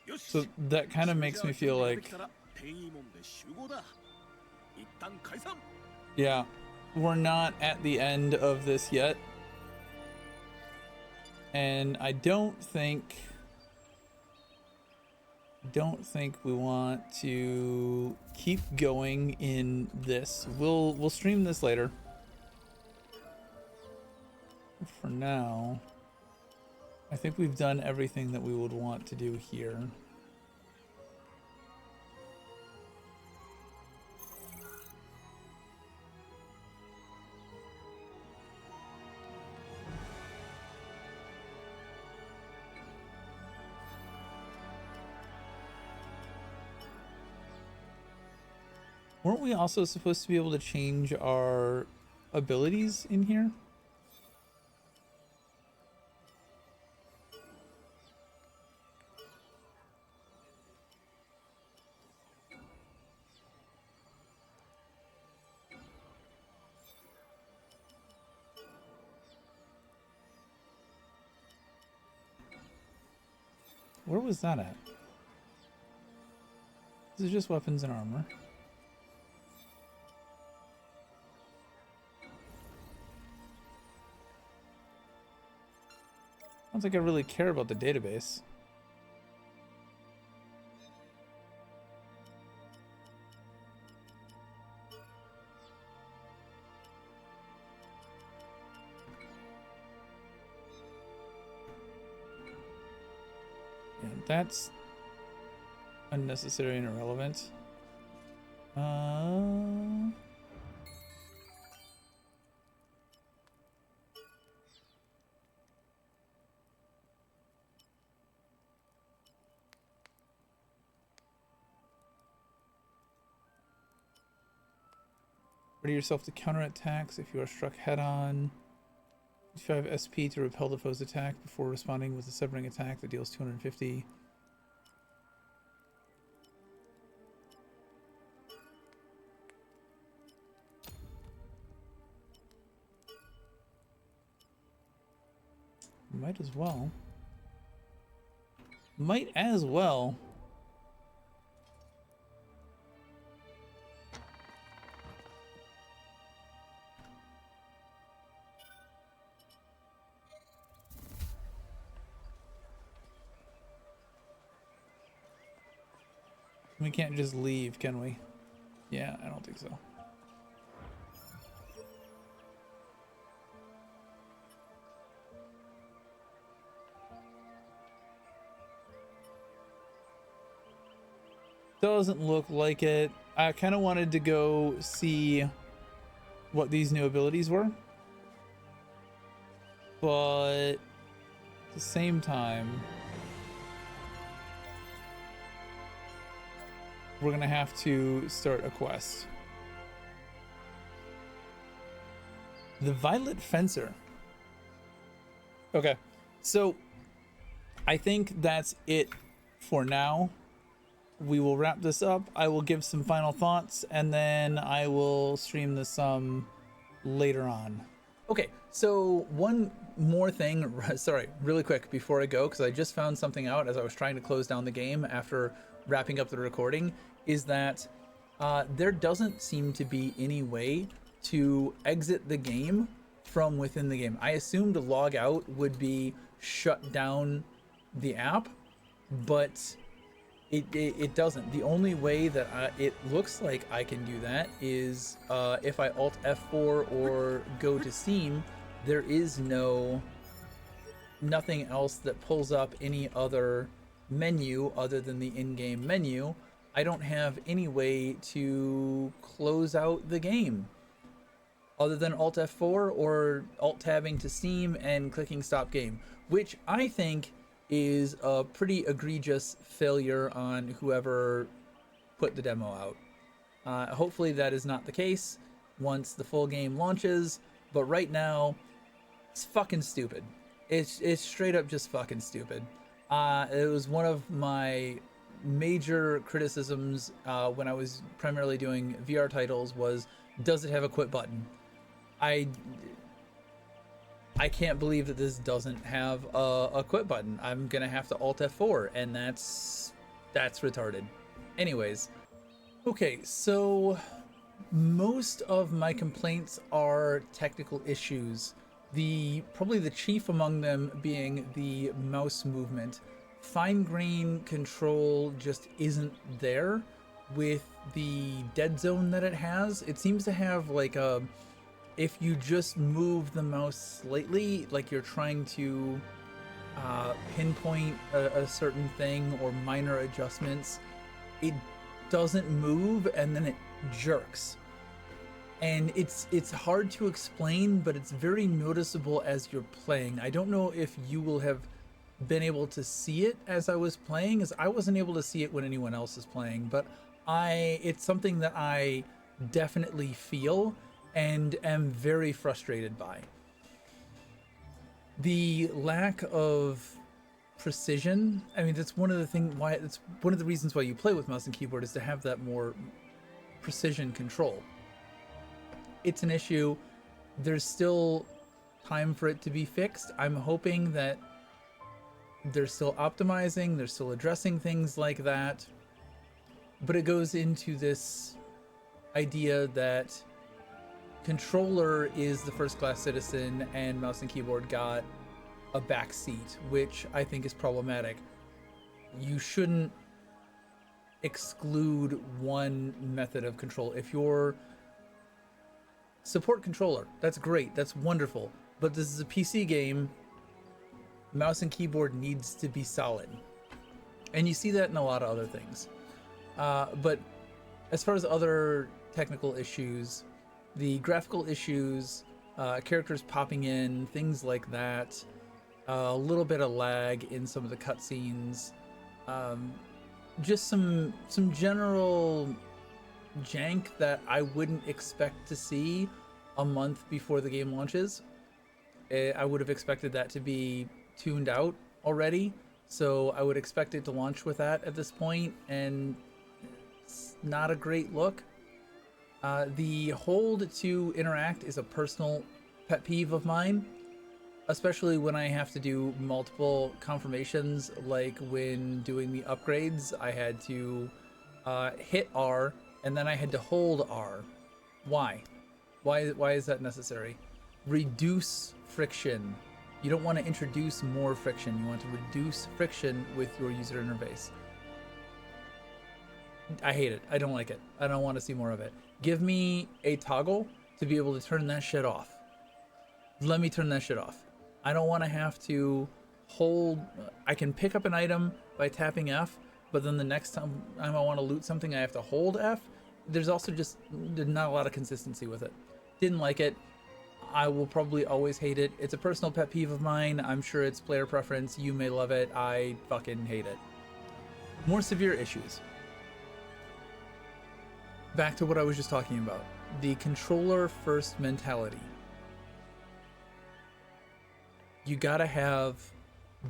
よし。 So that kind of makes me feel like, 天意門で集合だ。一旦解散。 yeah, we're not at the end of this yet. And I don't think we want to keep going in this. We'll stream this later. For now, I think we've done everything that we would want to do here. Weren't we also supposed to be able to change our abilities in here? Where was that at? This is just weapons and armor. I don't think I really care about the database. Yeah, that's unnecessary and irrelevant. Ready yourself to counter attacks if you are struck head on. If you have SP to repel the foe's attack before responding with a severing attack that deals 250. Might as well. Might as well. We can't just leave, can we? Yeah, I don't think so. Doesn't look like it. I kind of wanted to go see what these new abilities were. But at the same time, we're gonna have to start a quest. The Violet Fencer. Okay, so I think that's it for now. We will wrap this up. I will give some final thoughts, and then I will stream this some later on. Okay, so one more thing, sorry, really quick before I go, because I just found something out as I was trying to close down the game after wrapping up the recording, is that there doesn't seem to be any way to exit the game from within the game. I assumed log out would be shut down the app, but it doesn't. The only way that it looks like I can do that is if I Alt F4 or go to Steam. There is nothing else that pulls up any other menu other than the in-game menu. I don't have any way to close out the game other than Alt F4 or Alt tabbing to Steam and clicking Stop Game, which I think is a pretty egregious failure on whoever put the demo out. Hopefully that is not the case once the full game launches, but right now it's fucking stupid. It's straight up just fucking stupid. It was one of my major criticisms when I was primarily doing VR titles was, does it have a quit button? I can't believe that this doesn't have a quit button. I'm gonna have to Alt F4, and that's retarded. Anyways, okay, so most of my complaints are technical issues. Probably the chief among them being the mouse movement. Fine grain control just isn't there with the dead zone that it has. It seems to have like a, if you just move the mouse slightly, like you're trying to pinpoint a certain thing or minor adjustments, it doesn't move and then it jerks. And it's hard to explain, but it's very noticeable as you're playing. I don't know if you will have been able to see it as I was playing, as I wasn't able to see it when anyone else is playing, but it's something that I definitely feel and am very frustrated by. The lack of precision, I mean, that's one of the reasons why you play with mouse and keyboard, is to have that more precision control. It's an issue. There's still time for it to be fixed. I'm hoping that they're still optimizing, they're still addressing things like that, but it goes into this idea that controller is the first class citizen and mouse and keyboard got a back seat, which I think is problematic. You shouldn't exclude one method of control. If you're support controller, that's great, that's wonderful, but this is a PC game. Mouse and keyboard needs to be solid, and you see that in a lot of other things. But as far as other technical issues, the graphical issues, characters popping in, things like that, a little bit of lag in some of the cutscenes, just some general jank that I wouldn't expect to see a month before the game launches. I would have expected that to be tuned out already, so I would expect it to launch with that at this point, and it's not a great look. The hold to interact is a personal pet peeve of mine, especially when I have to do multiple confirmations, like when doing the upgrades. I had to hit R and then I had to hold R. Why is that necessary? Reduce friction. You don't want to introduce more friction. You want to reduce friction with your user interface. I hate it. I don't like it. I don't want to see more of it. Give me a toggle to be able to turn that shit off. Let me turn that shit off. I don't want to have to hold. I can pick up an item by tapping F, but then the next time I want to loot something, I have to hold F. There's also just not a lot of consistency with it. Didn't like it. I will probably always hate it. It's a personal pet peeve of mine. I'm sure it's player preference. You may love it. I fucking hate it. More severe issues. Back to what I was just talking about. The controller first mentality. You gotta have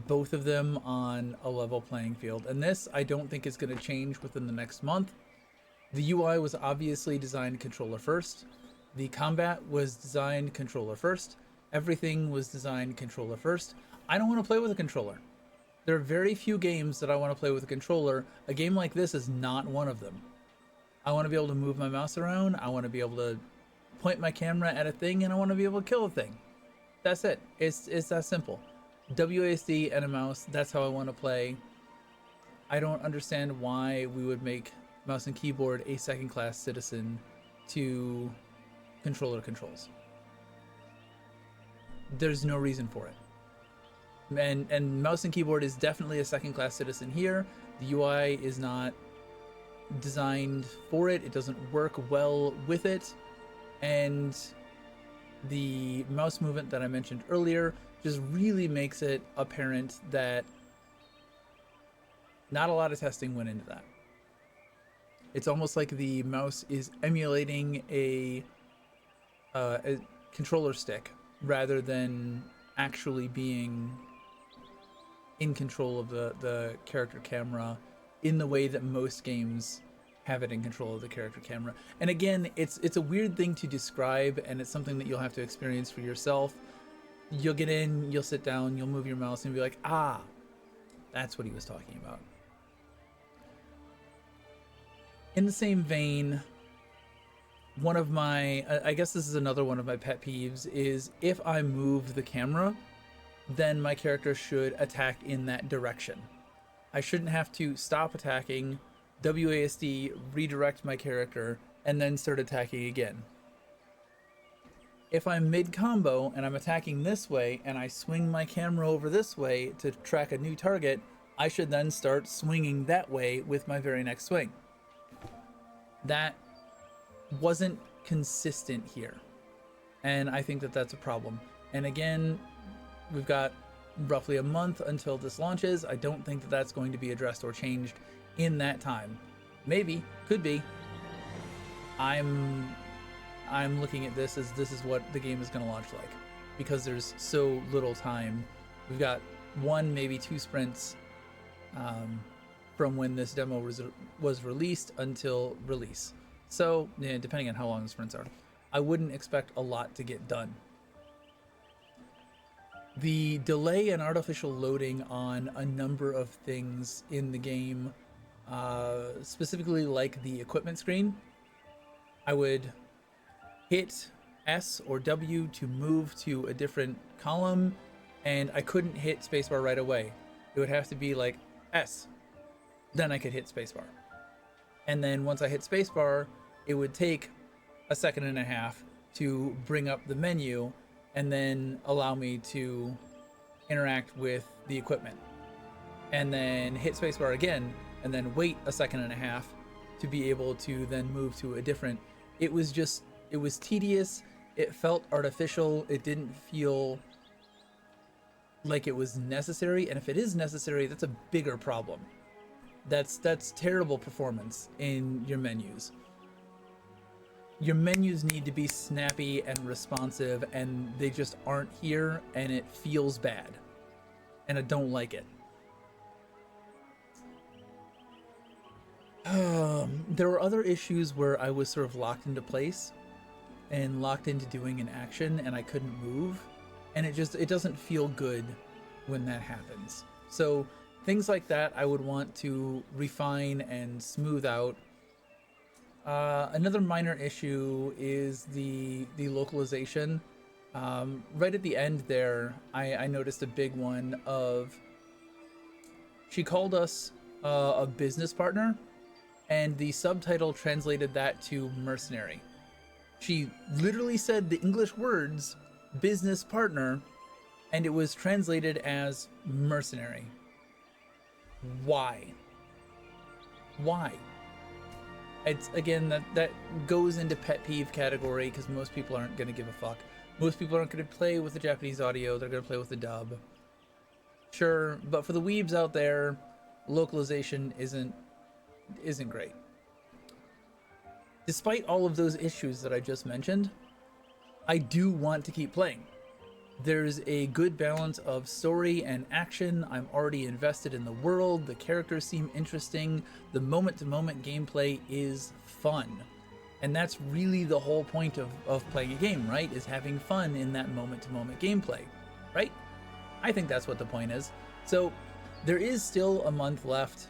both of them on a level playing field. And this, I don't think is gonna change within the next month. The UI was obviously designed controller first. The combat was designed controller first. Everything was designed controller first. I don't want to play with a controller. There are very few games that I want to play with a controller. A game like this is not one of them. I want to be able to move my mouse around. I want to be able to point my camera at a thing, and I want to be able to kill a thing. That's it. It's that simple. WASD and a mouse, that's how I want to play. I don't understand why we would make mouse and keyboard a second-class citizen to controller controls. There's no reason for it. And mouse and keyboard is definitely a second-class citizen here. The UI is not designed for it. It doesn't work well with it. And the mouse movement that I mentioned earlier just really makes it apparent that not a lot of testing went into that. It's almost like the mouse is emulating a controller stick rather than actually being in control of the character camera in the way that most games have it in control of the character camera. And again, it's a weird thing to describe, and it's something that you'll have to experience for yourself. You'll get in, you'll sit down, you'll move your mouse and be like, ah, that's what he was talking about. In the same vein, one of my, I guess this is another one of my pet peeves, is if I move the camera, then my character should attack in that direction. I shouldn't have to stop attacking, WASD, redirect my character, and then start attacking again. If I'm mid-combo and I'm attacking this way and I swing my camera over this way to track a new target, I should then start swinging that way with my very next swing. That wasn't consistent here, and I think that that's a problem. And again, we've got roughly a month until this launches. I don't think that that's going to be addressed or changed in that time. Maybe, could be. I'm looking at this as this is what the game is going to launch like, because there's so little time. We've got one, maybe two sprints from when this demo was released until release. So, yeah, depending on how long the sprints are, I wouldn't expect a lot to get done. The delay and artificial loading on a number of things in the game, specifically like the equipment screen, I would hit S or W to move to a different column, and I couldn't hit spacebar right away. It would have to be like S, then I could hit spacebar. And then once I hit spacebar, it would take a second and a half to bring up the menu and then allow me to interact with the equipment. And then hit spacebar again, and then wait a second and a half to be able to then move to a different. It was tedious. It felt artificial. It didn't feel like it was necessary. And if it is necessary, that's a bigger problem. That's terrible performance in your menus. Your menus need to be snappy and responsive, and they just aren't here, and it feels bad. And I don't like it. There were other issues where I was sort of locked into place and locked into doing an action, and I couldn't move. And it doesn't feel good when that happens. So things like that I would want to refine and smooth out. Another minor issue is the localization. Right at the end there, I noticed a big one of, she called us a business partner, and the subtitle translated that to mercenary. She literally said the English words business partner, and it was translated as mercenary. Why? Why? It's, again, that goes into pet peeve category because most people aren't going to give a fuck. Most people aren't going to play with the Japanese audio. They're going to play with the dub. Sure, but for the weebs out there, localization isn't great. Despite all of those issues that I just mentioned, I do want to keep playing. There's a good balance of story and action. I'm already invested in the world. The characters seem interesting. The moment-to-moment gameplay is fun. And that's really the whole point of playing a game, right? Is having fun in that moment-to-moment gameplay, right? I think that's what the point is. So there is still a month left.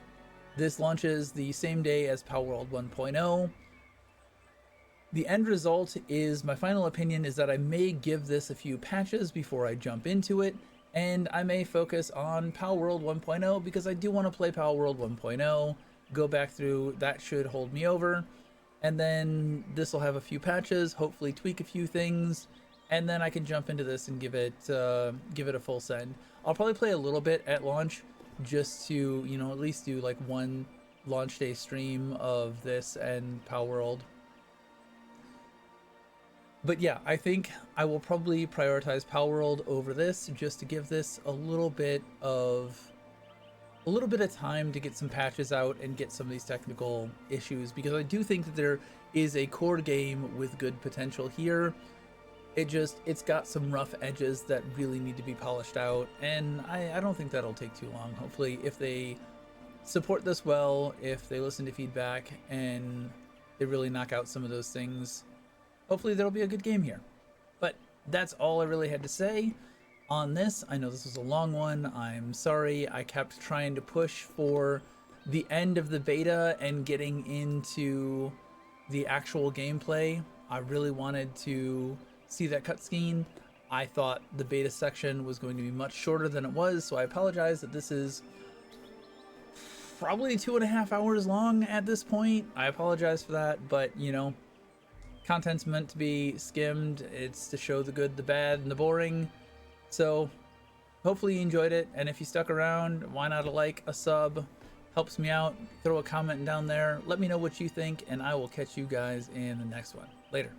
This launches the same day as Palworld 1.0. The end result is, my final opinion is that I may give this a few patches before I jump into it, and I may focus on Palworld 1.0 because I do want to play Palworld 1.0, go back through, that should hold me over, and then this will have a few patches, hopefully tweak a few things, and then I can jump into this and give it a full send. I'll probably play a little bit at launch just to, you know, at least do like one launch day stream of this and Palworld. But yeah, I think I will probably prioritize Palworld over this just to give this a little bit of time to get some patches out and get some of these technical issues, because I do think that there is a core game with good potential here. It's got some rough edges that really need to be polished out, and I don't think that'll take too long. Hopefully, if they support this well, if they listen to feedback and they really knock out some of those things, hopefully there'll be a good game here. But that's all I really had to say on this. I know this was a long one. I'm sorry. I kept trying to push for the end of the beta and getting into the actual gameplay. I really wanted to see that cutscene. I thought the beta section was going to be much shorter than it was, so I apologize that this is probably 2.5 hours long at this point. I apologize for that, but you know, content's meant to be skimmed. It's to show the good, the bad, and the boring. So hopefully you enjoyed it, and if you stuck around, why not a like, a sub? Helps me out. Throw a comment down there. Let me know what you think, and I will catch you guys in the next one. Later.